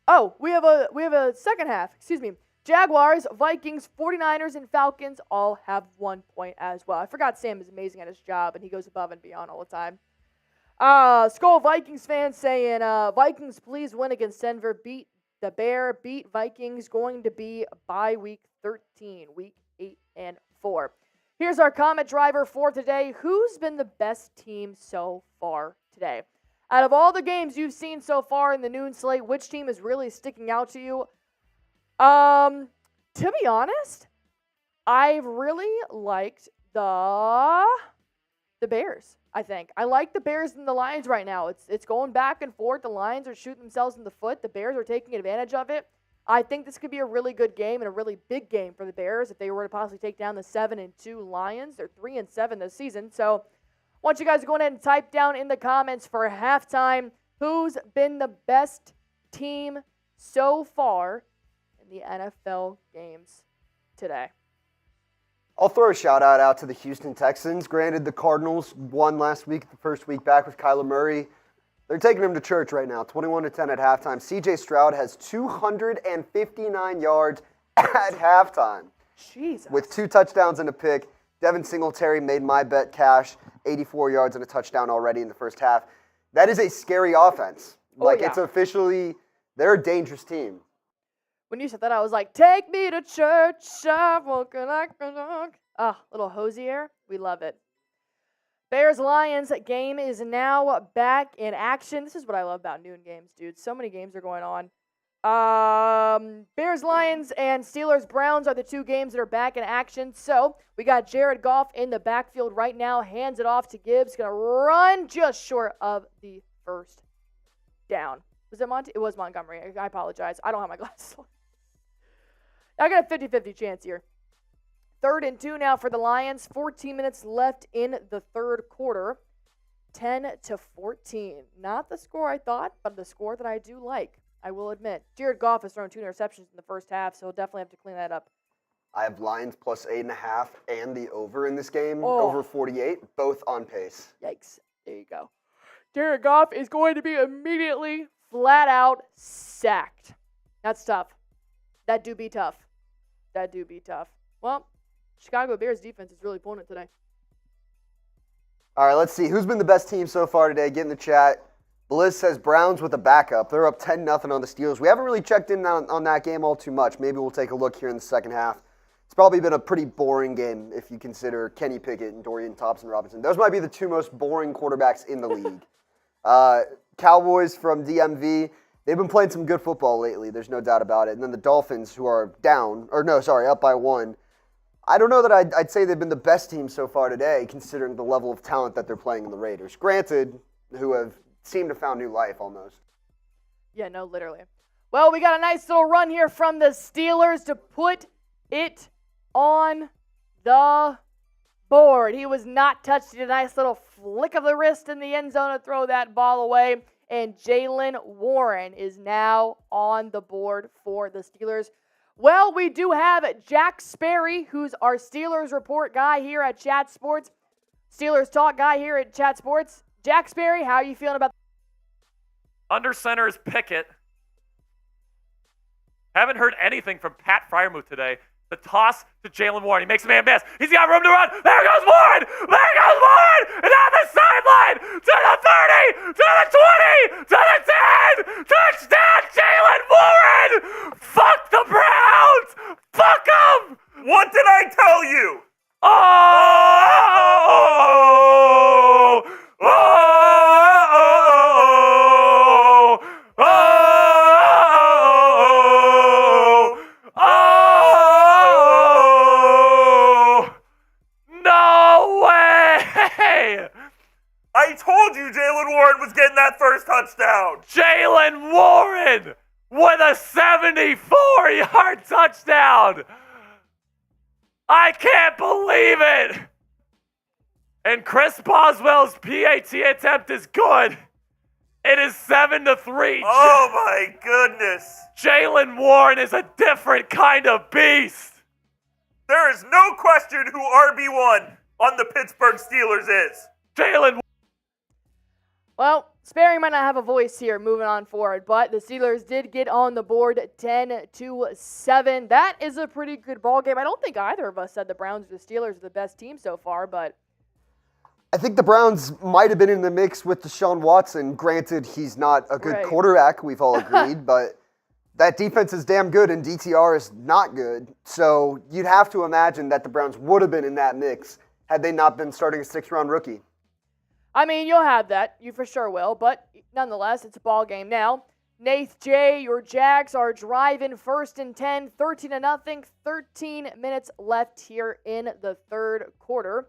Oh, we have a second half. Excuse me. Jaguars, Vikings, 49ers, and Falcons all have 1 point as well. I forgot Sam is amazing at his job, and he goes above and beyond all the time. Skull Vikings fans saying, Vikings, please win against Denver. Beat the Bear. Beat Vikings. Going to be bye week 13, week 8 and 4. Here's our comment driver for today. Who's been the best team so far today? Out of all the games you've seen so far in the noon slate, which team is really sticking out to you? To be honest, I really liked the Bears, I think. I like the Bears and the Lions right now. It's going back and forth. The Lions are shooting themselves in the foot. The Bears are taking advantage of it. I think this could be a really good game and a really big game for the Bears if they were to possibly take down the 7-2 Lions. They're 3-7 this season. So I want you guys to go ahead and type down in the comments for halftime who's been the best team so far in the NFL games today. I'll throw a shout out to the Houston Texans. Granted, the Cardinals won last week, the first week back with Kyler Murray. They're taking him to church right now, 21-10 at halftime. C.J. Stroud has 259 yards at halftime. Jesus. With 2 touchdowns and a pick. Devin Singletary made my bet cash, 84 yards and a touchdown already in the first half. That is a scary offense. It's officially, they're a dangerous team. When you said that, I was like, take me to church. I'm walking like a dog. Little Hosier. We love it. Bears-Lions game is now back in action. This is what I love about noon games, dude. So many games are going on. Bears-Lions and Steelers-Browns are the 2 games that are back in action. So we got Jared Goff in the backfield right now. Hands it off to Gibbs. Going to run just short of the first down. Was it It was Montgomery. I apologize. I don't have my glasses on. I got a 50-50 chance here. 3rd and 2 now for the Lions. 14 minutes left in the third quarter. 10-14. Not the score I thought, but the score that I do like, I will admit. Jared Goff has thrown 2 interceptions in the first half, so he'll definitely have to clean that up. I have Lions plus 8.5 and the over in this game, Oh. over 48, both on pace. Yikes. There you go. Jared Goff is going to be immediately flat out sacked. That's tough. That do be tough. Well, Chicago Bears defense is really pulling it today. All right, let's see. Who's been the best team so far today? Get in the chat. Bliss says Browns with a backup. They're up 10-0 on the Steelers. We haven't really checked in on that game all too much. Maybe we'll take a look here in the second half. It's probably been a pretty boring game if you consider Kenny Pickett and Dorian Thompson-Robinson. Those might be the 2 most boring quarterbacks in the league. Cowboys from DMV, they've been playing some good football lately. There's no doubt about it. And then the Dolphins, who are up by 1. I don't know that I'd say they've been the best team so far today, considering the level of talent that they're playing in the Raiders. Granted, who have seemed to found new life almost. Yeah, no, literally. Well, we got a nice little run here from the Steelers to put it on the board. He was not touched. He did a nice little flick of the wrist in the end zone to throw that ball away. And Jaylen Warren is now on the board for the Steelers. Well, we do have Jack Sperry, who's our Steelers report guy here at Chat Sports. Steelers talk guy here at Chat Sports. Jack Sperry, how are you feeling about Under center is Pickett. Haven't heard anything from Pat Freiermuth today. The toss to Jaylen Warren. He makes a man miss. He's got room to run. There goes Warren! There goes Warren! And on the sideline! To the 30! To the 20! To the 10! Touchdown, Jaylen Warren! Fuck the Browns! Fuck them! What did I tell you? Oh! Oh! Oh! Oh! No way! I told you Jaylen Warren was getting that first touchdown. Jaylen Warren with a 74-yard touchdown. I can't believe it. And Chris Boswell's PAT attempt is good. It is 7-3. Oh my goodness. Jaylen Warren is a different kind of beast. There is no question who RB1 on the Pittsburgh Steelers is. Jaylen. Well, Sperry might not have a voice here moving on forward, but the Steelers did get on the board 10-7. That is a pretty good ball game. I don't think either of us said the Browns or the Steelers are the best team so far, but I think the Browns might have been in the mix with Deshaun Watson. Granted, he's not a good Right. quarterback, we've all agreed, but that defense is damn good and DTR is not good. So you'd have to imagine that the Browns would have been in that mix had they not been starting a 6th-round rookie. I mean, you'll have that. You for sure will. But nonetheless, it's a ball game now. Nath J, your Jags are driving 1st and 10, 13-0, 13 minutes left here in the third quarter.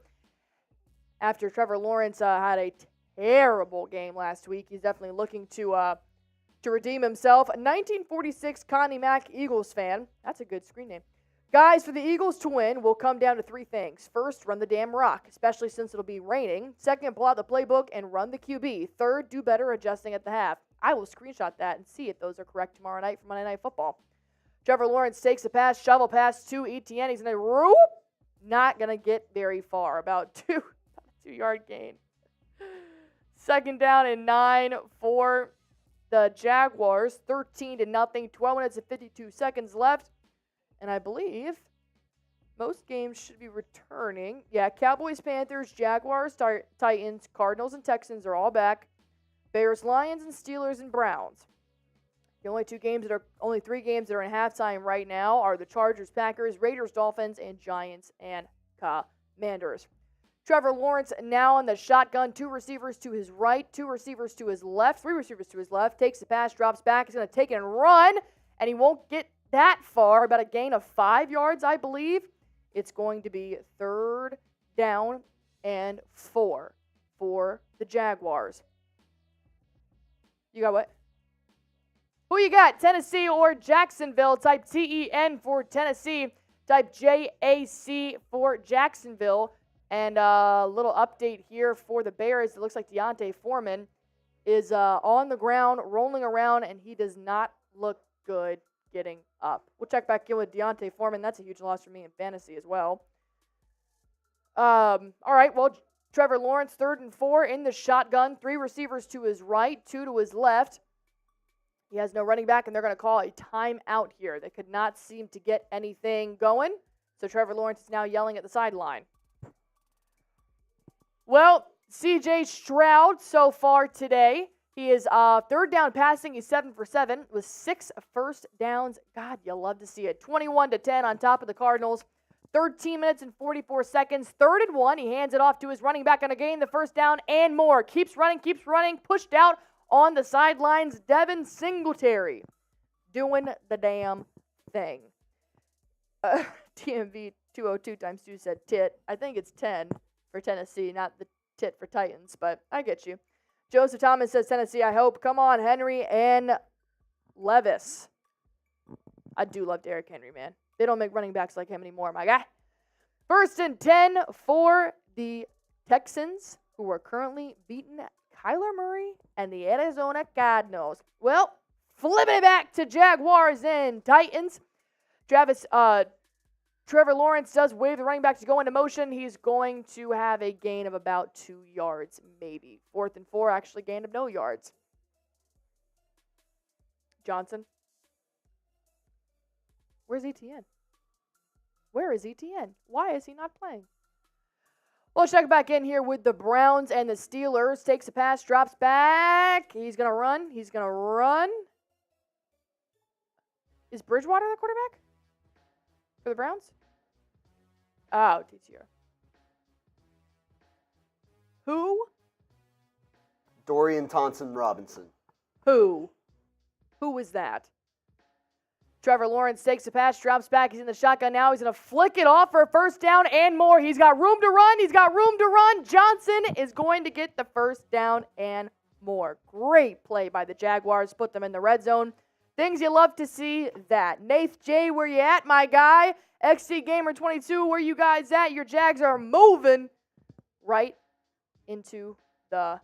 After Trevor Lawrence had a terrible game last week, he's definitely looking to redeem himself. 1946 Connie Mack, Eagles fan. That's a good screen name. Guys, for the Eagles to win will come down to 3 things. First, run the damn rock, especially since it'll be raining. Second, pull out the playbook and run the QB. Third, do better adjusting at the half. I will screenshot that and see if those are correct tomorrow night for Monday Night Football. Trevor Lawrence takes a pass, shovel pass to Etienne. He's going to not going to get very far. About 2-yard gain. 2nd down and 9 for the Jaguars. 13-0, 12 minutes and 52 seconds left. And I believe most games should be returning. Yeah, Cowboys, Panthers, Jaguars, Titans, Cardinals, and Texans are all back. Bears, Lions, and Steelers and Browns. The only 3 games that are in halftime right now are the Chargers, Packers, Raiders, Dolphins, and Giants and Commanders. Trevor Lawrence now on the shotgun. 2 receivers to his right, 2 receivers to his left, 3 receivers to his left. Takes the pass, drops back. He's going to take it and run, and he won't get that far. About a gain of 5 yards, I believe. It's going to be 3rd down and 4 for the Jaguars. You got what? Who you got? Tennessee or Jacksonville? Type TEN for Tennessee. Type JAC for Jacksonville. And a little update here for the Bears. It looks like Deontay Foreman is on the ground, rolling around, and he does not look good getting up. We'll check back in with Deontay Foreman. That's a huge loss for me in fantasy as well. All right, well, Trevor Lawrence, 3rd and 4 in the shotgun. 3 receivers to his right, 2 to his left. He has no running back, and they're going to call a timeout here. They could not seem to get anything going, so Trevor Lawrence is now yelling at the sideline. Well, C.J. Stroud so far today. He is 3rd down passing. He's 7 for 7 with 6 first downs. God, you love to see it. 21-10 on top of the Cardinals. 13 minutes and 44 seconds. 3rd and 1. He hands it off to his running back on a gain, the 1st down and more. Keeps running. Pushed out on the sidelines. Devin Singletary doing the damn thing. TMV 202 times 2 said tit. I think it's 10 for Tennessee, not the tit for Titans, but I get you. Joseph Thomas says Tennessee, I hope. Come on, Henry and Levis. I do love Derrick Henry, man. They don't make running backs like him anymore, my guy. 1st and 10 for the Texans, who are currently beating Kyler Murray and the Arizona Cardinals. Well, flipping it back to Jaguars and Titans. Trevor Lawrence does wave the running back to go into motion. He's going to have a gain of about 2 yards, maybe. 4th and 4, actually gain of no yards. Johnson. Where's Etienne? Where is Etienne? Why is he not playing? Well, check back in here with the Browns and the Steelers. Takes a pass, drops back. He's going to run. Is Bridgewater the quarterback for the Browns? Oh, TTR. Who? Dorian Thompson-Robinson. Who is that? Trevor Lawrence takes a pass, drops back. He's in the shotgun now. He's going to flick it off for a 1st down and more. He's got room to run. Johnson is going to get the 1st down and more. Great play by the Jaguars. Put them in the red zone. Things you love to see that. Nath J, where you at, my guy? XC Gamer 22, where you guys at? Your Jags are moving right into the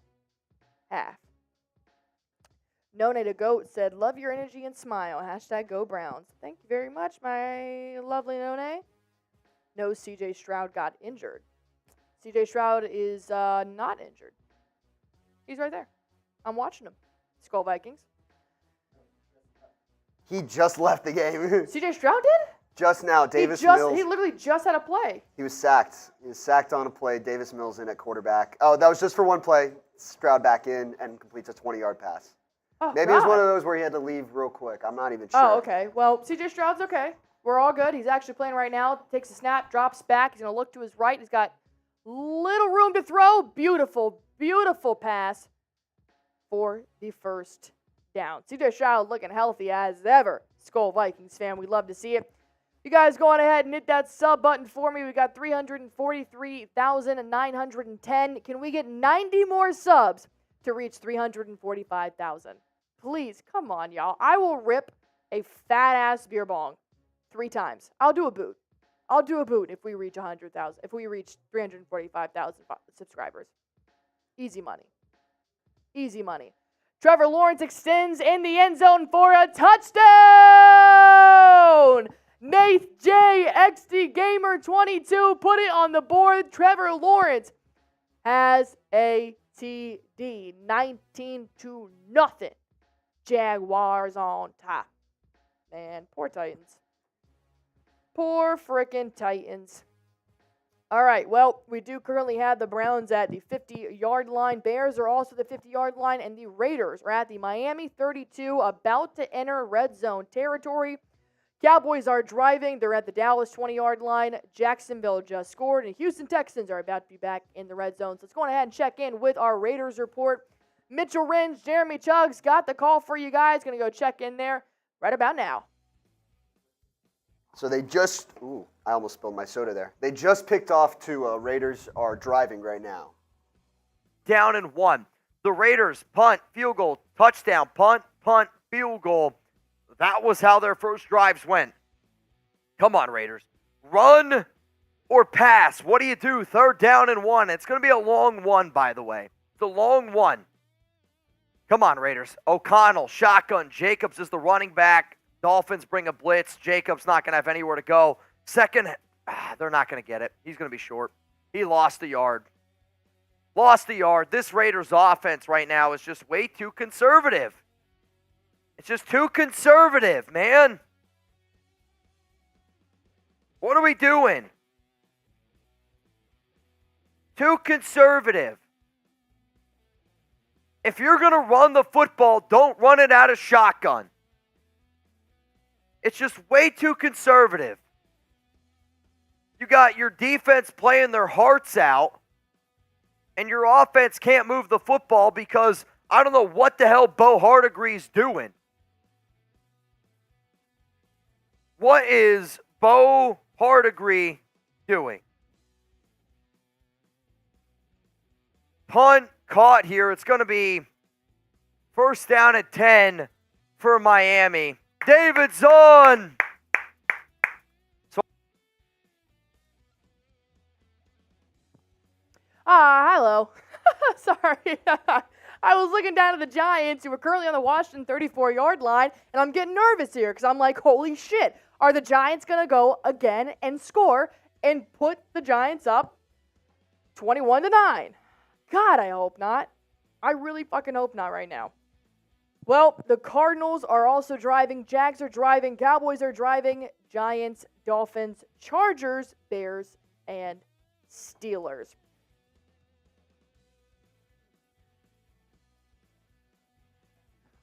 half. None to Goat said, love your energy and smile. # Go Browns. Thank you very much, my lovely None. No, C.J. Stroud got injured. C.J. Stroud is not injured. He's right there. I'm watching him. Skull Vikings. He just left the game. C.J. Stroud did? Just now, Davis Mills. He literally just had a play. He was sacked. He was sacked on a play. Davis Mills in at quarterback. Oh, that was just for one play. Stroud back in and completes a 20-yard pass. Oh, Maybe it was God. one of those where he had to leave real quick. I'm not even sure. Oh, okay. Well, CJ Stroud's okay. We're all good. He's actually playing right now. Takes a snap, drops back. He's going to look to his right. He's got little room to throw. Beautiful, beautiful pass for the first down. CJ Stroud looking healthy as ever. Skull Vikings fan, we love to see it. You guys go on ahead and hit that sub button for me. We got 343,910. Can we get 90 more subs to reach 345,000? Please, come on, y'all. I will rip a fat-ass beer bong 3 times. I'll do a boot. I'll do a boot if we reach 100,000. If we reach 345,000 subscribers. Easy money. Easy money. Trevor Lawrence extends in the end zone for a touchdown! Nath J. XD Gamer 22 put it on the board. Trevor Lawrence has a TD. 19-0. Jaguars on top. Man, poor Titans. Poor frickin' Titans. All right, well, we do currently have the Browns at the 50-yard line. Bears are also the 50-yard line, and the Raiders are at the Miami 32, about to enter red zone territory. Cowboys are driving. They're at the Dallas 20-yard line. Jacksonville just scored, and Houston Texans are about to be back in the red zone. So let's go ahead and check in with our Raiders report. Mitchell Rins, Jeremy Chuggs got the call for you guys. Going to go check in there right about now. So they just, I almost spilled my soda there. They just picked off to Raiders are driving right now. Down and 1. The Raiders punt, field goal, touchdown, punt, field goal. That was how their first drives went. Come on, Raiders. Run or pass. What do you do? 3rd down and 1. It's going to be a long one, by the way. It's a long one. Come on, Raiders. O'Connell, shotgun. Jacobs is the running back. Dolphins bring a blitz. Jacobs not going to have anywhere to go. Second, they're not going to get it. He's going to be short. He lost a yard. Lost a yard. This Raiders offense right now is just way too conservative. It's just too conservative, man. What are we doing? Too conservative. If you're going to run the football, don't run it out of shotgun. It's just way too conservative. You got your defense playing their hearts out, and your offense can't move the football because I don't know what the hell Bo Hardegree's doing. What is Bo Hardegree doing? Punt caught here. It's going to be 1st down at 10 for Miami. Davidson. Hello. Sorry. I was looking down at the Giants, who are currently on the Washington 34-yard line, and I'm getting nervous here because I'm like, holy shit. Are the Giants going to go again and score and put the Giants up 21-9? God, I hope not. I really fucking hope not right now. Well, the Cardinals are also driving. Jags are driving. Cowboys are driving. Giants, Dolphins, Chargers, Bears, and Steelers.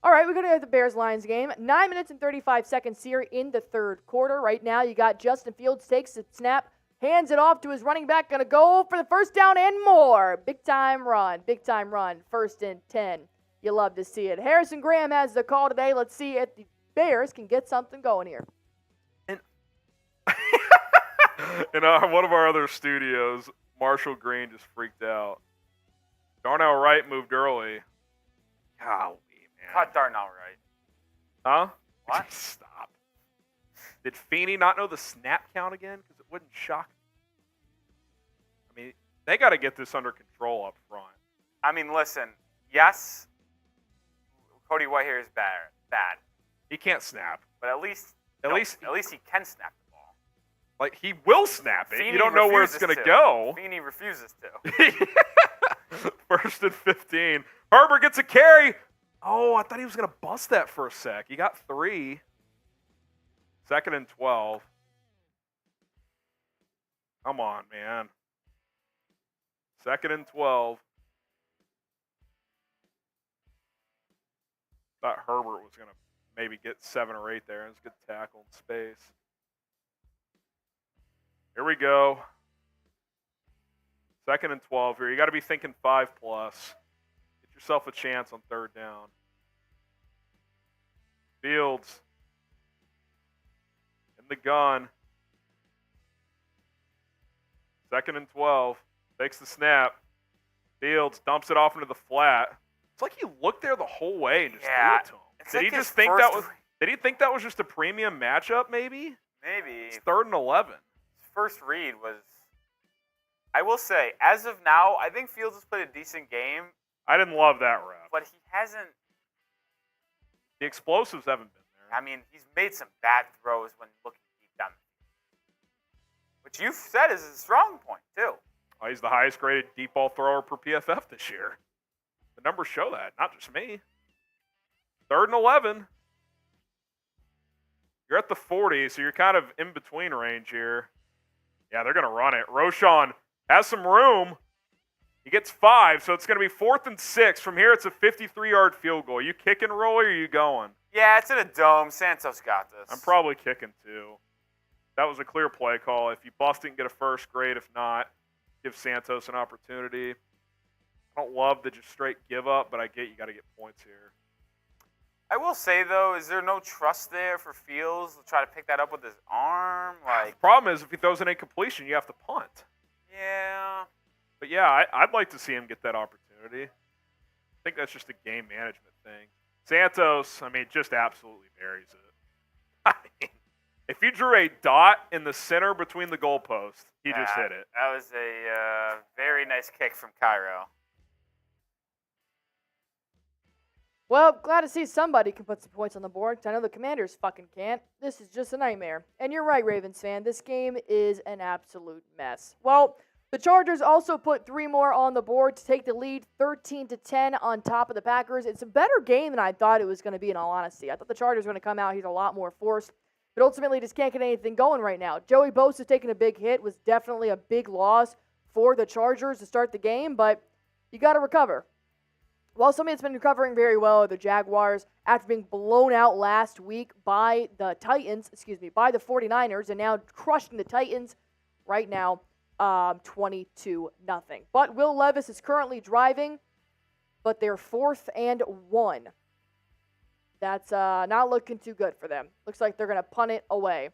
All right, we're going to have the Bears-Lions game. 9 minutes and 35 seconds here in the 3rd quarter. Right now, you got Justin Fields takes the snap, hands it off to his running back, going to go for the 1st down and more. Big-time run, 1st and 10. You love to see it. Harrison Graham has the call today. Let's see if the Bears can get something going here. In one of our other studios, Marshall Green just freaked out. Darnell Wright moved early. Golly, man. Cut Darnell Wright. Huh? What? Stop. Did Feeney not know the snap count again? Because it wouldn't shock me. I mean, they got to get this under control up front. I mean, listen. Yes, Cody Whitehair is bad. He can't snap. But at least he can snap the ball. Like, he will snap it. Feeney You don't know where it's going to go. Feeney refuses to. 1st and 15. Herbert gets a carry. Oh, I thought he was going to bust that for a sec. He got 3. 2nd and 12. Come on, man. 2nd and 12. Thought Herbert was going to maybe get 7 or 8 there. It was a good tackle in space. Here we go. 2nd and 12 here. You got to be thinking 5+. Get yourself a chance on 3rd down. Fields in the gun. 2nd and 12. Takes the snap. Fields dumps it off into the flat. It's like he looked there the whole way and just threw it to him. Did he just think that was? Did he think that was just a premium matchup? Maybe. Maybe. It's 3rd and 11. His first read was. I will say, as of now, I think Fields has played a decent game. I didn't love that route. But he hasn't. The explosives haven't been there. I mean, he's made some bad throws when looking deep down the field, which you've said is his strong point too. Oh, he's the highest graded deep ball thrower per PFF this year. The numbers show that, not just me. 3rd and 11. You're at the 40, so you're kind of in between range here. Yeah, they're going to run it. Roschon has some room. He gets 5, so it's going to be 4th and 6. From here, it's a 53-yard field goal. You kick and roll, or are you going? Yeah, it's in a dome. Santos got this. I'm probably kicking too. That was a clear play call. If you bust it and get a first, great. If not, give Santos an opportunity. I don't love the just straight give up, but I get you got to get points here. I will say, though, is there no trust there for Fields to try to pick that up with his arm? The problem is if he throws an incompletion, you have to punt. Yeah. But, yeah, I'd like to see him get that opportunity. I think that's just a game management thing. Santos, I mean, just absolutely buries it. I mean, if you drew a dot in the center between the goalposts, he just hit it. That was a very nice kick from Cairo. Well, glad to see somebody can put some points on the board, because I know the Commanders fucking can't. This is just a nightmare. And you're right, Ravens fan. This game is an absolute mess. Well, the Chargers also put 3 more on the board to take the lead, 13-10 on top of the Packers. It's a better game than I thought it was going to be, in all honesty. I thought the Chargers were going to come out. He's a lot more forced. But ultimately, just can't get anything going right now. Joey Bosa taking a big hit was definitely a big loss for the Chargers to start the game, but you got to recover. Well, somebody that's been recovering very well are the Jaguars after being blown out last week by the 49ers, and now crushing the Titans right now, 22-0. But Will Levis is currently driving, but they're 4th and 1. That's not looking too good for them. Looks like they're going to punt it away.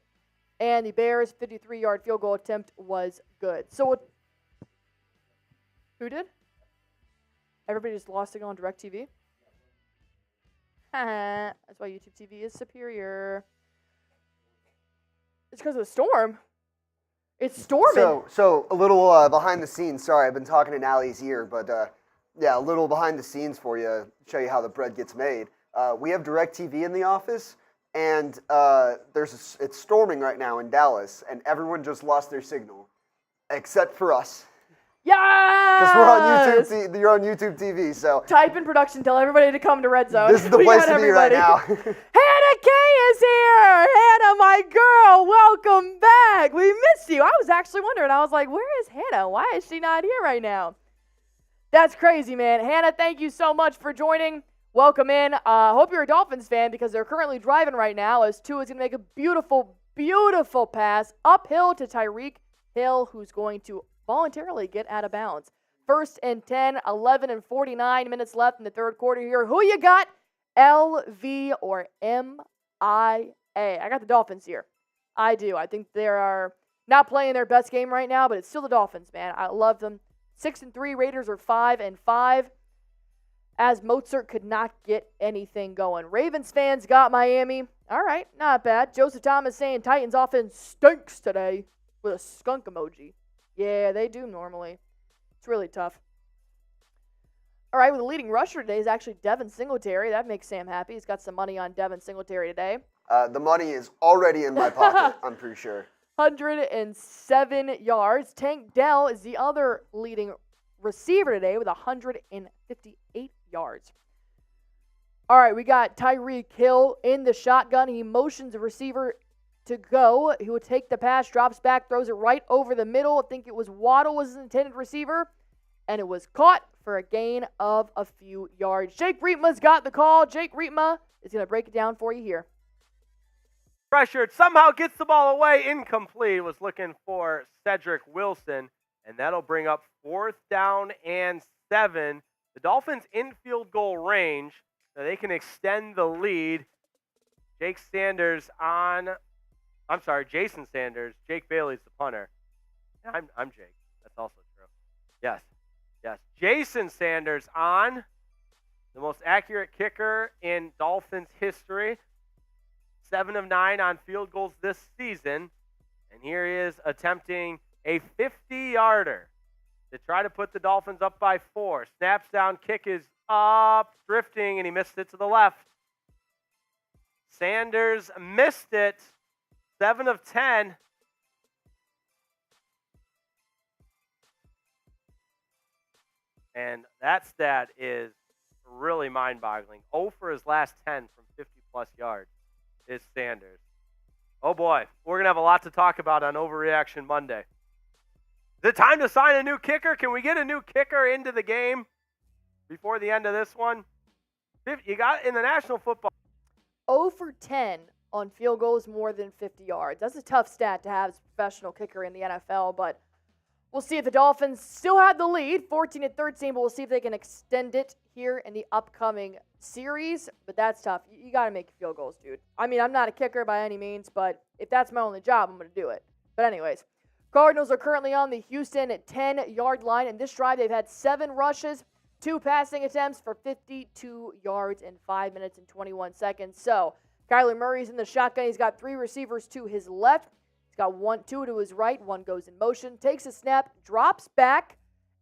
And the Bears' 53-yard field goal attempt was good. So, who did? Everybody just lost signal on DirecTV? That's why YouTube TV is superior. It's because of the storm. It's storming. So a little behind the scenes. Sorry, I've been talking in Allie's ear, but yeah, a little behind the scenes for you. Show you how the bread gets made. We have DirecTV in the office, and it's storming right now in Dallas, and everyone just lost their signal, except for us. Yes! Because we're on YouTube. You're on YouTube TV, so type in production. Tell everybody to come to RedZone. This is the place to be right now. Hannah K is here. Hannah, my girl, welcome back. We missed you. I was actually wondering. I was like, where is Hannah? Why is she not here right now? That's crazy, man. Hannah, thank you so much for joining. Welcome in. Hope you're a Dolphins fan because they're currently driving right now as Tua is going to make a beautiful, beautiful pass uphill to Tyreek Hill, who's going to voluntarily get out of bounds. 1st and 10, 11 and 49 minutes left in the third quarter here. Who you got? LV or MIA? I got the Dolphins here. I do. I think they are not playing their best game right now, but it's still the Dolphins, man. I love them. 6-3, Raiders are 5-5. As Mozart could not get anything going. Ravens fans got Miami. All right, not bad. Joseph Thomas saying Titans offense stinks today with a skunk emoji. Yeah, they do normally. It's really tough. All right, well, the leading rusher today is actually Devin Singletary. That makes Sam happy. He's got some money on Devin Singletary today. The money is already in my pocket, I'm pretty sure. 107 yards. Tank Dell is the other leading receiver today with 158 yards. All right, we got Tyreek Hill in the shotgun. He motions the receiver to go. He would take the pass, drops back, throws it right over the middle. I think it was Waddle was his intended receiver. and it was caught for a gain of a few yards. Jake Rietma's got the call. Jake Rietma is going to break it down for you here. Pressured, somehow gets the ball away, incomplete. Was looking for Cedric Wilson, and that'll bring up 4th down and 7. The Dolphins in field goal range, so they can extend the lead. Jason Sanders. Jake Bailey's the punter. I'm Jake. That's also true. Yes. Jason Sanders on, the most accurate kicker in Dolphins history. 7 of 9 on field goals this season. And here he is attempting a 50-yarder to try to put the Dolphins up by 4. Snaps down, kick is up, drifting, and he missed it to the left. Sanders missed it. 7 of 10. And that stat is really mind-boggling. 0 for his last 10 from 50-plus yards is Sanders. Oh, boy. We're going to have a lot to talk about on Overreaction Monday. Is it time to sign a new kicker? Can we get a new kicker into the game before the end of this one? You got in the National Football. 0 for 10 on field goals more than 50 yards. That's a tough stat to have as a professional kicker in the NFL, but we'll see if the Dolphins still have the lead, 14-13, but we'll see if they can extend it here in the upcoming series. But that's tough. You got to make field goals, dude. I mean, I'm not a kicker by any means, but if that's my only job, I'm going to do it. But anyways, Cardinals are currently on the Houston 10-yard line. In this drive, they've had 7 rushes, 2 passing attempts for 52 yards in 5 minutes and 21 seconds. So Kyler Murray's in the shotgun. He's got 3 receivers to his left. He's got 2 to his right. 1 goes in motion, takes a snap, drops back,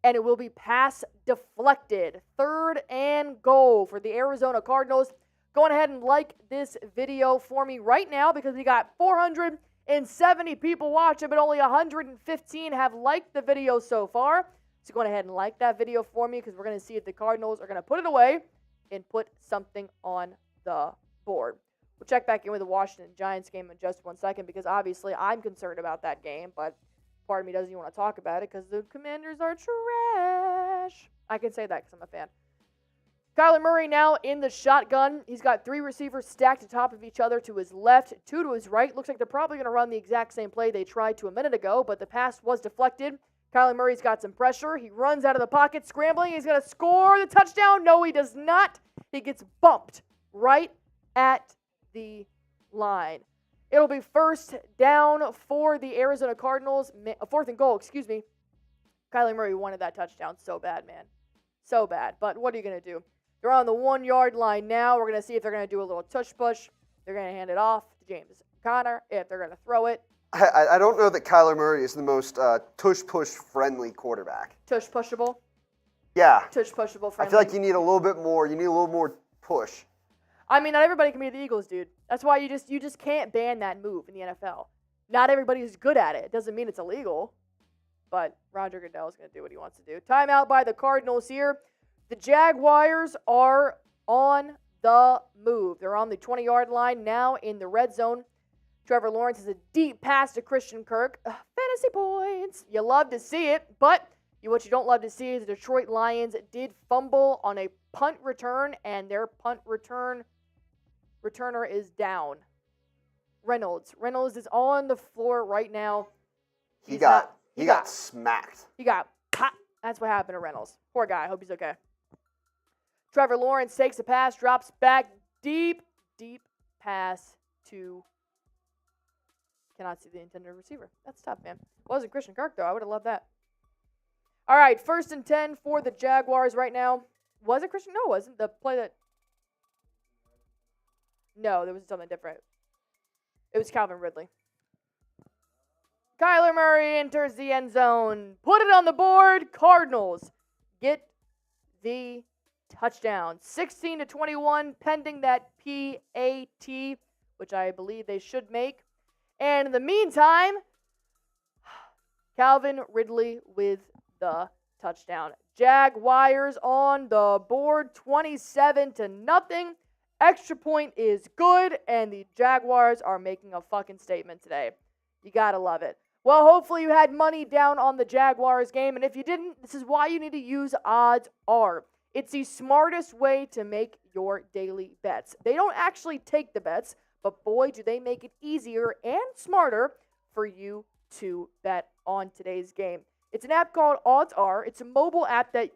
and it will be pass deflected. 3rd and goal for the Arizona Cardinals. Go ahead and like this video for me right now because we got 470 people watching, but only 115 have liked the video so far. So go ahead and like that video for me because we're going to see if the Cardinals are going to put it away and put something on the board. We'll check back in with the Washington Giants game in just 1 second because obviously I'm concerned about that game, but part of me doesn't even want to talk about it because the Commanders are trash. I can say that because I'm a fan. Kyler Murray now in the shotgun. He's got 3 receivers stacked atop of each other to his left, 2 to his right. Looks like they're probably going to run the exact same play they tried to a minute ago, but the pass was deflected. Kyler Murray's got some pressure. He runs out of the pocket, scrambling. He's going to score the touchdown. No, he does not. He gets bumped right at the line. It'll be 1st down for the Arizona Cardinals. 4th and goal, excuse me. Kyler Murray wanted that touchdown so bad, man. So bad. But what are you going to do? They're on the 1-yard line now. We're going to see if they're going to do a little tush push. They're going to hand it off to James Conner. If they're going to throw it. I don't know that Kyler Murray is the most tush-push friendly quarterback. Tush pushable? Yeah. Tush pushable friendly. I feel like you need a little bit more. You need a little more push. I mean, not everybody can be the Eagles, dude. That's why you just can't ban that move in the NFL. Not everybody is good at it. It doesn't mean it's illegal. But Roger Goodell is going to do what he wants to do. Timeout by the Cardinals here. The Jaguars are on the move. They're on the 20-yard line now in the red zone. Trevor Lawrence has a deep pass to Christian Kirk. Fantasy points. You love to see it, but what you don't love to see is the Detroit Lions did fumble on a punt return, and their punt returner is down. Reynolds is on the floor right now. He got smacked. He got popped. That's what happened to Reynolds. Poor guy. Hope he's okay. Trevor Lawrence takes a pass, drops back, deep pass to. Cannot see the intended receiver. That's tough, man. Wasn't Christian Kirk, though. I would have loved that. All right, 1st and 10 for the Jaguars right now. Was it Christian? No, it wasn't. The play that. No, there was something different. It was Calvin Ridley. Kyler Murray enters the end zone. Put it on the board. Cardinals get the touchdown. 16-21, pending that PAT, which I believe they should make. And in the meantime, Calvin Ridley with the touchdown. Jaguars on the board, 27-0. Extra point is good, and the Jaguars are making a fucking statement today. You gotta love it. Well, hopefully you had money down on the Jaguars game, and if you didn't, this is why you need to use Odds R. It's the smartest way to make your daily bets. They don't actually take the bets, but boy, do they make it easier and smarter for you to bet on today's game. It's an app called Odds R. It's a mobile app that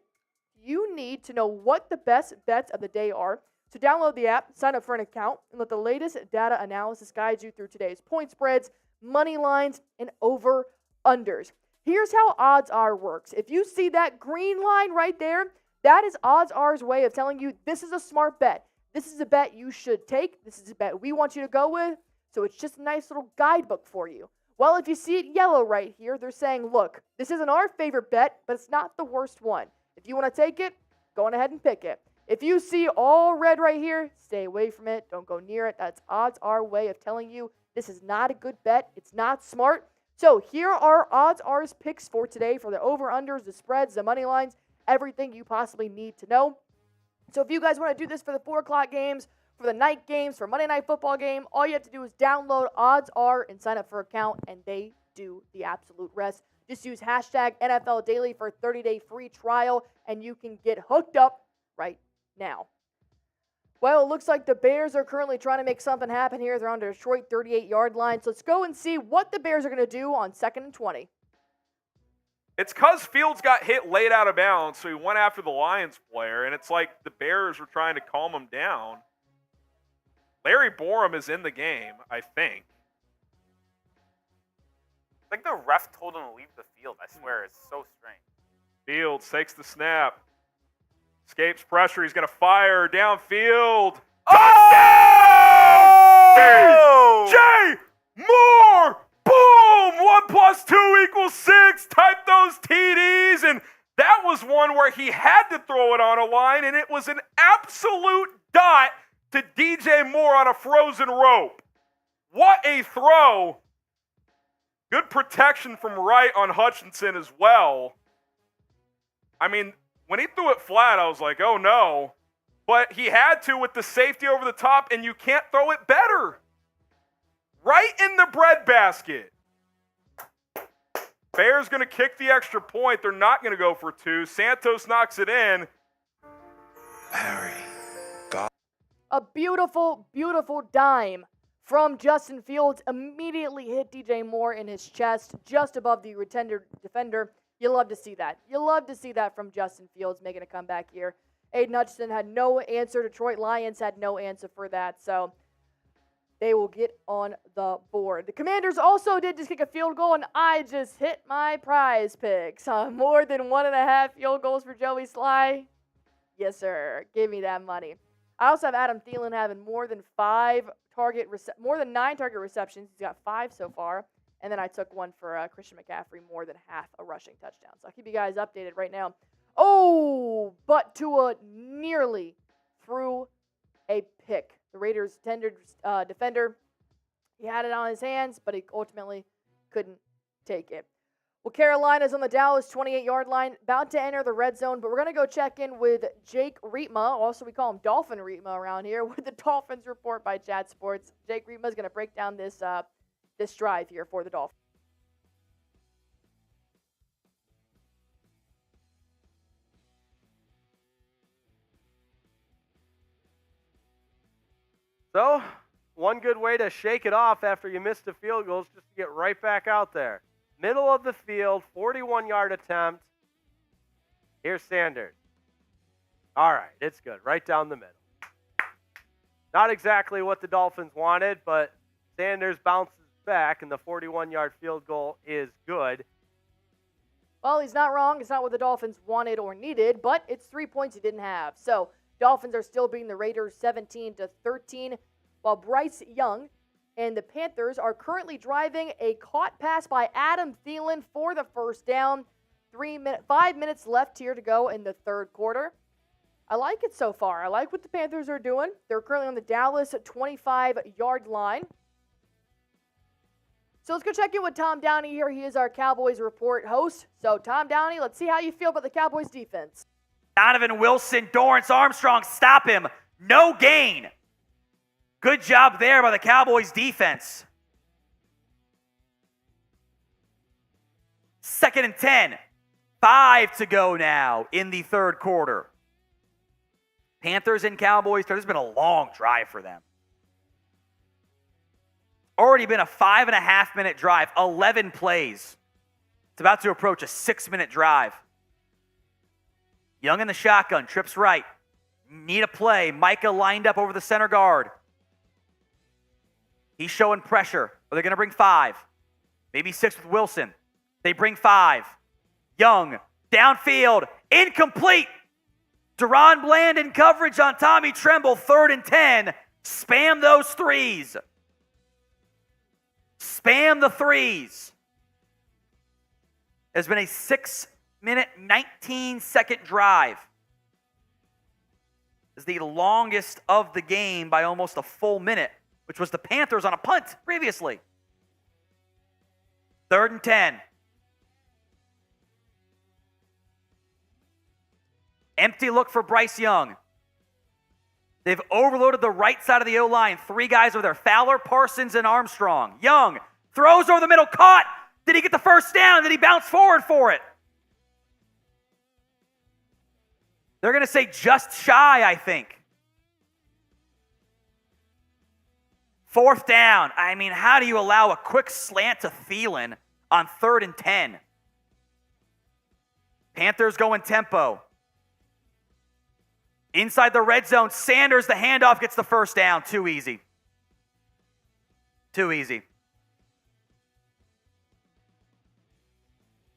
you need to know what the best bets of the day are. So download the app, sign up for an account, and let the latest data analysis guide you through today's point spreads, money lines, and over-unders. Here's how Odds R works. If you see that green line right there, that is Odds R's way of telling you this is a smart bet. This is a bet you should take. This is a bet we want you to go with. So it's just a nice little guidebook for you. Well, if you see it yellow right here, they're saying, look, this isn't our favorite bet, but it's not the worst one. If you want to take it, go on ahead and pick it. If you see all red right here, stay away from it. Don't go near it. That's Odds R way of telling you this is not a good bet. It's not smart. So here are Odds R's picks for today for the over-unders, the spreads, the money lines, everything you possibly need to know. So if you guys want to do this for the 4 o'clock games, for the night games, for Monday Night Football game, all you have to do is download Odds R and sign up for an account, and they do the absolute rest. Just use hashtag NFL Daily for a 30-day free trial, and you can get hooked up right now. Well, it looks like the Bears are currently trying to make something happen here. They're on the Detroit 38-yard line. So let's go and see what the Bears are going to do on 2nd and 20. It's because Fields got hit late out of bounds, so he went after the Lions player, and it's like the Bears were trying to calm him down. Larry Borum is in the game, I think. I think the ref told him to leave the field. I swear, it's so strange. Fields takes the snap. Escapes pressure. He's going to fire downfield. Oh! DJ Moore! Boom! 1 + 2 = 6. Type those TDs. And that was one where he had to throw it on a line, and it was an absolute dot to DJ Moore on a frozen rope. What a throw. Good protection from Wright on Hutchinson as well. I mean, when he threw it flat, I was like, oh no. But he had to with the safety over the top, and you can't throw it better. Right in the breadbasket. Bears going to kick the extra point. They're not going to go for 2. Santos knocks it in. A beautiful, beautiful dime from Justin Fields immediately hit DJ Moore in his chest, just above the defender. You love to see that. You love to see that from Justin Fields making a comeback here. Aiden Hutchinson had no answer. Detroit Lions had no answer for that. So they will get on the board. The Commanders also did just kick a field goal, and I just hit my prize picks. More than 1.5 field goals for Joey Sly. Yes, sir. Give me that money. I also have Adam Thielen having more than 9 target receptions. He's got 5 so far. And then I took one for Christian McCaffrey, more than half a rushing touchdown. So I'll keep you guys updated right now. Oh, but Tua nearly threw a pick. The Raiders' defender, he had it on his hands, but he ultimately couldn't take it. Well, Carolina's on the Dallas 28-yard line, about to enter the red zone, but we're going to go check in with Jake Rietma. Also, we call him Dolphin Rietma around here, with the Dolphins report by Chat Sports. Jake Rietma is going to break down this drive here for the Dolphins. So, one good way to shake it off after you missed a field goal is just to get right back out there. Middle of the field, 41-yard attempt. Here's Sanders. All right, it's good. Right down the middle. Not exactly what the Dolphins wanted, but Sanders bounces back, and the 41-yard field goal is good. Well, he's not wrong. It's not what the Dolphins wanted or needed, but it's 3 points he didn't have. So, Dolphins are still beating the Raiders 17-13, while Bryce Young and the Panthers are currently driving a caught pass by Adam Thielen for the first down. 5 minutes left here to go in the third quarter. I like it so far. I like what the Panthers are doing. They're currently on the Dallas 25-yard line. So let's go check in with Tom Downey here. He is our Cowboys report host. So, Tom Downey, let's see how you feel about the Cowboys defense. Donovan Wilson, Dorrance Armstrong, stop him. No gain. Good job there by the Cowboys defense. 2nd and 10. 5 to go now in the third quarter. Panthers and Cowboys, there's been a long drive for them. Already been a 5.5-minute drive, 11 plays. It's about to approach a 6-minute drive. Young in the shotgun, trips right. Need a play. Micah lined up over the center guard. He's showing pressure. Are they going to bring 5? Maybe 6 with Wilson. They bring 5. Young, downfield, incomplete. Deron Bland in coverage on Tommy Tremble, 3rd and 10. Spam those threes. Spam the threes. There's been a 6-minute, 19-second drive. It's the longest of the game by almost a full minute, which was the Panthers on a punt previously. 3rd and 10. Empty look for Bryce Young. They've overloaded the right side of the O-line. 3 guys over there. Fowler, Parsons, and Armstrong. Young throws over the middle, caught. Did he get the first down? Did he bounce forward for it? They're going to say just shy, I think. 4th down. I mean, how do you allow a quick slant to Thielen on 3rd and 10? Panthers going tempo. Inside the red zone, Sanders, the handoff, gets the first down. Too easy. Too easy.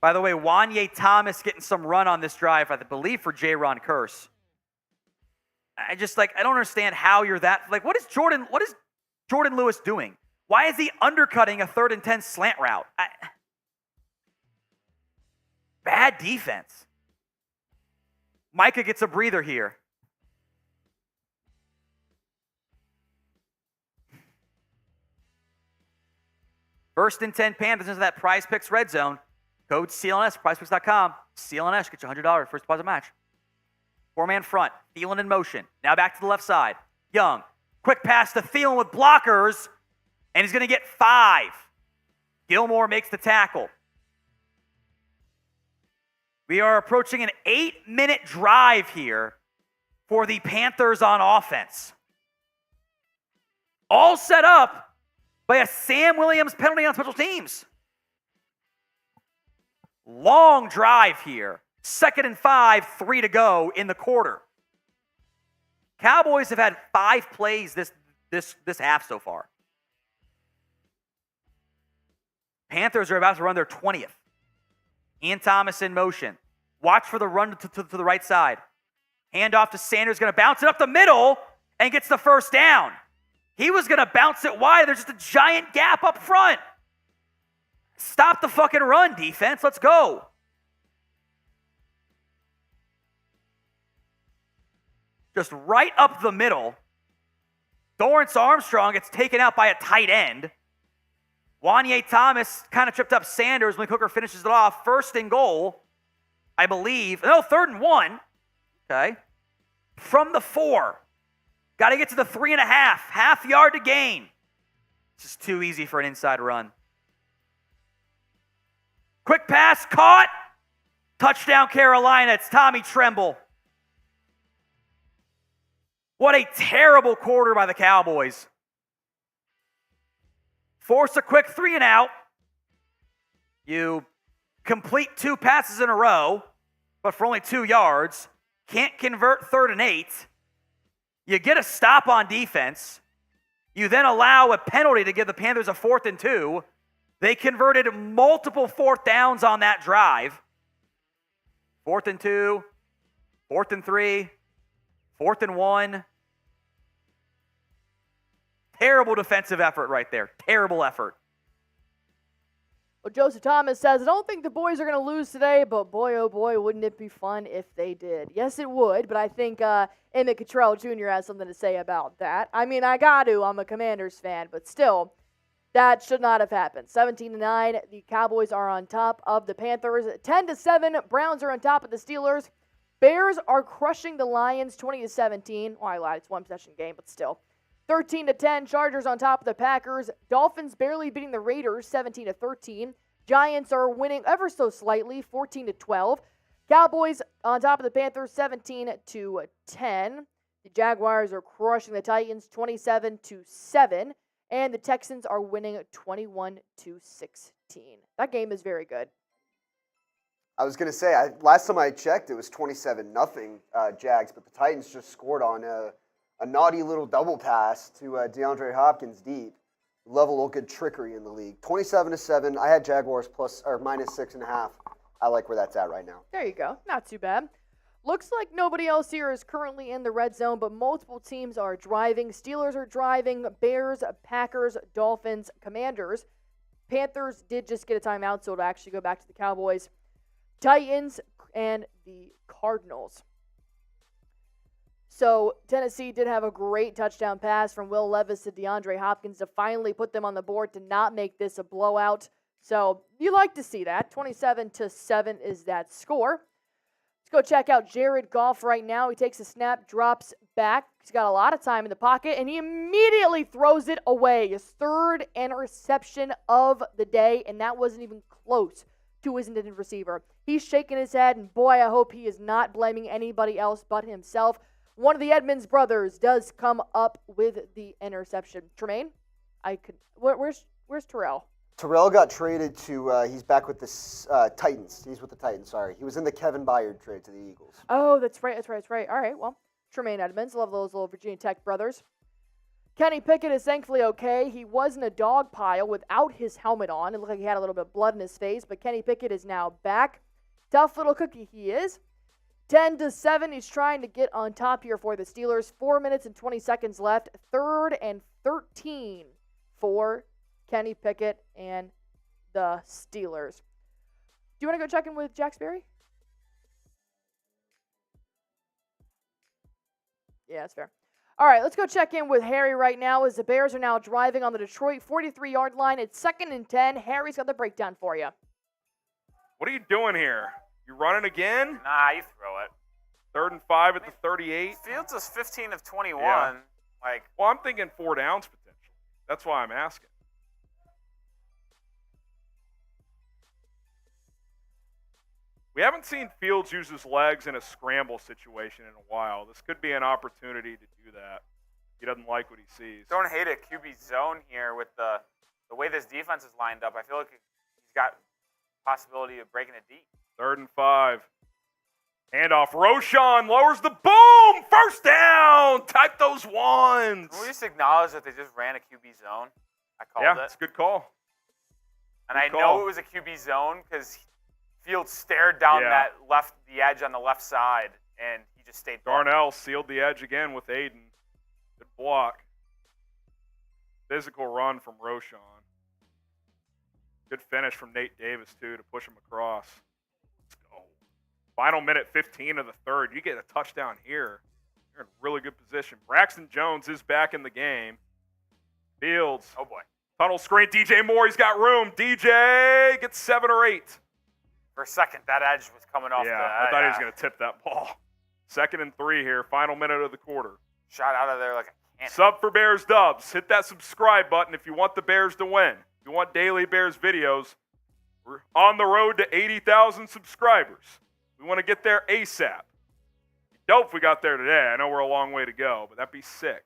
By the way, Wanye Thomas getting some run on this drive, I believe, for J-Ron Curse. I don't understand how you're that. What is Jordan Lewis doing? Why is he undercutting a 3rd and 10 slant route? Bad defense. Micah gets a breather here. First and 10 Panthers into that Prize Picks red zone. Code CLNS, prizepicks.com. CLNS, get you $100 first deposit match. 4-man front, Thielen in motion. Now back to the left side. Young, quick pass to Thielen with blockers, and he's going to get 5. Gilmore makes the tackle. We are approaching an 8-minute drive here for the Panthers on offense. All set up by a Sam Williams penalty on special teams. Long drive here. 2nd and 5, 3 to go in the quarter. Cowboys have had 5 plays this half so far. Panthers are about to run their 20th. Ian Thomas in motion. Watch for the run to the right side. Hand off to Sanders, going to bounce it up the middle and gets the first down. He was going to bounce it wide. There's just a giant gap up front. Stop the fucking run, defense. Let's go. Just right up the middle. Dorrance Armstrong gets taken out by a tight end. Wanye Thomas kind of tripped up Sanders when Hooker finishes it off. 1st and goal, I believe. No, 3rd and 1. Okay. From the 4. Got to get to the 3.5. Half yard to gain. It's just too easy for an inside run. Quick pass, caught. Touchdown, Carolina. It's Tommy Tremble. What a terrible quarter by the Cowboys. Force a quick 3 and out. You complete 2 passes in a row, but for only 2 yards. Can't convert 3rd and 8. You get a stop on defense. You then allow a penalty to give the Panthers a 4th and 2. They converted multiple 4th downs on that drive. 4th and 2, 4th and 3, 4th and 1. Terrible defensive effort right there. Terrible effort. Well, Joseph Thomas says, I don't think the boys are going to lose today, but boy, oh boy, wouldn't it be fun if they did. Yes, it would, but I think Emmett Cottrell Jr. has something to say about that. I mean, I got to. I'm a Commanders fan, but still, that should not have happened. 17-9, the Cowboys are on top of the Panthers. 10-7, Browns are on top of the Steelers. Bears are crushing the Lions 20-17. Oh, I lied. It's one possession game, but still. 13-10, Chargers on top of the Packers. Dolphins barely beating the Raiders 17-13. Giants are winning ever so slightly, 14-12. Cowboys on top of the Panthers, 17-10. The Jaguars are crushing the Titans, 27-7. And the Texans are winning 21-16. That game is very good. I was going to say, last time I checked, it was 27-0 Jags, but the Titans just scored on a naughty little double pass to DeAndre Hopkins deep. Level of good trickery in the league. 27-7. I had Jaguars plus or minus 6.5. I like where that's at right now. There you go. Not too bad. Looks like nobody else here is currently in the red zone, but multiple teams are driving. Steelers are driving. Bears, Packers, Dolphins, Commanders. Panthers did just get a timeout, so it'll actually go back to the Cowboys. Titans and the Cardinals. So Tennessee did have a great touchdown pass from Will Levis to DeAndre Hopkins to finally put them on the board to not make this a blowout. So you like to see that. 27-7 is that score. Let's go check out Jared Goff right now. He takes a snap, drops back. He's got a lot of time in the pocket, and he immediately throws it away. His third interception of the day, and that wasn't even close to his intended receiver. He's shaking his head, and boy, I hope he is not blaming anybody else but himself. One of the Edmonds brothers does come up with the interception. Tremaine, where's Terrell? Terrell got traded to, he's back with the Titans. He's with the Titans, sorry. He was in the Kevin Byard trade to the Eagles. Oh, that's right. All right, well, Tremaine Edmonds, love those little Virginia Tech brothers. Kenny Pickett is thankfully okay. He was in a dog pile without his helmet on. It looked like he had a little bit of blood in his face, but Kenny Pickett is now back. Tough little cookie he is. 10-7, he's trying to get on top here for the Steelers. 4 minutes and 20 seconds left. 3rd and 13 for Kenny Pickett and the Steelers. Do you want to go check in with Jack Sperry? Yeah, that's fair. All right, let's go check in with Harry right now as the Bears are now driving on the Detroit 43-yard line. It's 2nd and 10. Harry's got the breakdown for you. What are you doing here? You running again? Nah, you throw it. 3rd and 5 at the 38. Fields was 15 of 21. Yeah. Like, well, I'm thinking 4 downs potentially. That's why I'm asking. We haven't seen Fields use his legs in a scramble situation in a while. This could be an opportunity to do that. He doesn't like what he sees. Don't hate a QB zone here with the way this defense is lined up. I feel like he's got possibility of breaking it deep. 3rd and 5. Handoff. Roshan lowers the boom. 1st down. Type those ones. Can we just acknowledge that they just ran a QB zone? I called it. Yeah, it's a good call. And I know it was a QB zone because Fields stared down the edge on the left side, and he just stayed there. Darnell sealed the edge again with Aiden. Good block. Physical run from Roshan. Good finish from Nate Davis, too, to push him across. Let's go. Final minute 15 of the 3rd. You get a touchdown here. You're in really good position. Braxton Jones is back in the game. Fields. Oh, boy. Tunnel screen. DJ Moore, he's got room. DJ gets 7 or 8. For a second, that edge was coming off I thought he was going to tip that ball. 2nd and 3 here. Final minute of the quarter. Shot out of there like a cannon. Sub for Bears Dubs. Hit that subscribe button if you want the Bears to win. If you want daily Bears videos, we're on the road to 80,000 subscribers. We want to get there ASAP. Dope if we got there today. I know we're a long way to go, but that'd be sick.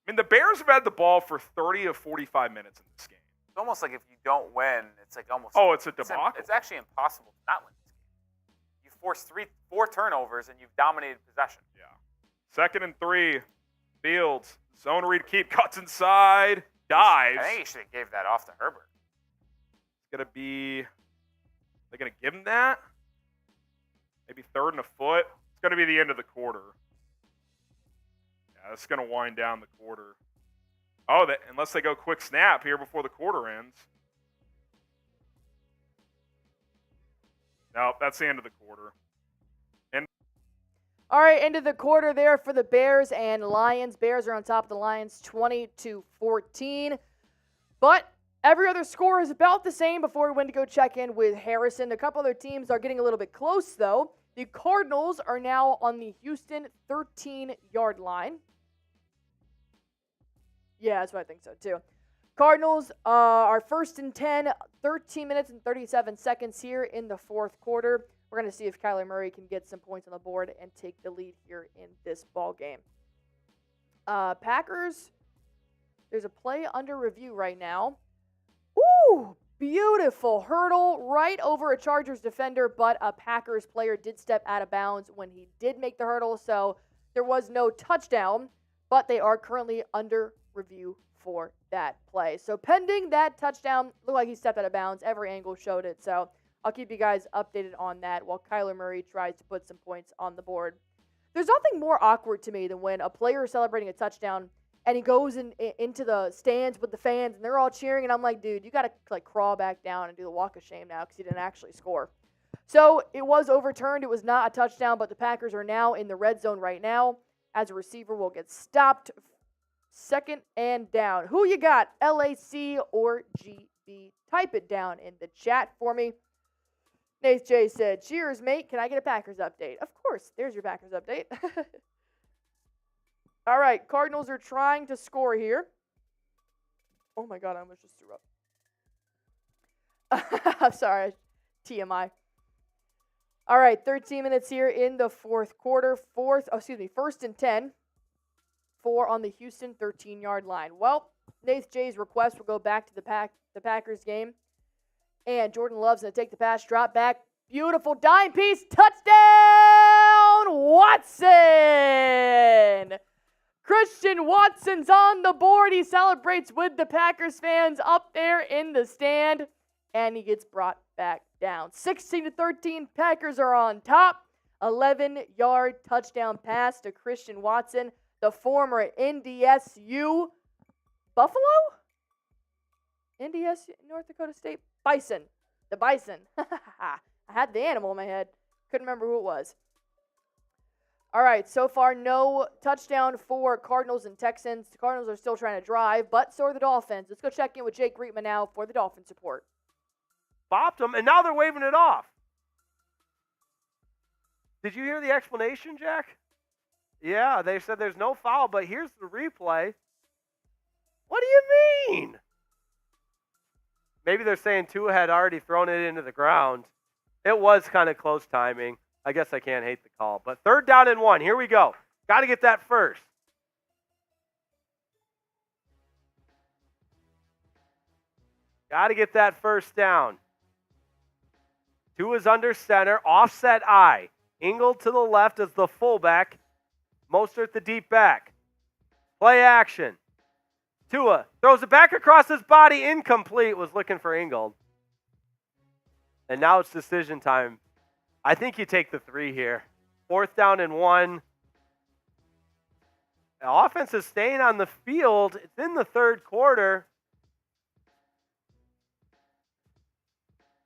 I mean, the Bears have had the ball for 30 to 45 minutes in this game. It's almost like if you don't win, it's like almost. Oh, it's a debacle. It's actually impossible to not win this game. You force 4 turnovers and you've dominated possession. Yeah. 2nd and 3. Fields. Zone read keep. Cuts inside. Dives. I think he should have gave that off to Herbert. It's going to be. They're going to give him that? Maybe 3rd and a foot. It's going to be the end of the quarter. Yeah, it's going to wind down the quarter. Oh, unless they go quick snap here before the quarter ends. No, that's the end of the quarter. All right, end of the quarter there for the Bears and Lions. Bears are on top of the Lions 20-14. But every other score is about the same before we went to go check in with Harrison. A couple other teams are getting a little bit close, though. The Cardinals are now on the Houston 13-yard line. Yeah, that's what I think so, too. Cardinals are first and 10, 13 minutes and 37 seconds here in the fourth quarter. We're going to see if Kyler Murray can get some points on the board and take the lead here in this ball game. Packers, there's a play under review right now. Ooh, beautiful hurdle right over a Chargers defender, but a Packers player did step out of bounds when he did make the hurdle, so there was no touchdown, but they are currently under review for that play. So pending that touchdown, looked like he stepped out of bounds. Every angle showed it, so I'll keep you guys updated on that while Kyler Murray tries to put some points on the board. There's nothing more awkward to me than when a player is celebrating a touchdown and he goes into the stands with the fans and they're all cheering, and I'm like, dude, you got to like crawl back down and do the walk of shame now because he didn't actually score. So it was overturned. It was not a touchdown, but the Packers are now in the red zone right now as a receiver will get stopped. Second and down. Who you got, LAC or GB? Type it down in the chat for me. Nath J said, cheers, mate. Can I get a Packers update? Of course. There's your Packers update. All right. Cardinals are trying to score here. Oh, my God. I almost just threw up. I'm sorry. TMI. All right. 13 minutes here in the fourth quarter. First and 10. 4 on the Houston 13-yard line. Well, Nath J's request will go back to the Packers game. And Jordan Love's going to take the pass, drop back. Beautiful dime piece. Touchdown, Watson. Christian Watson's on the board. He celebrates with the Packers fans up there in the stand. And he gets brought back down. 16-13, Packers are on top. 11-yard touchdown pass to Christian Watson, the former NDSU Buffalo? NDSU, North Dakota State Bison. The Bison. I had the animal in my head. Couldn't remember who it was. All right, so far no touchdown for Cardinals and Texans. The Cardinals are still trying to drive, but so are the Dolphins. Let's go check in with Jake Rietman now for the Dolphins report. Bopped them, and now they're waving it off. Did you hear the explanation, Jack? Yeah, they said there's no foul, but here's the replay. What do you mean? Maybe they're saying Tua had already thrown it into the ground. It was kind of close timing. I guess I can't hate the call. But 3rd down and 1. Here we go. Got to get that first. Got to get that first down. Tua's under center. Offset I. Ingold to the left as the fullback. Mostert the deep back. Play action. Tua throws it back across his body. Incomplete. Was looking for Ingold. And now it's decision time. I think you take the 3 here. 4th down and 1. The offense is staying on the field. It's in the 3rd quarter.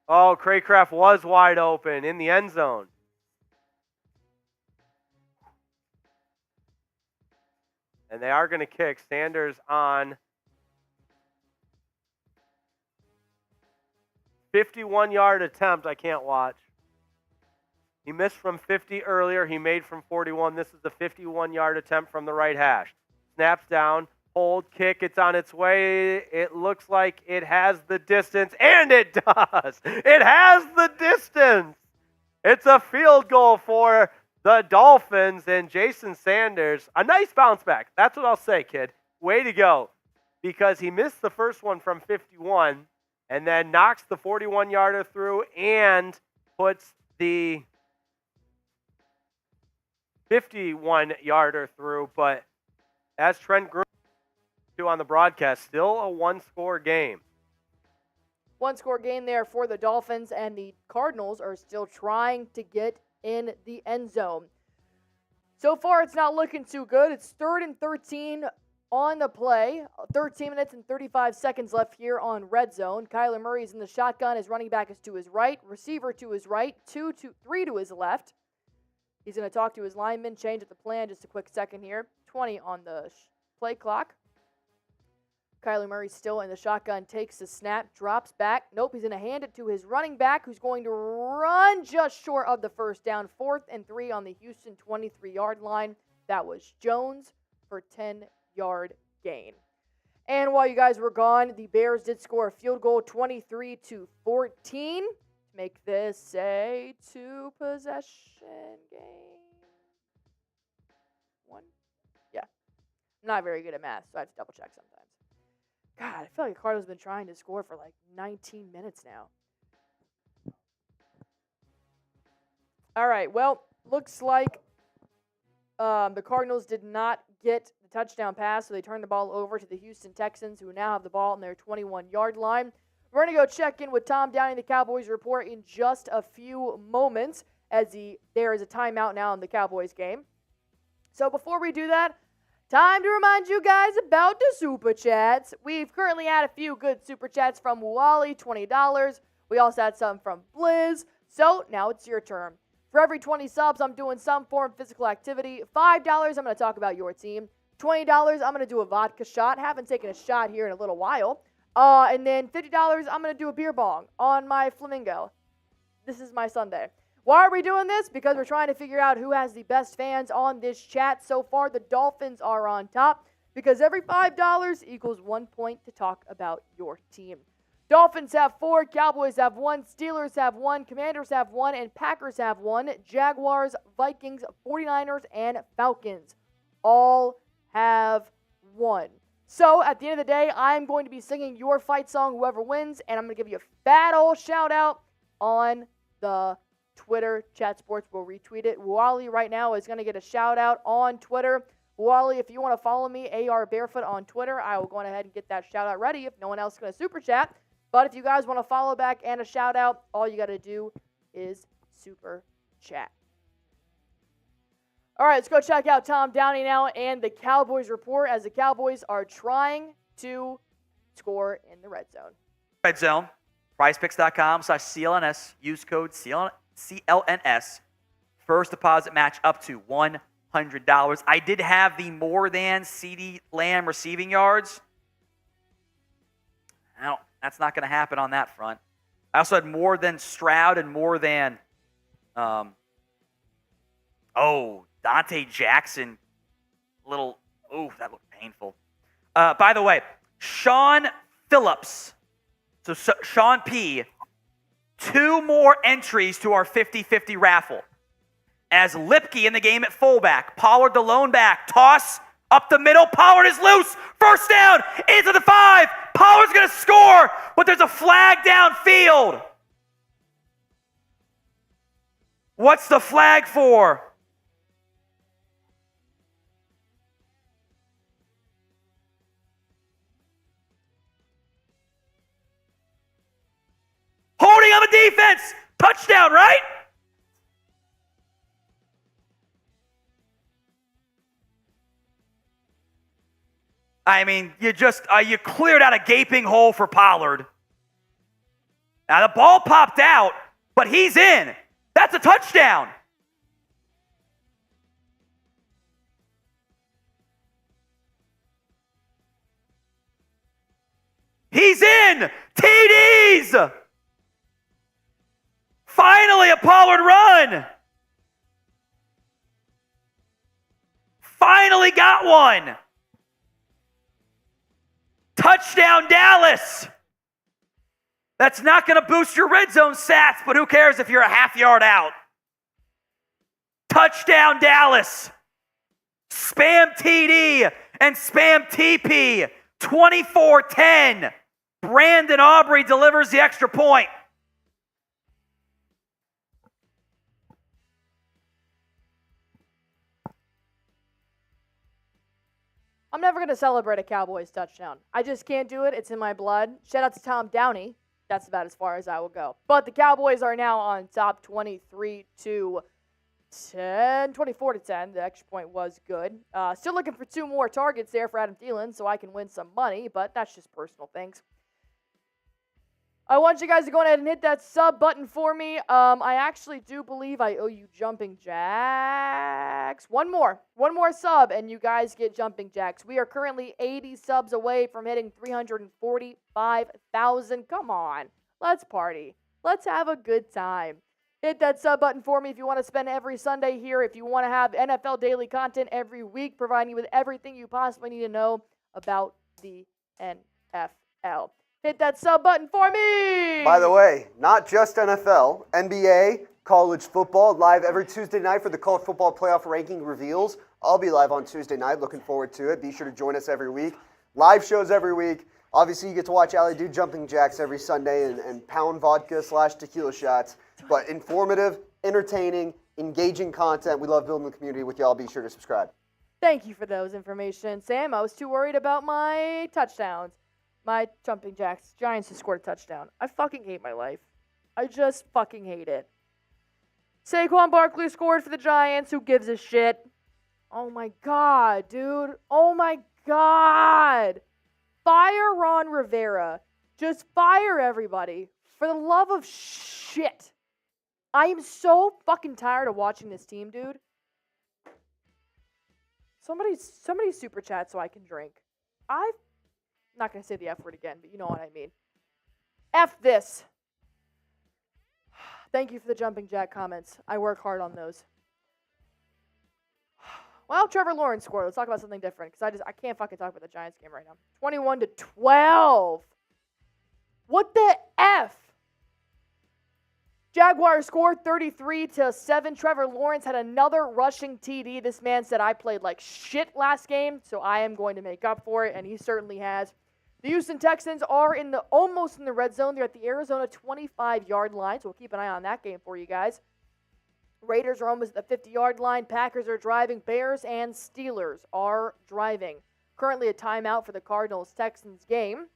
Oh, Craycraft was wide open in the end zone. And they are going to kick. Sanders on 51-yard attempt. I can't watch. He missed from 50 earlier. He made from 41. This is the 51-yard attempt from the right hash. Snaps down. Hold, kick. It's on its way. It looks like it has the distance. And it does. It has the distance. It's a field goal for the Dolphins and Jason Sanders. A nice bounce back. That's what I'll say, kid. Way to go. Because he missed the first one from 51 and then knocks the 41-yarder through and puts the 51-yarder through. But as Trent grew on the broadcast, still a one-score game. One-score game there for the Dolphins, and the Cardinals are still trying to get in the end zone. So far, it's not looking too good. It's 3rd and 13 on the play. 13 minutes and 35 seconds left here on RedZone. Kyler Murray's in the shotgun. His running back is to his right. Receiver to his right. 3 to his left. He's going to talk to his lineman. Change up the plan. Just a quick second here. 20 on the play clock. Kyler Murray still in the shotgun, takes the snap, drops back. Nope, he's going to hand it to his running back, who's going to run just short of the first down. 4th and 3 on the Houston 23-yard line. That was Jones for 10-yard gain. And while you guys were gone, the Bears did score a field goal 23-14 to make this a 2-possession game. One? Yeah. I'm not very good at math, so I have to double check sometimes. God, I feel like Cardinals been trying to score for like 19 minutes now. All right, well, looks like the Cardinals did not get the touchdown pass, so they turned the ball over to the Houston Texans, who now have the ball on their 21-yard line. We're going to go check in with Tom Downey, the Cowboys report, in just a few moments, as there is a timeout now in the Cowboys game. So before we do that, time to remind you guys about the Super Chats. We've currently had a few good Super Chats from Wally, $20. We also had some from Blizz. So now it's your turn. For every 20 subs, I'm doing some form of physical activity. $5, I'm going to talk about your team. $20, I'm going to do a vodka shot. Haven't taken a shot here in a little while. And then $50, I'm going to do a beer bong on my flamingo. This is my Sunday. Why are we doing this? Because we're trying to figure out who has the best fans on this chat. So far, the Dolphins are on top because every $5 equals 1 point to talk about your team. Dolphins have 4, Cowboys have 1, Steelers have 1, Commanders have 1, and Packers have 1. Jaguars, Vikings, 49ers, and Falcons all have 1. So at the end of the day, I'm going to be singing your fight song, whoever wins, and I'm going to give you a fat old shout out on the Twitter. Chat Sports will retweet it. Wally right now is going to get a shout out on Twitter. Wally, if you want to follow me, AR Barefoot on Twitter, I will go ahead and get that shout out ready if no one else is going to super chat. But if you guys want to follow back and a shout out, all you got to do is super chat. All right, let's go check out Tom Downey now and the Cowboys report, as the Cowboys are trying to score in the red zone. Red zone, prizepicks.com/CLNS. Use code CLNS. First deposit match up to $100. I did have the more than CeeDee Lamb receiving yards. Now, that's not going to happen on that front. I also had more than Stroud and more than, Dante Jackson. That looked painful. By the way, Sean Phillips, so Sean P., 2 more entries to our 50-50 raffle. As Lipke in the game at fullback, Pollard the lone back, toss up the middle, Pollard is loose, first down, into the 5, Pollard's going to score, but there's a flag downfield. What's the flag for? Holding on the defense, touchdown, right? I mean, you cleared out a gaping hole for Pollard. Now the ball popped out, but he's in. That's a touchdown. He's in. TDs. Finally a Pollard run. Finally got one. Touchdown, Dallas. That's not going to boost your red zone stats, but who cares if you're a half yard out? Touchdown, Dallas. Spam TD and spam TP. 24-10. Brandon Aubrey delivers the extra point. I'm never going to celebrate a Cowboys touchdown. I just can't do it. It's in my blood. Shout out to Tom Downey. That's about as far as I will go. But the Cowboys are now on top 23-10, 24-10. The extra point was good. Still looking for 2 more targets there for Adam Thielen so I can win some money, but that's just personal things. I want you guys to go ahead and hit that sub button for me. I actually do believe I owe you Jumping Jacks. One more sub, and you guys get Jumping Jacks. We are currently 80 subs away from hitting 345,000. Come on, let's party. Let's have a good time. Hit that sub button for me if you want to spend every Sunday here. If you want to have NFL daily content every week, providing you with everything you possibly need to know about the NFL. Hit that sub button for me! By the way, not just NFL, NBA, college football, live every Tuesday night for the college football playoff ranking reveals. I'll be live on Tuesday night. Looking forward to it. Be sure to join us every week. Live shows every week. Obviously, you get to watch Allie do jumping jacks every Sunday and pound vodka / tequila shots. But informative, entertaining, engaging content. We love building the community with y'all. Be sure to subscribe. Thank you for those information, Sam. I was too worried about my touchdowns. My jumping jacks. Giants have scored a touchdown. I fucking hate my life. I just fucking hate it. Saquon Barkley scored for the Giants. Who gives a shit? Oh my god, dude. Oh my god. Fire Ron Rivera. Just fire everybody. For the love of shit. I am so fucking tired of watching this team, dude. Somebody super chat so I can drink. I'm not going to say the F word again, but you know what I mean. F this. Thank you for the jumping jack comments. I work hard on those. Well, Trevor Lawrence scored. Let's talk about something different because I can't fucking talk about the Giants game right now. 21-12. What the F? Jaguars scored 33-7. Trevor Lawrence had another rushing TD. This man said, I played like shit last game, so I am going to make up for it, and he certainly has. The Houston Texans are almost in the red zone. They're at the Arizona 25-yard line, so we'll keep an eye on that game for you guys. Raiders are almost at the 50-yard line. Packers are driving. Bears and Steelers are driving. Currently a timeout for the Cardinals-Texans game.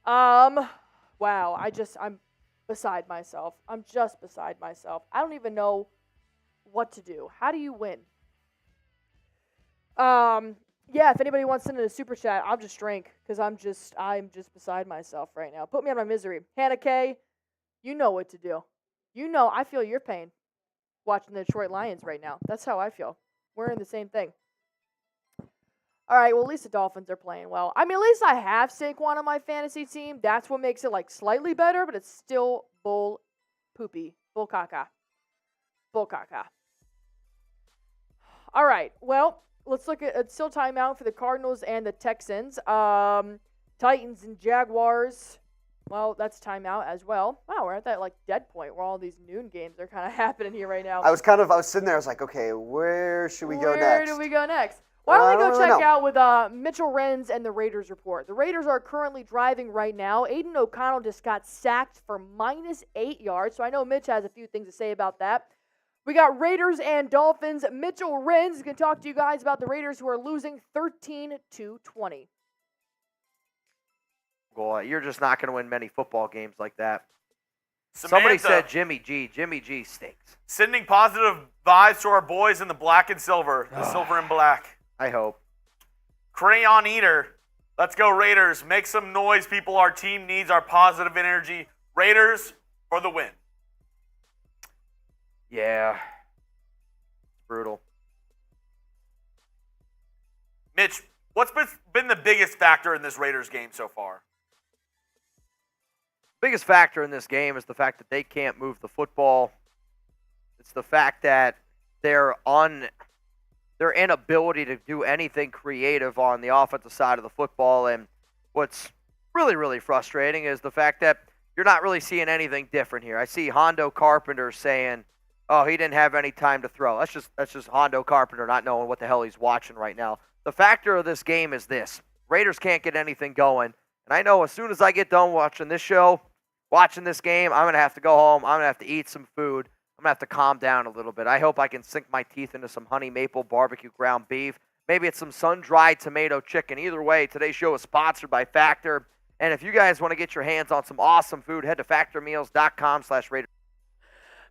Wow, I'm beside myself. I'm just beside myself. I don't even know what to do. How do you win? Yeah, if anybody wants to send in a super chat, I'll just drink because I'm just beside myself right now. Put me out of my misery. Hannah K, you know what to do. You know I feel your pain watching the Detroit Lions right now. That's how I feel. We're in the same thing. All right, well, at least the Dolphins are playing well. I mean, at least I have Saquon on my fantasy team. That's what makes it, like, slightly better, but it's still bull poopy. Bull caca. Bull caca. All right, well, let's look at it's still timeout for the Cardinals and the Texans. Titans and Jaguars. Well, that's timeout as well. Wow, we're at that, like, dead point where all these noon games are kind of happening here right now. I was sitting there. I was like, okay, where should we go next? Where do we go next? Why don't we go check out with Mitchell Renz and the Raiders report. The Raiders are currently driving right now. Aiden O'Connell just got sacked for -8 yards, so I know Mitch has a few things to say about that. We got Raiders and Dolphins. Mitchell Renz is going to talk to you guys about the Raiders who are losing 13-20. Well, you're just not going to win many football games like that. Samantha, Somebody said Jimmy G. Jimmy G stinks. sending positive vibes to our boys in the black and silver, the silver and black. I hope. Crayon Eater, let's go Raiders. Make some noise, people. Our team needs our positive energy. Raiders for the win. Yeah. Brutal. Mitch, what's been the biggest factor in this Raiders game so far? Biggest factor in this game is the fact that they can't move the football. It's the fact that their inability to do anything creative on the offensive side of the football. And what's really, really frustrating is the fact that you're not really seeing anything different here. I see Hondo Carpenter saying, oh, he didn't have any time to throw. That's just Hondo Carpenter not knowing what the hell he's watching right now. The factor of this game is this. Raiders can't get anything going. And I know as soon as I get done watching this show, watching this game, I'm going to have to go home. I'm going to have to eat some food. I'm going to have to calm down a little bit. I hope I can sink my teeth into some honey maple barbecue ground beef. Maybe it's some sun-dried tomato chicken. Either way, today's show is sponsored by Factor. And if you guys want to get your hands on some awesome food, head to factormeals.com/Raiders.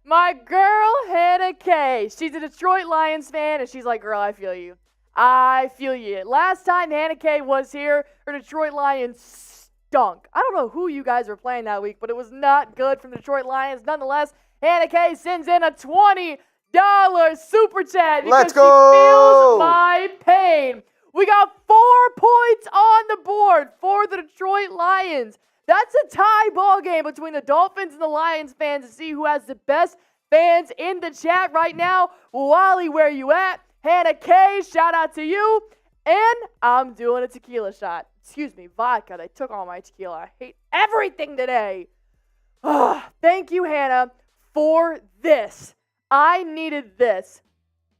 My girl, Hannah K. She's a Detroit Lions fan, and she's like, girl, I feel you. I feel you. Last time Hannah K was here, her Detroit Lions stunk. I don't know who you guys were playing that week, but it was not good from the Detroit Lions. Nonetheless, Hannah K sends in a $20 super chat because Let's go! she feels my pain. We got 4 points on the board for the Detroit Lions. That's a tie ball game between the Dolphins and the Lions fans to see who has the best fans in the chat right now. Wally, where you at? Hannah K, shout out to you. And I'm doing a tequila shot. excuse me, vodka. They took all my tequila. I hate everything today. Thank you, Hannah, for this. I needed this.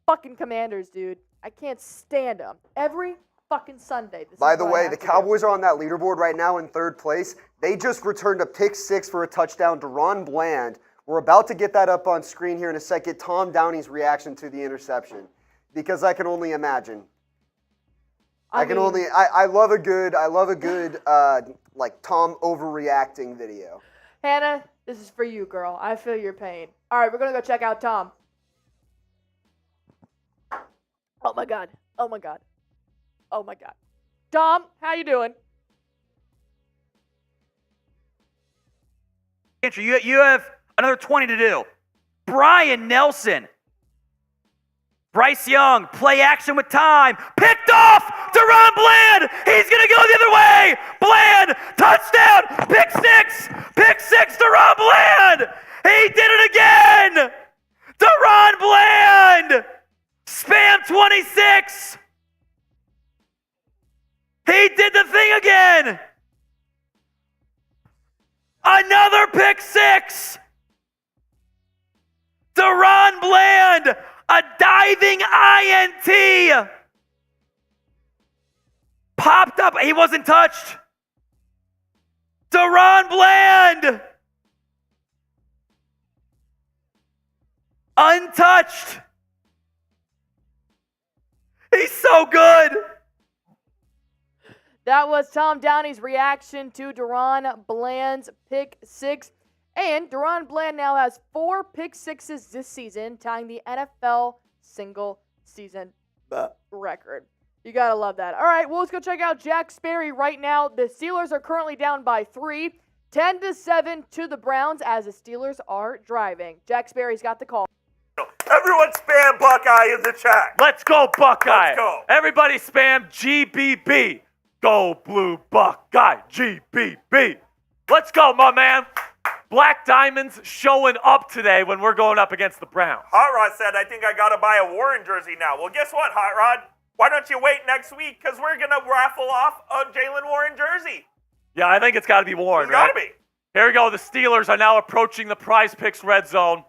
Fucking Commanders, dude. I can't stand them. Every fucking Sunday. By the way, the Cowboys are on that leaderboard right now in third place. They just returned a pick 6 for a touchdown. Deron Bland. We're about to get that up on screen here in a second. Tom Downey's reaction to the interception, because I can only imagine. I love a good like Tom overreacting video. Hannah, this is for you, girl. I feel your pain. All right, we're gonna go check out Tom. Oh my god. Oh my god. Oh my god. Tom, how you doing? Andrew, you have another 20 to do. Brian Nelson. Bryce Young, play action with time. Picked off! Deron Bland! He's going to go the other way! Bland! Touchdown! Pick 6! Pick 6, Deron Bland! He did it again! Deron Bland! Spam 26! He did the thing again! Another pick 6! Deron Bland! A diving INT! Popped up. He wasn't touched. Deron Bland! Untouched. He's so good. That was Tom Downey's reaction to Deron Bland's pick 6. And Deron Bland now has 4 pick 6s this season, tying the NFL single season record. You got to love that. All right, well, let's go check out Jack Sperry right now. The Steelers are currently down by 3, 10-7 to the Browns as the Steelers are driving. Jack Sperry's got the call. Everyone spam Buckeye in the chat. Let's go, Buckeye. Let's go. Everybody spam GBB. Go Blue Buckeye. GBB. Let's go, my man. Black Diamonds showing up today when we're going up against the Browns. Hot Rod said, I think I got to buy a Warren jersey now. Well, guess what, Hot Rod? Why don't you wait next week? Because we're going to raffle off a Jalen Warren jersey. Yeah, I think it's got to be Warren, It's got to right? be. Here we go. The Steelers are now approaching the Prize Picks red zone.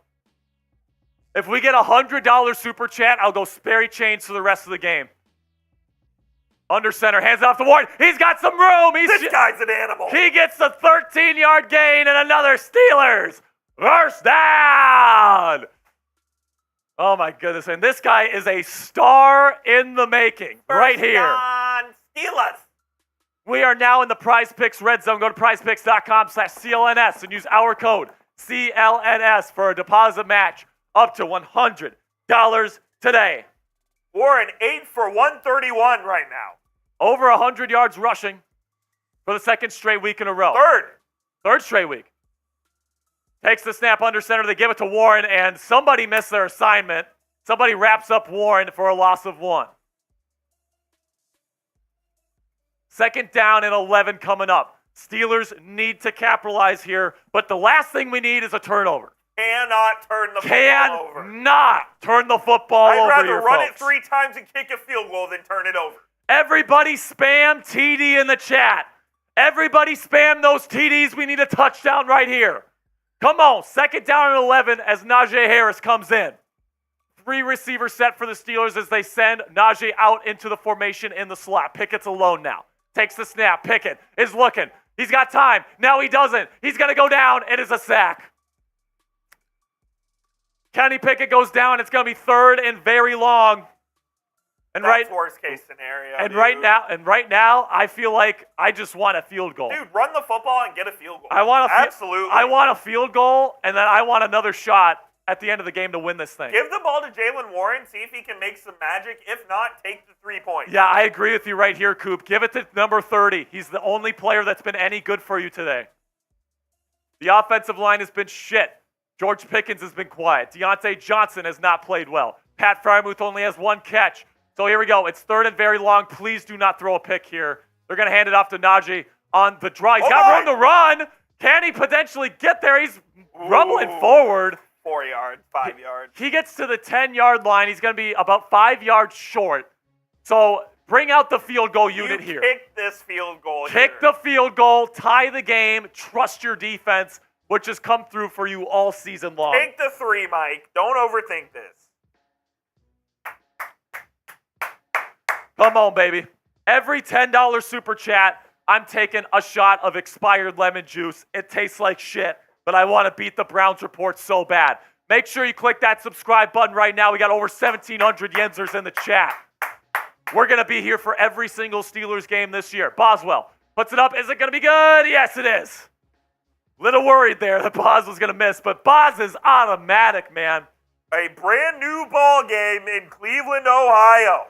If we get a $100 super chat, I'll go Sperry chains for the rest of the game. Under center, hands off to Warren. He's got some room. This guy's an animal. He gets the 13-yard gain and another Steelers first down. Oh, my goodness. And this guy is a star in the making right here. Steelers. We are now in the Prize Picks red zone. Go to prizepicks.com/CLNS and use our code CLNS for a deposit match up to $100 today. Warren, 8 for 131 right now. Over 100 yards rushing for the second straight week in a row. Third straight week. Takes the snap under center. They give it to Warren, and somebody missed their assignment. Somebody wraps up Warren for a loss of 1. Second down and 11 coming up. Steelers need to capitalize here, but the last thing we need is a turnover. Cannot turn the football over. Cannot turn the football over. I'd rather here, run folks. it 3 times and kick a field goal than turn it over. Everybody spam TD in the chat. Everybody spam those TDs. We need a touchdown right here. Come on, second down and 11 as Najee Harris comes in. 3 receivers set for the Steelers as they send Najee out into the formation in the slot. Pickett's alone now. Takes the snap. Pickett is looking. He's got time. Now he doesn't. He's going to go down. It is a sack. Kenny Pickett goes down. It's going to be 3rd and very long. And That's worst case scenario. And dude. right now, I feel like I just want a field goal. Dude, run the football and get a field goal. Absolutely. I want a field goal, and then I want another shot at the end of the game to win this thing. Give the ball to Jalen Warren. See if he can make some magic. If not, take the 3 points. Yeah, I agree with you right here, Coop. Give it to number 30. He's the only player that's been any good for you today. The offensive line has been shit. George Pickens has been quiet. Deontay Johnson has not played well. Pat Freiermuth only has 1 catch. So here we go. It's 3rd and very long. Please do not throw a pick here. They're going to hand it off to Najee on the draw. He's got room to run. Can he potentially get there? He's rumbling forward. 4 yards, 5 yards. He gets to the 10-yard line. He's going to be about 5 yards short. So Bring out the field goal unit here. Kick this field goal Kick the field goal, tie the game, trust your defense, which has come through for you all season long. Take the 3, Mike. Don't overthink this. Come on, baby. Every $10 super chat, I'm taking a shot of expired lemon juice. It tastes like shit, but I want to beat the Browns report so bad. Make sure you click that subscribe button right now. We got over 1,700 Yenzers in the chat. We're going to be here for every single Steelers game this year. Boswell puts it up. Is it going to be good? Yes, it is. Little worried there that Boz was going to miss, but Boz is automatic, man. A brand new ball game in Cleveland, Ohio.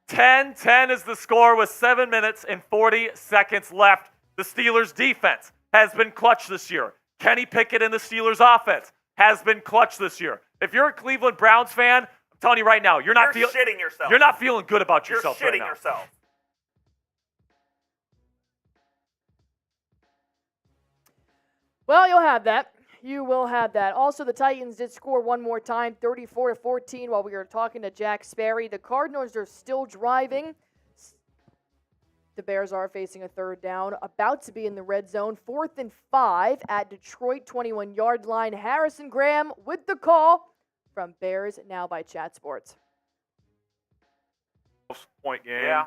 10-10 is the score with 7 minutes and 40 seconds left. The Steelers' defense has been clutch this year. Kenny Pickett and the Steelers' offense has been clutch this year. If you're a Cleveland Browns fan, I'm telling you right now, you're shitting yourself. You're not feeling good about yourself You're right shitting now. yourself. Well, you'll have that. You will have that. Also, the Titans did score one more time, 34-14, while we were talking to Jack Sperry. The Cardinals are still driving. The Bears are facing a third down, about to be in the red zone. 4th and 5 at Detroit 21-yard line. Harrison Graham with the call from Bears Now by Chat Sports. Point game. Yeah.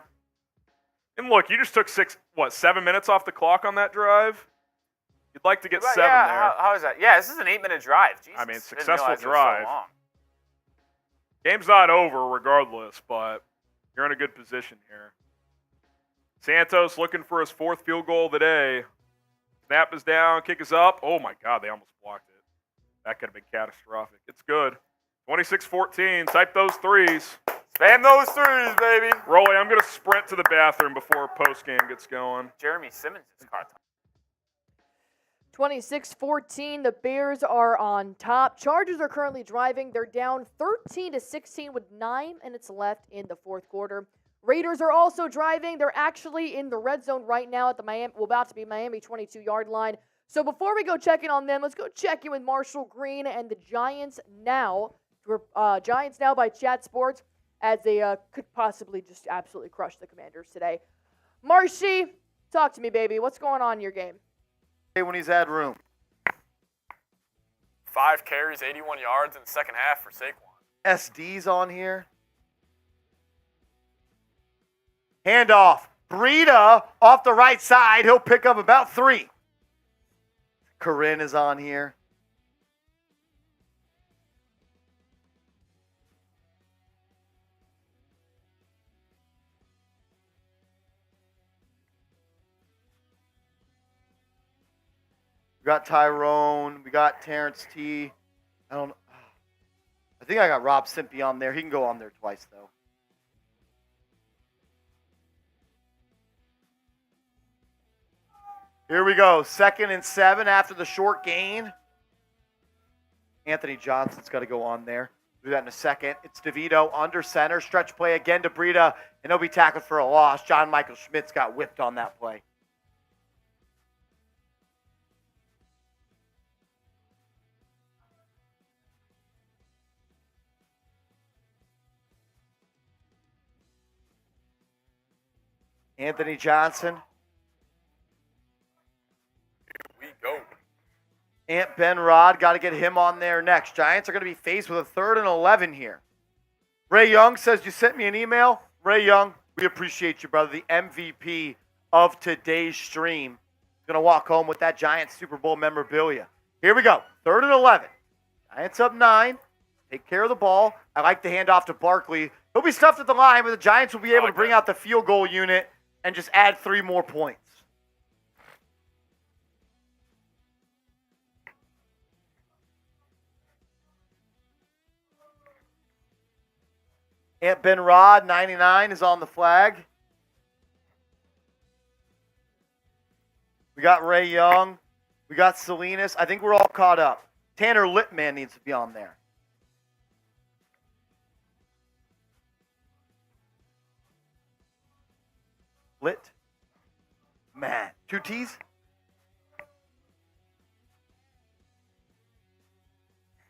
And look, you just took 7 minutes off the clock on that drive? You'd like to get 7 there. How is that? Yeah, this is an 8-minute drive. Jesus. I mean, Didn't successful realize it was so drive. long. Game's not over regardless, but you're in a good position here. Santos looking for his 4th field goal of the day. Snap is down, kick is up. Oh my God, they almost blocked it. That could have been catastrophic. It's good. 26-14. Type those threes. Spam those threes, baby. Rolly, I'm going to sprint to the bathroom before post-game gets going. Jeremy Simmons is caught. 26-14, the Bears are on top. Chargers are currently driving. They're down 13-16 with 9 minutes left in the 4th quarter. Raiders are also driving. They're actually in the red zone right now at the about to be Miami 22-yard line. So before we go check in on them, let's go check in with Marshall Green and the Giants Now. Giants Now by Chat Sports, as they could possibly just absolutely crush the Commanders today. Marshy, talk to me, baby. What's going on in your game? When he's had room. 5 carries, 81 yards in the second half for Saquon. SD's on here. Handoff. Breida off the right side. He'll pick up about 3. Corinne is on here. We got Tyrone. We got Terrence T. I think I got Rob Simpy on there. He can go on there twice, though. Here we go. 2nd and 7 after the short gain. Anthony Johnson's got to go on there. Do that in a second. It's DeVito under center. Stretch play again to Breida, and he'll be tackled for a loss. John Michael Schmitz got whipped on that play. Anthony Johnson. Here we go. Ant Benrod, got to get him on there next. Giants are going to be faced with a 3rd and 11 here. Ray Young says you sent me an email. Ray Young, we appreciate you, brother. The MVP of today's stream. Going to walk home with that Giants Super Bowl memorabilia. Here we go. 3rd and 11. Giants up 9. Take care of the ball. I like the handoff to Barkley. He'll be stuffed at the line, but the Giants will be able to bring out the field goal unit and just add 3 more points. Ant Benrod, 99, is on the flag. We got Ray Young. We got Salinas. I think we're all caught up. Tanner Littman needs to be on there. Man, 2 T's?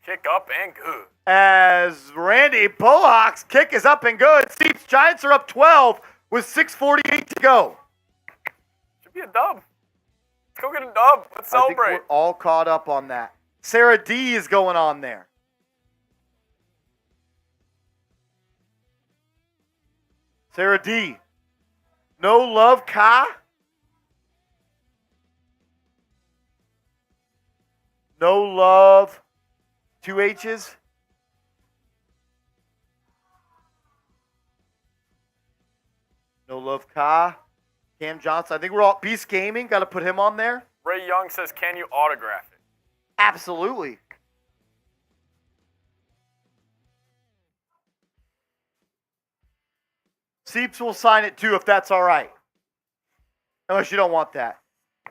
Kick up and good. As Randy Bullock's kick is up and good. Seats Giants are up 12 with 6:48 to go. Should be a dub. Let's go get a dub. Let's I think celebrate. we're all caught up on that. Sarah D is going on there. Sarah D. No love, Ka. No love. 2 H's. No love, Ka. Cam Johnson. I think we're all Beast Gaming. Got to put him on there. Ray Young says, can you autograph it? Absolutely. Seeps will sign it too if that's all right. Unless you don't want that.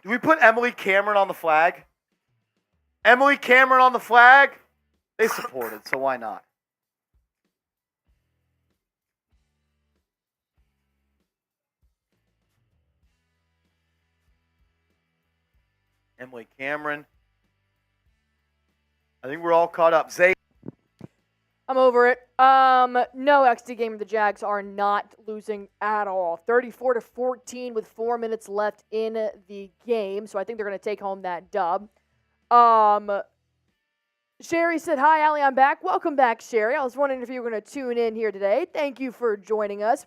Do we put Emily Cameron on the flag? Emily Cameron on the flag? They supported, so why not? Emily Cameron. I think we're all caught up. Zay. I'm over it. No XD game. The Jags are not losing at all. 34-14 with 4 minutes left in the game. So I think they're going to take home that dub. Sherry said, hi, Allie, I'm back. Welcome back, Sherry. I was wondering if you were going to tune in here today. Thank you for joining us.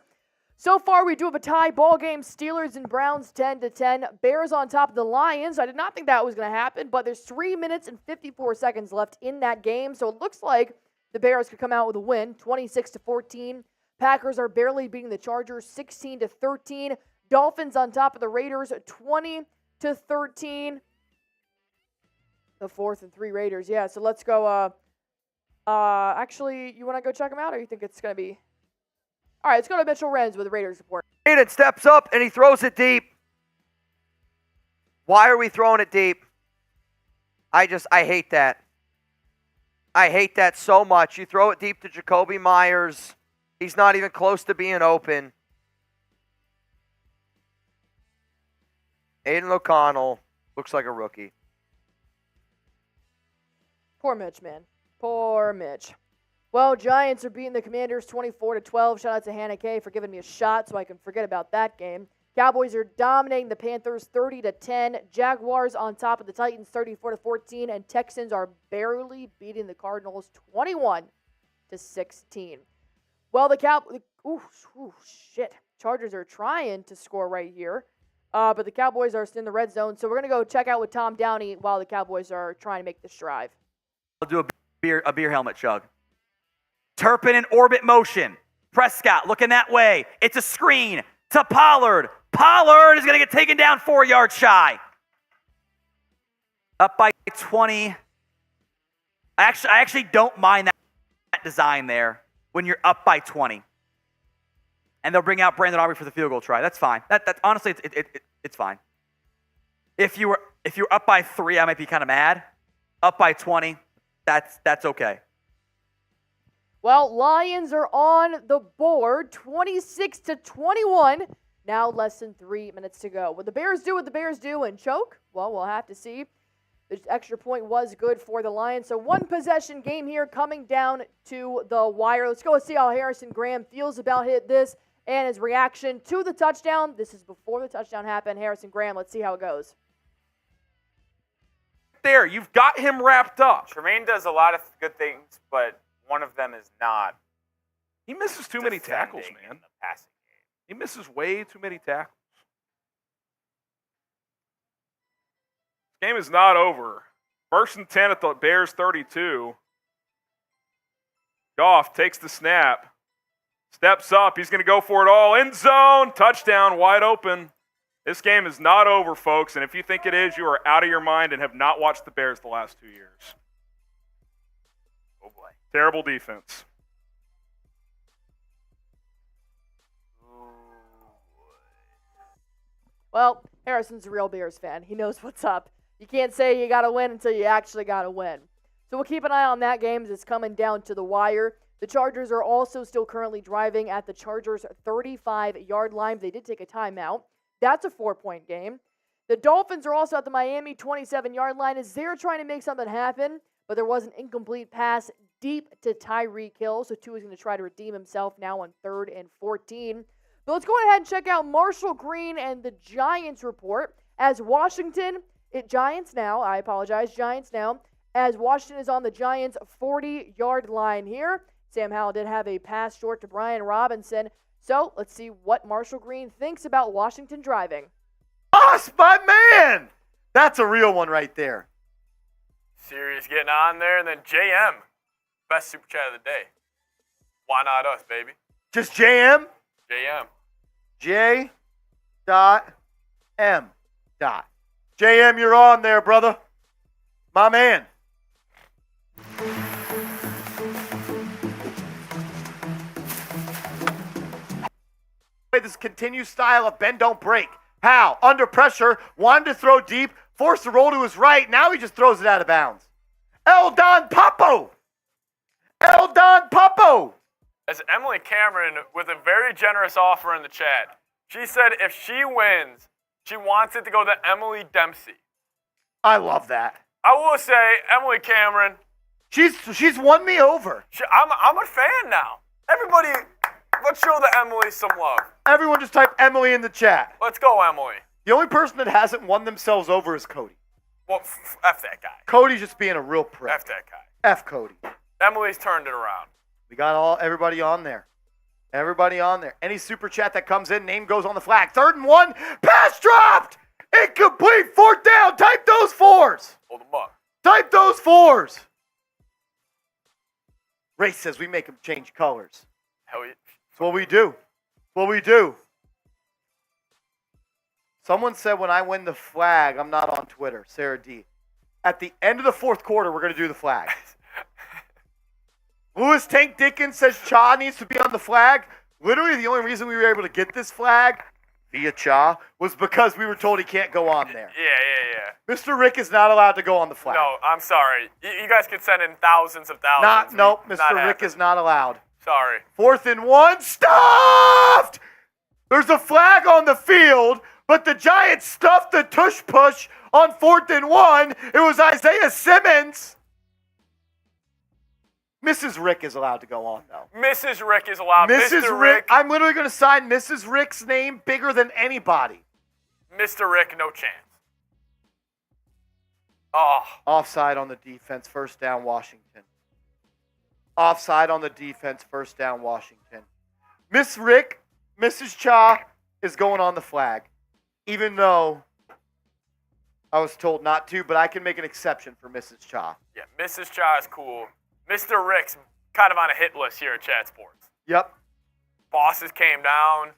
So far, we do have a tie ball game. Steelers and Browns 10-10. Bears on top of the Lions. I did not think that was going to happen, but there's 3 minutes and 54 seconds left in that game. So it looks like the Bears could come out with a win, 26-14. Packers are barely beating the Chargers, 16-13. Dolphins on top of the Raiders, 20-13. The 4th and 3 Raiders. Yeah, so let's go. Actually, you want to go check them out, or you think it's going to be? All right, let's go to Mitchell Renz with the Raiders report. Aiden steps up and he throws it deep. Why are we throwing it deep? I hate that. I hate that so much. You throw it deep to Jacoby Myers. He's not even close to being open. Aiden O'Connell looks like a rookie. Poor Mitch, man. Poor Mitch. Well, Giants are beating the Commanders 24-12. Shout out to Hannah Kay for giving me a shot so I can forget about that game. Cowboys are dominating the Panthers 30-10. Jaguars on top of the Titans 34-14. And Texans are barely beating the Cardinals 21-16. Well, Chargers are trying to score right here. But the Cowboys are in the red zone. So we're going to go check out with Tom Downey while the Cowboys are trying to make this drive. I'll do a beer helmet chug. Turpin in orbit motion. Prescott looking that way. It's a screen to Pollard. Pollard is going to get taken down 4 yards shy. Up by 20. I actually don't mind that design there when you're up by 20. And they'll bring out Brandon Aubrey for the field goal try. That's fine. That honestly, it's fine. If you're up by 3, I might be kind of mad. Up by 20, that's okay. Well, Lions are on the board, 26-21. Now less than 3 minutes to go. Will the Bears do what the Bears do and choke? Well, we'll have to see. The extra point was good for the Lions. So one possession game here coming down to the wire. Let's go and see how Harrison Graham feels about this and his reaction to the touchdown. This is before the touchdown happened. Harrison Graham, let's see how it goes. There, you've got him wrapped up. Tremaine does a lot of good things, but one of them is not. He misses too many tackles, man. In the passing game. He misses way too many tackles. This game is not over. 1st and 10 at the Bears 32. Goff takes the snap. Steps up. He's going to go for it all. End zone. Touchdown. Wide open. This game is not over, folks. And if you think it is, you are out of your mind and have not watched the Bears the last 2 years. Oh, boy. Terrible defense. Well, Harrison's a real Bears fan. He knows what's up. You can't say you got to win until you actually got to win. So we'll keep an eye on that game as it's coming down to the wire. The Chargers are also still currently driving at the Chargers' 35-yard line. They did take a timeout. That's a 4-point game. The Dolphins are also at the Miami 27-yard line as they're trying to make something happen, but there was an incomplete pass deep to Tyreek Hill, so Tua is going to try to redeem himself now on 3rd and 14. But let's go ahead and check out Marshall Green and the Giants report as Giants now, as Washington is on the Giants' 40-yard line here. Sam Howell did have a pass short to Brian Robinson. So let's see what Marshall Green thinks about Washington driving. Boss, my man! That's a real one right there. Sirius getting on there, and then JM, best super chat of the day. Why not us, baby? Just JM? JM. J. M. JM, you're on there, brother. My man. This continued style of bend, don't break. How? Under pressure, wanted to throw deep, forced the roll to his right. Now he just throws it out of bounds. Eldon Papo. As Emily Cameron with a very generous offer in the chat. She said if she wins, she wants it to go to Emily Dempsey. I love that. I will say, Emily Cameron. She's won me over. I'm a fan now. Everybody, let's show the Emily some love. Everyone just type Emily in the chat. Let's go, Emily. The only person that hasn't won themselves over is Cody. Well, F that guy. Cody's just being a real prick. F that guy. F Cody. Emily's turned it around. We got everybody on there. Everybody on there. Any super chat that comes in, name goes on the flag. 3rd and 1. Pass dropped! Incomplete. 4th down. Type those 4s. Hold them up. Type those 4s. Ray says we make them change colors. Hell yeah. That's what we do. What we do. Someone said when I win the flag, I'm not on Twitter. Sarah D. At the end of the 4th quarter, we're going to do the flag. Louis Tank Dickens says Cha needs to be on the flag. Literally, the only reason we were able to get this flag via Cha was because we were told he can't go on there. Yeah. Mr. Rick is not allowed to go on the flag. No, I'm sorry. You guys could send in thousands of thousands. Nope, Mr. Rick is not allowed. Sorry. 4th and 1. Stuffed! There's a flag on the field, but the Giants stuffed the tush push on 4th and 1. It was Isaiah Simmons. Mrs. Rick is allowed to go on, though. Mrs. Rick is allowed. Mr. Rick, I'm literally going to sign Mrs. Rick's name bigger than anybody. Mr. Rick, no chance. Oh. Offside on the defense, 1st down, Washington. Offside on the defense, 1st down, Washington. Miss Rick, Mrs. Cha is going on the flag, even though I was told not to, but I can make an exception for Mrs. Cha. Yeah, Mrs. Cha is cool. Mr. Rick's kind of on a hit list here at Chat Sports. Yep. Bosses came down.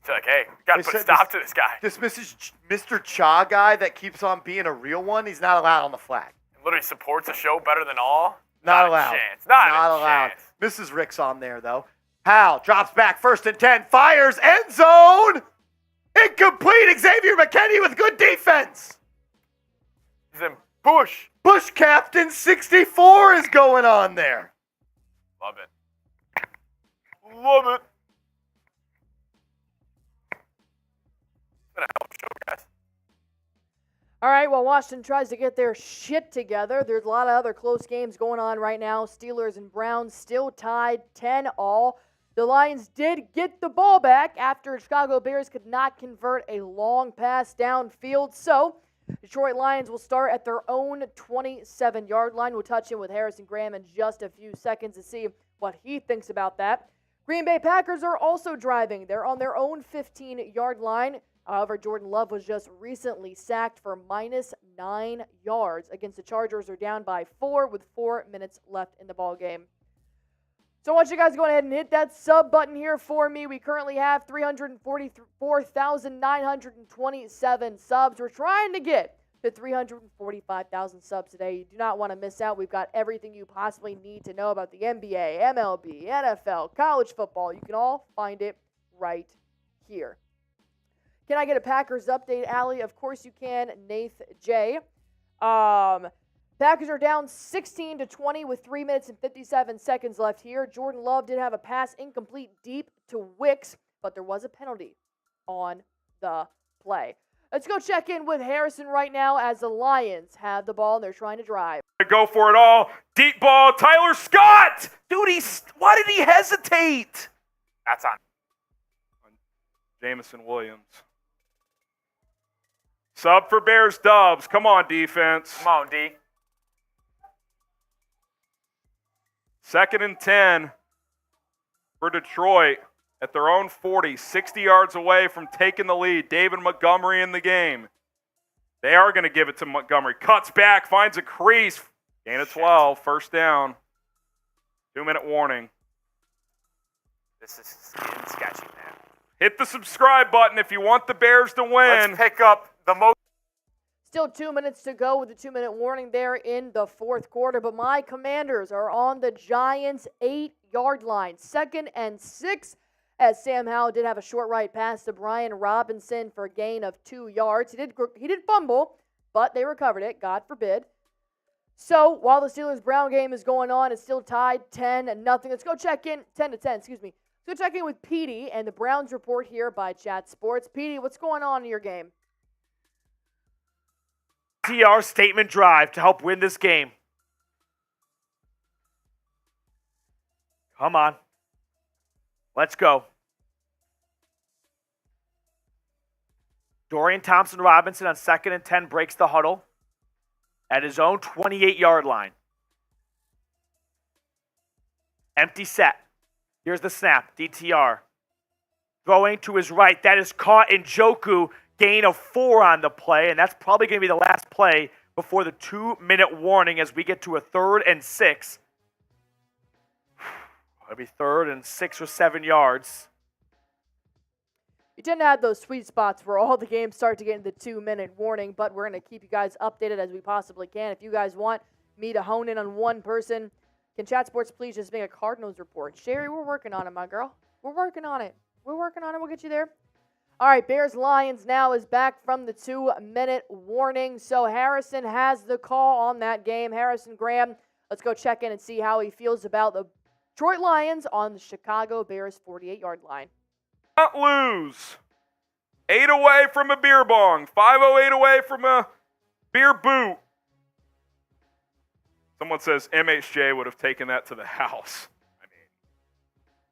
It's like, hey, got to put a stop to this guy. This Mr. Cha guy that keeps on being a real one, he's not allowed on the flag. Literally supports the show better than all. Not allowed. A chance. Not allowed. Chance. Mrs. Rick's on there, though. Hal drops back, 1st and 10, fires, end zone. Incomplete. Xavier McKinney with good defense. He's in Bush. Bush Captain 64 is going on there. Love it. Love it. It's been a hell of a show, guys. All right, while Washington tries to get their shit together, there's a lot of other close games going on right now. Steelers and Browns still tied 10-all. The Lions did get the ball back after Chicago Bears could not convert a long pass downfield. So Detroit Lions will start at their own 27-yard line. We'll touch in with Harrison Graham in just a few seconds to see what he thinks about that. Green Bay Packers are also driving. They're on their own 15-yard line. However, Jordan Love was just recently sacked for -9 yards against the Chargers. They're down by 4 with 4 minutes left in the ballgame. So I want you guys to go ahead and hit that sub button here for me. We currently have 344,927 subs. We're trying to get to 345,000 subs today. You do not want to miss out. We've got everything you possibly need to know about the NBA, MLB, NFL, college football. You can all find it right here. Can I get a Packers update, Allie? Of course you can, Nath J. Packers are down 16-20 with 3 minutes and 57 seconds left here. Jordan Love did have a pass incomplete deep to Wicks, but there was a penalty on the play. Let's go check in with Harrison right now as the Lions have the ball and they're trying to drive. Go for it all. Deep ball, Tyler Scott! Dude, why did he hesitate? That's on. Jamison Williams. Sub for Bears Dubs. Come on, defense. Come on, D. 2nd and 10 for Detroit at their own 40, 60 yards away from taking the lead. David Montgomery in the game. They are going to give it to Montgomery. Cuts back, finds a crease. Gain of 12, first down. 2-minute warning. This is getting sketchy, man. Hit the subscribe button if you want the Bears to win. Let's pick up the most. Still 2 minutes to go with the 2-minute warning there in the fourth quarter, but my Commanders are on the Giants' 8-yard line. 2nd and 6, as Sam Howell did have a short right pass to Brian Robinson for a gain of 2 yards. He did fumble, but they recovered it, God forbid. So while the Steelers-Brown game is going on, it's still tied 10-0. Let's go check in, 10-10, excuse me. Let's go check in with Petey and the Browns report here by Chat Sports. Petey, what's going on in your game? TR statement drive to help win this game. Come on. Let's go. Dorian Thompson-Robinson on 2nd and 10 breaks the huddle at his own 28-yard line. Empty set. Here's the snap. DTR. Throwing to his right. That is caught in Njoku. Gain of 4 on the play, and that's probably going to be the last play before the 2-minute warning as we get to a 3rd and 6. It'll be 3rd and 6 or 7 yards. You tend to have those sweet spots where all the games start to get into the 2-minute warning, but we're going to keep you guys updated as we possibly can. If you guys want me to hone in on one person, can Chat Sports please just make a Cardinals report? Sherry, we're working on it, my girl. We're working on it. We'll get you there. All right, Bears-Lions now is back from the 2-minute warning. So Harrison has the call on that game. Harrison Graham, let's go check in and see how he feels about the Detroit Lions on the Chicago Bears 48-yard line. Not lose. 8 away from a beer bong. 508 away from a beer boot. Someone says MHJ would have taken that to the house. I mean,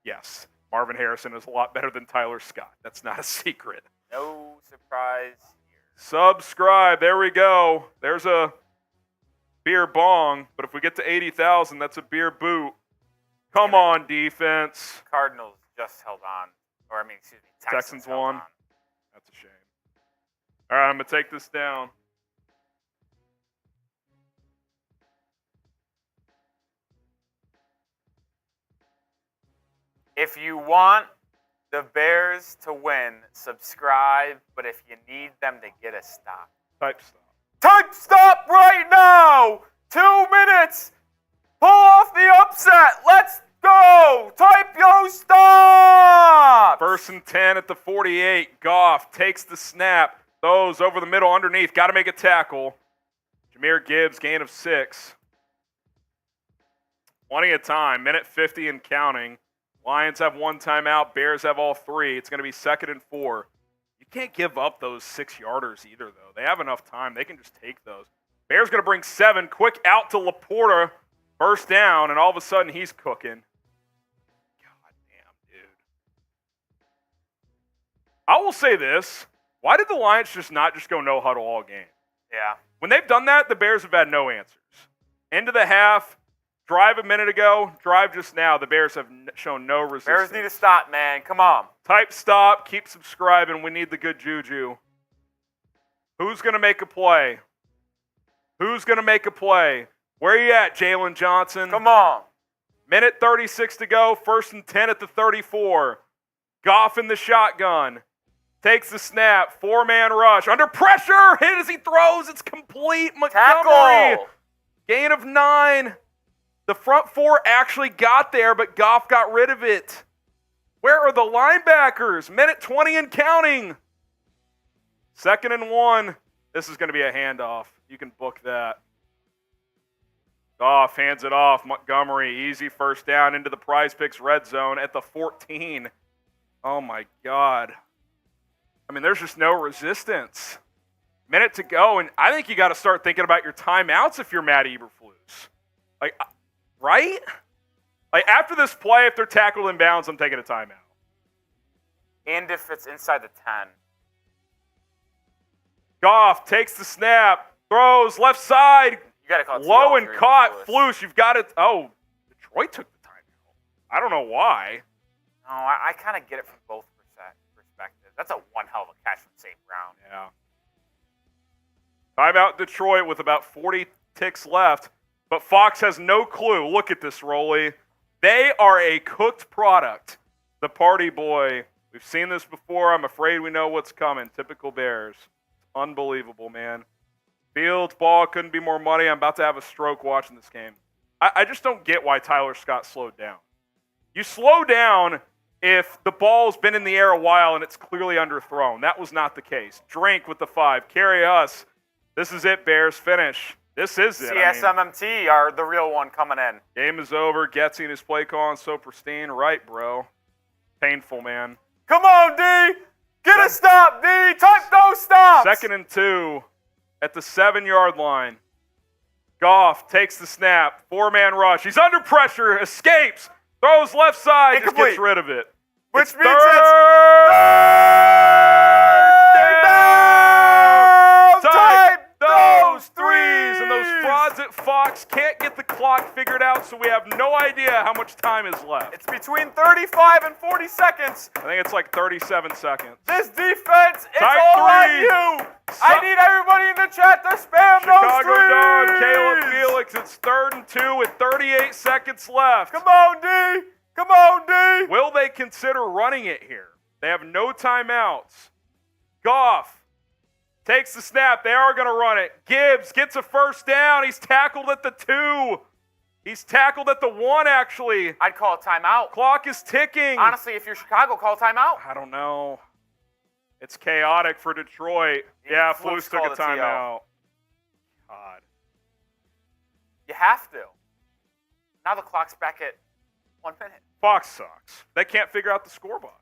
yes. Marvin Harrison is a lot better than Tyler Scott. That's not a secret. No surprise here. Subscribe. There we go. There's a beer bong. But if we get to 80,000, that's a beer boot. Come on, defense. Cardinals just held on. Or, excuse me, Texans held won. on. That's a shame. All right, I'm going to take this down. If you want the Bears to win, subscribe. But if you need them to get a stop, Type stop. type stop right now. 2 minutes. Pull off the upset. Let's go. Type yo stop. 1st and 10 at the 48. Goff takes the snap. Throws over the middle underneath. Got to make a tackle. Jahmyr Gibbs, gain of 6. Plenty of time. Minute 50 and counting. Lions have 1 timeout. Bears have all 3. It's going to be 2nd and 4. You can't give up those 6-yarders either, though. They have enough time. They can just take those. Bears going to bring 7. Quick out to Laporta. First down, and all of a sudden he's cooking. God damn, dude. I will say this. Why did the Lions not just go no huddle all game? Yeah. When they've done that, the Bears have had no answers. End of the half. Drive a minute ago, drive just now. The Bears have shown no resistance. Bears need to stop, man. Come on. Type stop. Keep subscribing. We need the good juju. Who's going to make a play? Who's going to make a play? Where you at, Jalen Johnson? Come on. Minute 36 to go. 1st and 10 at the 34. Goff in the shotgun. Takes the snap. 4-man rush. Under pressure. Hit as he throws. It's complete. Montgomery. Tackle. Gain of 9. The front 4 actually got there, but Goff got rid of it. Where are the linebackers? Minute 20 and counting. 2nd and 1. This is going to be a handoff. You can book that. Goff hands it off. Montgomery, easy first down into the Prize Picks red zone at the 14. Oh, my God. I mean, there's just no resistance. Minute to go, and I think you got to start thinking about your timeouts if you're Matt Eberflus. Right? After this play, if they're tackled in bounds, I'm taking a timeout. And if it's inside the 10. Goff takes the snap, throws left side, You got to call it low TO and if you're caught. ridiculous. Floosh, you've got it. Oh, Detroit took the timeout. I don't know why. No, I kind of get it from both perspectives. That's a one hell of a catch from St. Brown. Yeah. Timeout Detroit with about 40 ticks left, but Fox has no clue. Look at this, Rolly. They are a cooked product. The Party Boy. We've seen this before. I'm afraid we know what's coming. Typical Bears. Unbelievable, man. Fields, ball, couldn't be more money. I'm about to have a stroke watching this game. I just don't get why Tyler Scott slowed down. You slow down if the ball's been in the air a while and it's clearly underthrown. That was not the case. Drink with the 5. Carry us. This is it, Bears. Finish. This is it. CSMMT are the real one coming in. Game is over. Getsy and his play calling so pristine. Right, bro. Painful, man. Come on, D! Get a stop, D! Type those stops! 2nd and 2 at the 7-yard line. Goff takes the snap. 4-man rush. He's under pressure. Escapes. Throws left side. Just gets rid of it. Which It's means third down. Type those threes. And those frauds at Fox can't get the clock figured out, so we have no idea how much time is left. It's between 35 and 40 seconds. I think it's like 37 seconds. This defense, it's Type all on three. you. I need everybody in the chat to spam those Chicago threes. Dog, Caleb Felix. It's 3rd and 2 with 38 seconds left. Come on, D. Come on, D. Will they consider running it here? They have no timeouts. Goff takes the snap. They are going to run it. Gibbs gets a first down. He's tackled at the 2. He's tackled at the 1, actually. I'd call a timeout. Clock is ticking. Honestly, if you're Chicago, call a timeout. I don't know. It's chaotic for Detroit. Yeah, Flukes Flukes took a called a TO. timeout. God. You have to. Now the clock's back at 1 minute. Fox sucks. They can't figure out the scoreboard.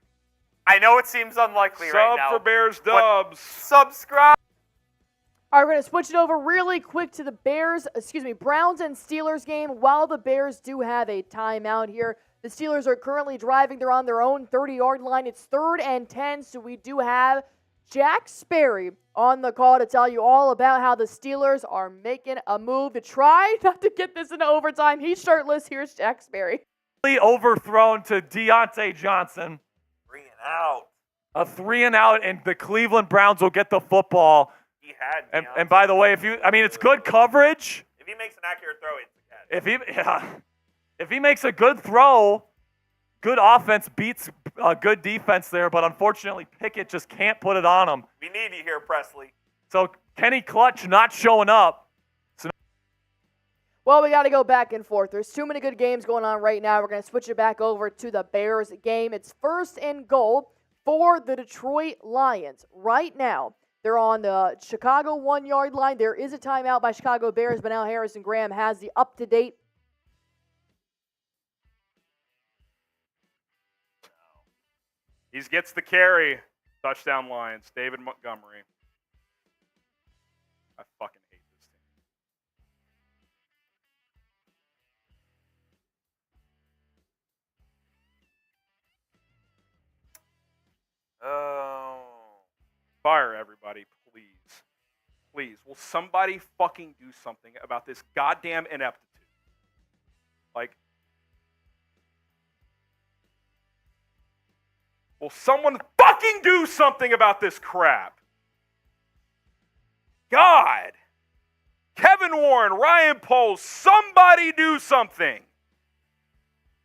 I know it seems unlikely right now. Sub for Bears but dubs. Subscribe. All right, we're going to switch it over really quick to the Browns and Steelers game. While the Bears do have a timeout here, the Steelers are currently driving. They're on their own 30-yard line. It's 3rd and 10, so we do have Jack Sperry on the call to tell you all about how the Steelers are making a move to try not to get this into overtime. He's shirtless. Here's Jack Sperry. Overthrown to Deontay Johnson. 3 and out. A 3 and out, and the Cleveland Browns will get the football. He had. And by the way, it's good coverage. If he makes an accurate throw, it's a catch. If he makes a good throw, good offense beats good defense there, but unfortunately Pickett just can't put it on him. We need you here, Presley. So Kenny Clutch not showing up. Well, we got to go back and forth. There's too many good games going on right now. We're going to switch it back over to the Bears game. It's 1st and goal for the Detroit Lions. Right now, they're on the Chicago 1-yard line. There is a timeout by Chicago Bears, but now Harrison Graham has the up-to-date. He gets the carry. Touchdown Lions. David Montgomery. I fucking hate this team. Oh. Fire everybody, please. Please. Will somebody fucking do something about this goddamn ineptitude? Will someone fucking do something about this crap? God. Kevin Warren, Ryan Poles, somebody do something.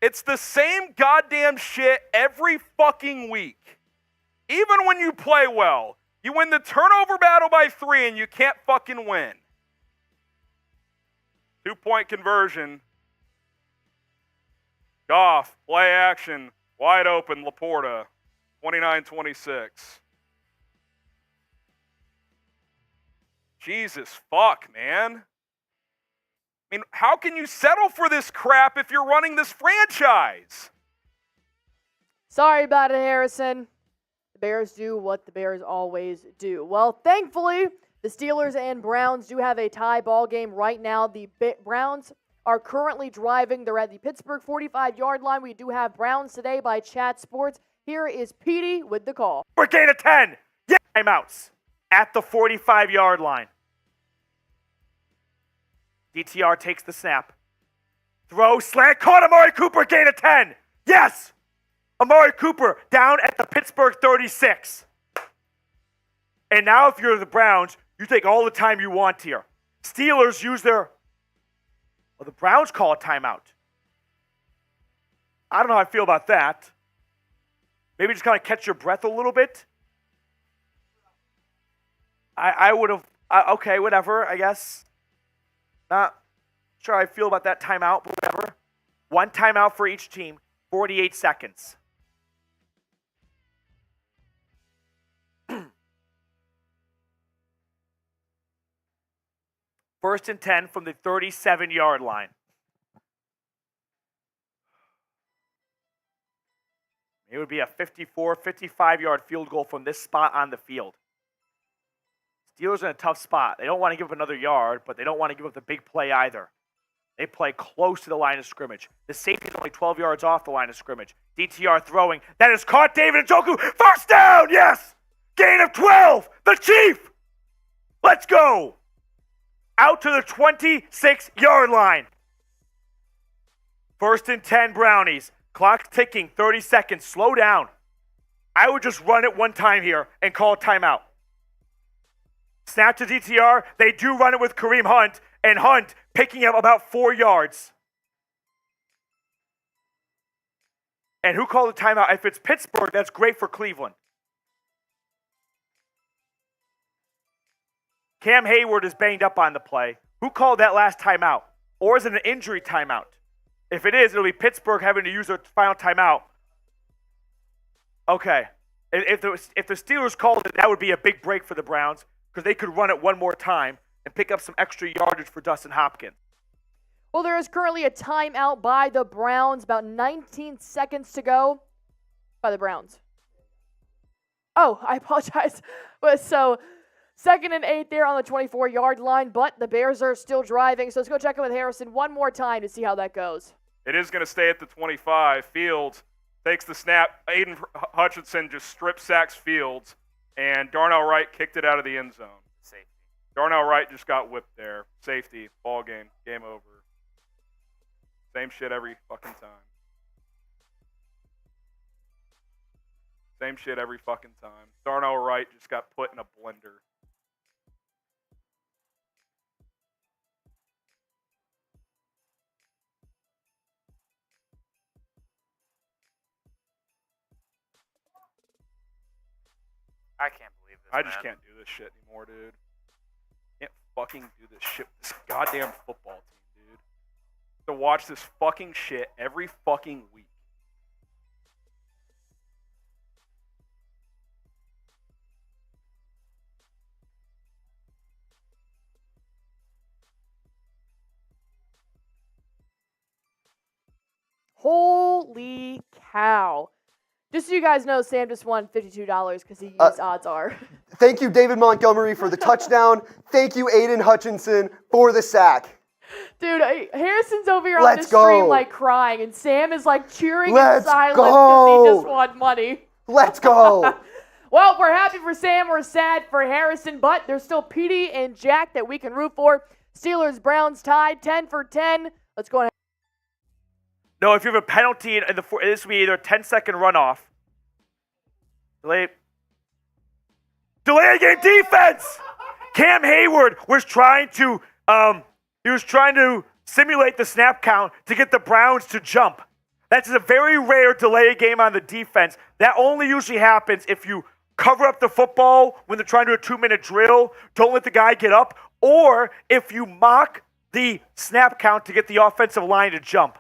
It's the same goddamn shit every fucking week. Even when you play well, you win the turnover battle by 3 and you can't fucking win. 2-point conversion. Goff, play action, wide open, Laporta, 29-26. Jesus fuck, man. I mean, how can you settle for this crap if you're running this franchise? Sorry about it, Harrison. The Bears do what the Bears always do. Well, thankfully, the Steelers and Browns do have a tie ball game right now. The Browns are currently driving. They're at the Pittsburgh 45-yard line. We do have Browns today by Chat Sports. Here is Petey with the call. We're gain of 10. Yeah, timeouts at the 45-yard line. DTR takes the snap. Throw, slant, caught Amari Cooper, gain of 10. Yes! Amari Cooper down at the Pittsburgh 36. And now if you're the Browns, you take all the time you want here. Steelers use their... Well, the Browns call a timeout. I don't know how I feel about that. Maybe just kind of catch your breath a little bit. I would have... okay, whatever, I guess. Not sure how I feel about that timeout, but whatever. One timeout for each team, 48 seconds. First and 10 from the 37-yard line. It would be a 54, 55-yard field goal from this spot on the field. Steelers in a tough spot. They don't want to give up another yard, but they don't want to give up the big play either. They play close to the line of scrimmage. The safety is only 12 yards off the line of scrimmage. DTR throwing. That is caught. David Njoku. First down. Yes. Gain of 12. The Chief. Let's go. Out to the 26-yard line. First and 10 Brownies. Clock ticking. 30 seconds. Slow down. I would just run it one time here and call a timeout. Snap to DTR. They do run it with Kareem Hunt, and Hunt picking up about 4 yards. And who called the timeout? If it's Pittsburgh, that's great for Cleveland. Cam Hayward is banged up on the play. Who called that last timeout? Or is it an injury timeout? If it is, it'll be Pittsburgh having to use their final timeout. Okay. If the Steelers called it, that would be a big break for the Browns, because they could run it one more time and pick up some extra yardage for Dustin Hopkins. Well, there is currently a timeout by the Browns. About 19 seconds to go by the Browns. Oh, I apologize. But so, 2nd and 8 there on the 24-yard line, but the Bears are still driving. So let's go check in with Harrison one more time to see how that goes. It is going to stay at the 25. Fields takes the snap. Aiden Hutchinson just strip sacks Fields, and Darnell Wright kicked it out of the end zone. Safety. Darnell Wright just got whipped there. Safety, ball game, game over. Same shit every fucking time. Same shit every fucking time. Darnell Wright just got put in a blender. I can't believe this. I just can't do this shit anymore, dude. Can't fucking do this shit with this goddamn football team, dude. To watch this fucking shit every fucking week. Holy cow. Just so you guys know, Sam just won $52 because he used odds are. Thank you, David Montgomery, for the touchdown. Thank you, Aiden Hutchinson, for the sack. Dude, Harrison's over here on Let's the stream go. like crying, and Sam is like cheering in Let's silence go. because he just won money. Let's go. Well, we're happy for Sam. We're sad for Harrison, but there's still Petey and Jack that we can root for. Steelers, Browns tied 10 for 10. Let's go ahead. No, if you have a penalty, in the this would be either a 10-second runoff. Delay game defense! Cam Hayward was trying to simulate the snap count to get the Browns to jump. That's a very rare delay game on the defense. That only usually happens if you cover up the football when they're trying to do a 2-minute drill, don't let the guy get up, or if you mock the snap count to get the offensive line to jump.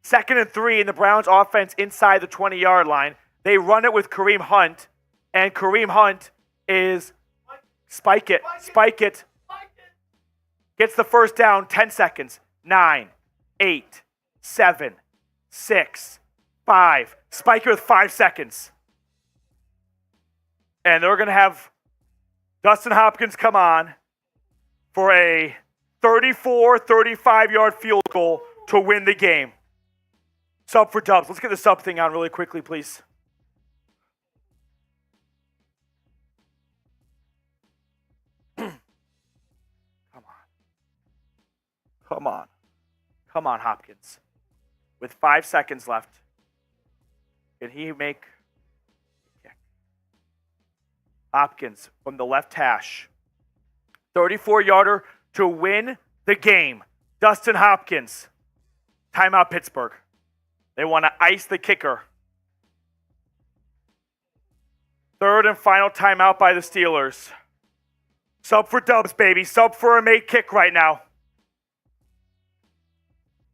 2nd and 3 in the Browns offense inside the 20-yard line. They run it with Kareem Hunt, and Kareem Hunt is spike it. Gets the first down, 10 seconds. 9, 8, 7, 6, 5. Spike it with 5 seconds. And they're going to have Dustin Hopkins come on for a 34, 35-yard field goal to win the game. Sub for Dubs. Let's get the sub thing on really quickly, please. Come on. Come on, Hopkins. With 5 seconds left, can he make a kick? Hopkins from the left hash. 34-yarder to win the game. Dustin Hopkins. Timeout, Pittsburgh. They want to ice the kicker. Third and final timeout by the Steelers. Sub for dubs, baby. Sub for a made kick right now.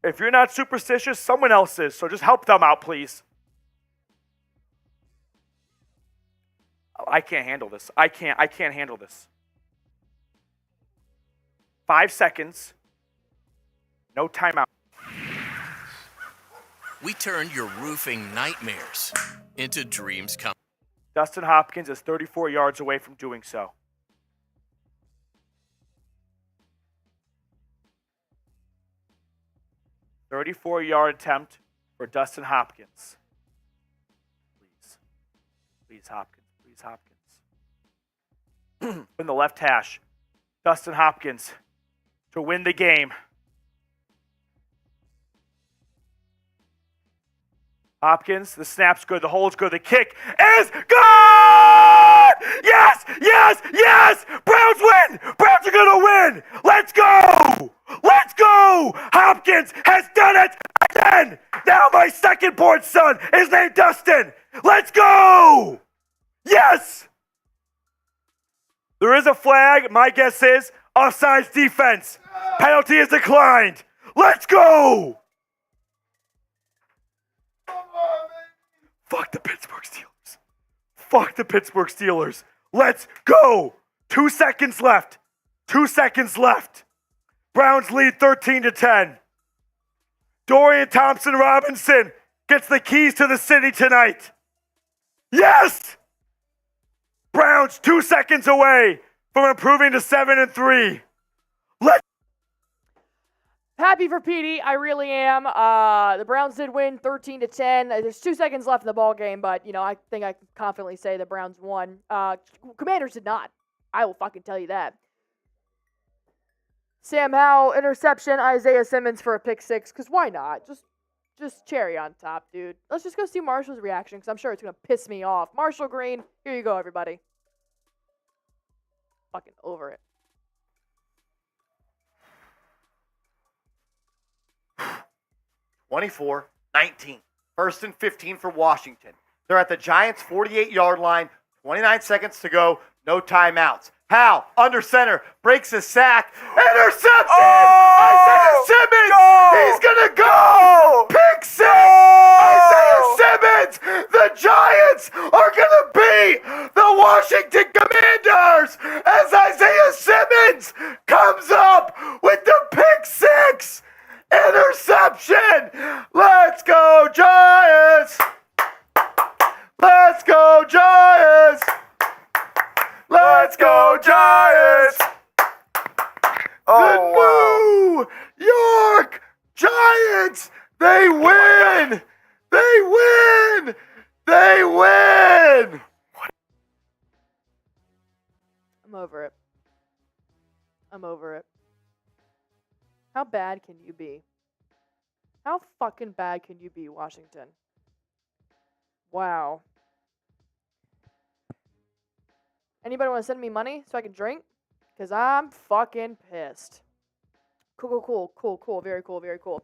If you're not superstitious, someone else is. So just help them out, please. I can't handle this. I can't handle this. 5 seconds. No timeout. We turned your roofing nightmares into dreams come. Dustin Hopkins is 34 yards away from doing so. "34-yard attempt for Dustin Hopkins. Please. Please, Hopkins. Please, Hopkins. From the left hash. Dustin Hopkins to win the game. Hopkins, the snap's good, the hold's good, the kick is good! Yes, yes, yes! Browns win! Browns are gonna win! Let's go! Let's go! Hopkins has done it again! Now my second-born son is named Dustin! Let's go! Yes! There is a flag. My guess is offsides defense. Penalty is declined. Let's go! Fuck the Pittsburgh Steelers. Fuck the Pittsburgh Steelers. Let's go. 2 seconds left. 2 seconds left. Browns lead 13-10. Dorian Thompson-Robinson gets the keys to the city tonight. Yes! Browns 2 seconds away from improving to 7-3. Let's Happy for Petey, I really am. The Browns did win 13-10. There's 2 seconds left in the ball game, but I think I can confidently say the Browns won. Commanders did not. I will fucking tell you that. Sam Howell interception, Isaiah Simmons for a pick six. Cause why not? Just cherry on top, dude. Let's just go see Marshall's reaction, because I'm sure it's gonna piss me off. Marshall Green, here you go, everybody. Fucking over it. 24-19. 1st and 15 for Washington. They're at the Giants' 48-yard line. 29 seconds to go. No timeouts. Hal, under center, breaks a sack. Intercepted! Isaiah Simmons! He's going to go! Pick six! Isaiah Simmons! The Giants are going to beat the Washington Commanders as Isaiah Simmons comes up with the pick six! Interception! Let's go, Giants! Let's go, Giants! Let's go, Giants! The New York Giants! They win! They win! They win! I'm over it. I'm over it. How bad can you be? How fucking bad can you be, Washington? Wow. Anybody want to send me money so I can drink? Because I'm fucking pissed. Cool. Very cool.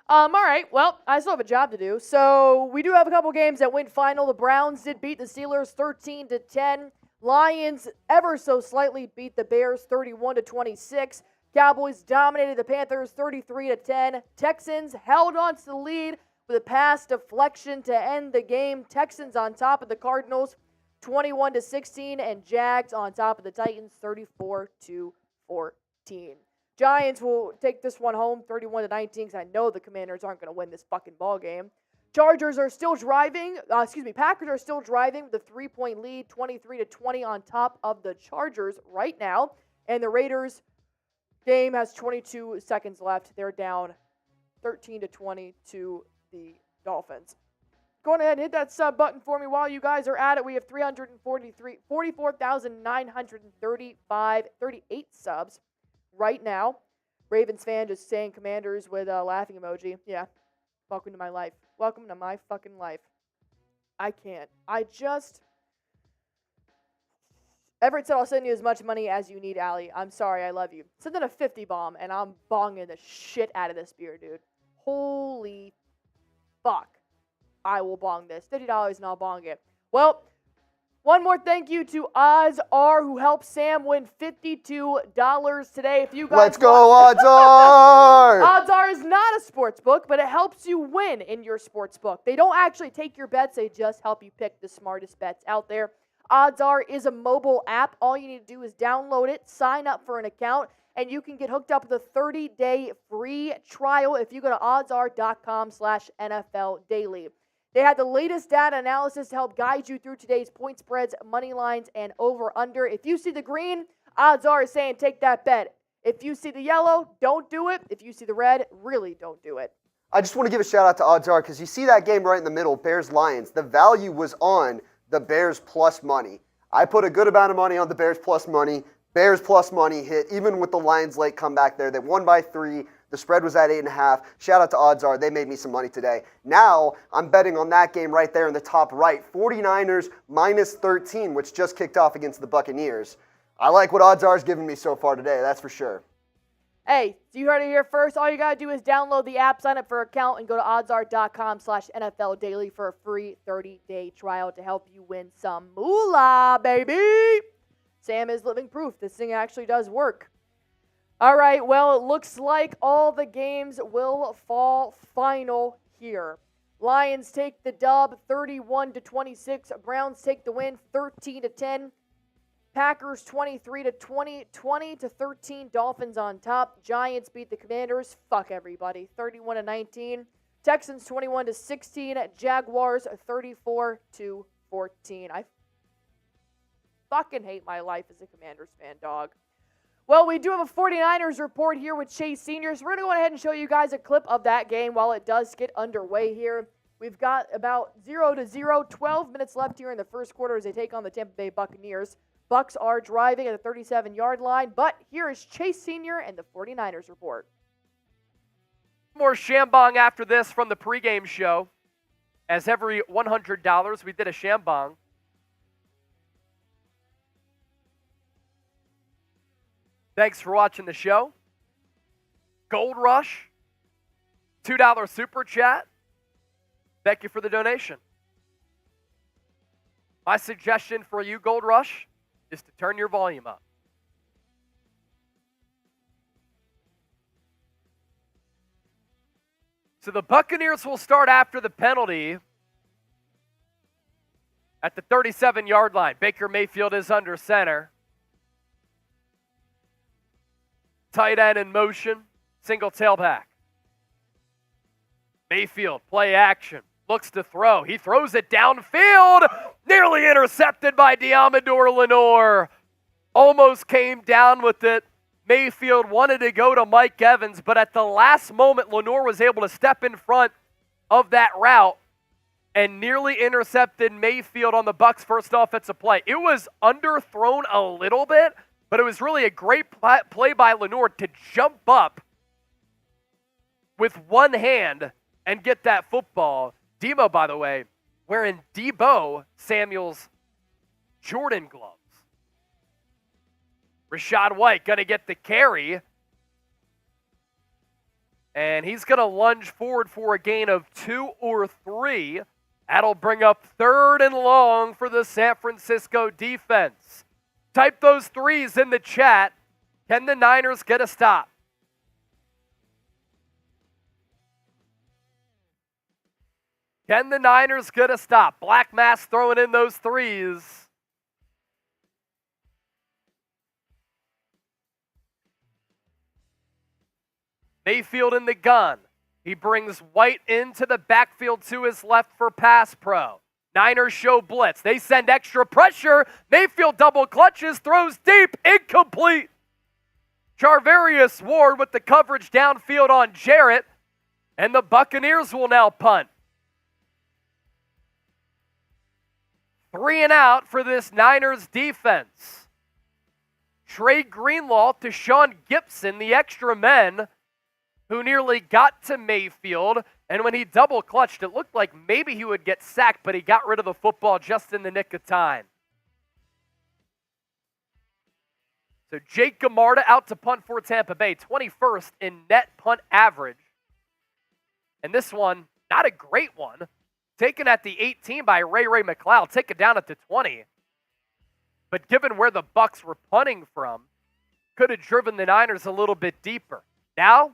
All right. Well, I still have a job to do. So we do have a couple games that went final. The Browns did beat the Steelers 13-10. Lions ever so slightly beat the Bears 31-26. Cowboys dominated the Panthers 33-10. Texans held on to the lead with a pass deflection to end the game. Texans on top of the Cardinals 21-16, and Jags on top of the Titans 34-14. Giants will take this one home 31-19 because I know the Commanders aren't going to win this fucking ball game. Packers are still driving with a 3-point lead, 23-20 on top of the Chargers right now. And the Raiders game has 22 seconds left. They're down 13-20 to the Dolphins. Go ahead and hit that sub button for me while you guys are at it. We have 44,938 subs right now. Ravens fan just saying Commanders with a laughing emoji. Yeah. Welcome to my life. Welcome to my fucking life. I can't. Everett said, I'll send you as much money as you need, Allie. I'm sorry, I love you. Send in a 50 bomb, and I'm bonging the shit out of this beer, dude. Holy fuck. I will bong this. $50 and I'll bong it. Well, one more thank you to Odds R, who helped Sam win $52 today. If you guys Let's go, Odds R! Odds R is not a sports book, but it helps you win in your sports book. They don't actually take your bets. They just help you pick the smartest bets out there. Odds R is a mobile app. All you need to do is download it, sign up for an account, and you can get hooked up with a 30-day free trial if you go to oddsr.com/NFL daily. They have the latest data analysis to help guide you through today's point spreads, money lines, and over-under. If you see the green, Odds R is saying take that bet. If you see the yellow, don't do it. If you see the red, really don't do it. I just want to give a shout out to Odds R because you see that game right in the middle, Bears-Lions. The value was on the Bears plus money. I put a good amount of money on the Bears plus money. Bears plus money hit, even with the Lions late comeback there. They won by 3. The spread was at 8.5. Shout out to Odds R. They made me some money today. Now, I'm betting on that game right there in the top right. 49ers minus 13, which just kicked off against the Buccaneers. I like what Odds R is giving me so far today, that's for sure. Hey, so you heard it here first. All you got to do is download the app, sign up for an account, and go to oddsr.com/NFL daily for a free 30-day trial to help you win some moolah, baby. Sam is living proof this thing actually does work. All right, well, it looks like all the games will fall final here. Lions take the dub 31-26. Browns take the win 13-10. Packers 23-20, 20-13. Dolphins on top. Giants beat the Commanders. Fuck everybody. 31-19. Texans 21-16. Jaguars 34-14. I fucking hate my life as a Commanders fan, dog. Well, we do have a 49ers report here with Chase Sr., so we're going to go ahead and show you guys a clip of that game while it does get underway here. We've got about 0-0, 12 minutes left here in the first quarter as they take on the Tampa Bay Buccaneers. Bucs are driving at the 37-yard line, but here is Chase Sr. and the 49ers report. More shambong after this from the pregame show. As every $100, we did a shambong. Thanks for watching the show. Gold Rush, $2 super chat. Thank you for the donation. My suggestion for you, Gold Rush, is to turn your volume up. So the Buccaneers will start after the penalty at the 37-yard line. Baker Mayfield is under center. Tight end in motion, single tailback. Mayfield, play action, looks to throw. He throws it downfield, nearly intercepted by Deommodore Lenoir. Almost came down with it. Mayfield wanted to go to Mike Evans, but at the last moment, Lenoir was able to step in front of that route and nearly intercepted Mayfield on the Bucs' first offensive play. It was underthrown a little bit, but it was really a great play by Lenoir to jump up with one hand and get that football. Demo, by the way, wearing Debo Samuel's Jordan gloves. Rachaad White going to get the carry. And he's going to lunge forward for a gain of 2 or 3. That'll bring up 3rd and long for the San Francisco defense. Type those 3s in the chat. Can the Niners get a stop? Can the Niners get a stop? Black Mass throwing in those 3s. Mayfield in the gun. He brings White into the backfield to his left for pass pro. Niners show blitz. They send extra pressure. Mayfield double clutches, throws deep, incomplete. Charvarius Ward with the coverage downfield on Jarrett. And the Buccaneers will now punt. 3 and out for this Niners defense. Trey Greenlaw to Sean Gibson, the extra men, who nearly got to Mayfield. And when he double clutched, it looked like maybe he would get sacked, but he got rid of the football just in the nick of time. So Jake Gamarda out to punt for Tampa Bay, 21st in net punt average. And this one, not a great one, taken at the 18 by Ray McLeod, taken down at the 20. But given where the Bucs were punting from, could have driven the Niners a little bit deeper. Now,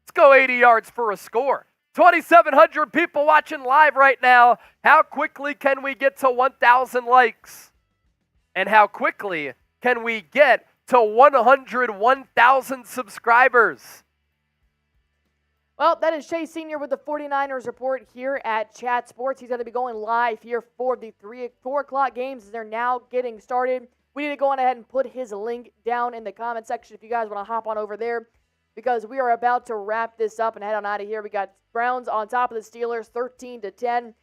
let's go 80 yards for a score. 2,700 people watching live right now. How quickly can we get to 1,000 likes? And how quickly can we get to 101,000 subscribers? Well, that is Shay Sr. with the 49ers report here at Chat Sports. He's going to be going live here for the 4 o'clock games as they're now getting started. We need to go on ahead and put his link down in the comment section if you guys want to hop on over there, because we are about to wrap this up and head on out of here. We got Browns on top of the Steelers, 13-10.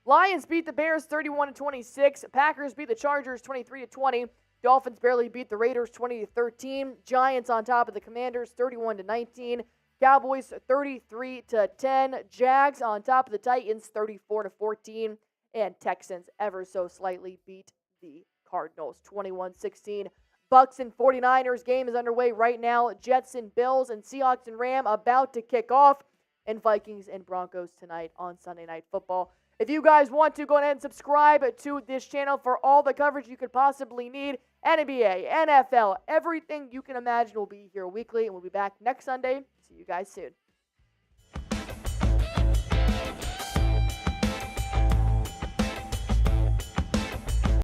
Lions beat the Bears 31-26. Packers beat the Chargers 23-20. Dolphins barely beat the Raiders 20-13. Giants on top of the Commanders 31-19. Cowboys 33-10. Jags on top of the Titans 34-14. And Texans ever so slightly beat the Cardinals 21-16. Bucs and 49ers game is underway right now. Jets and Bills and Seahawks and Ram about to kick off. And Vikings and Broncos tonight on Sunday Night Football. If you guys want to, go ahead and subscribe to this channel for all the coverage you could possibly need. NBA, NFL, everything you can imagine will be here weekly. And we'll be back next Sunday. See you guys soon.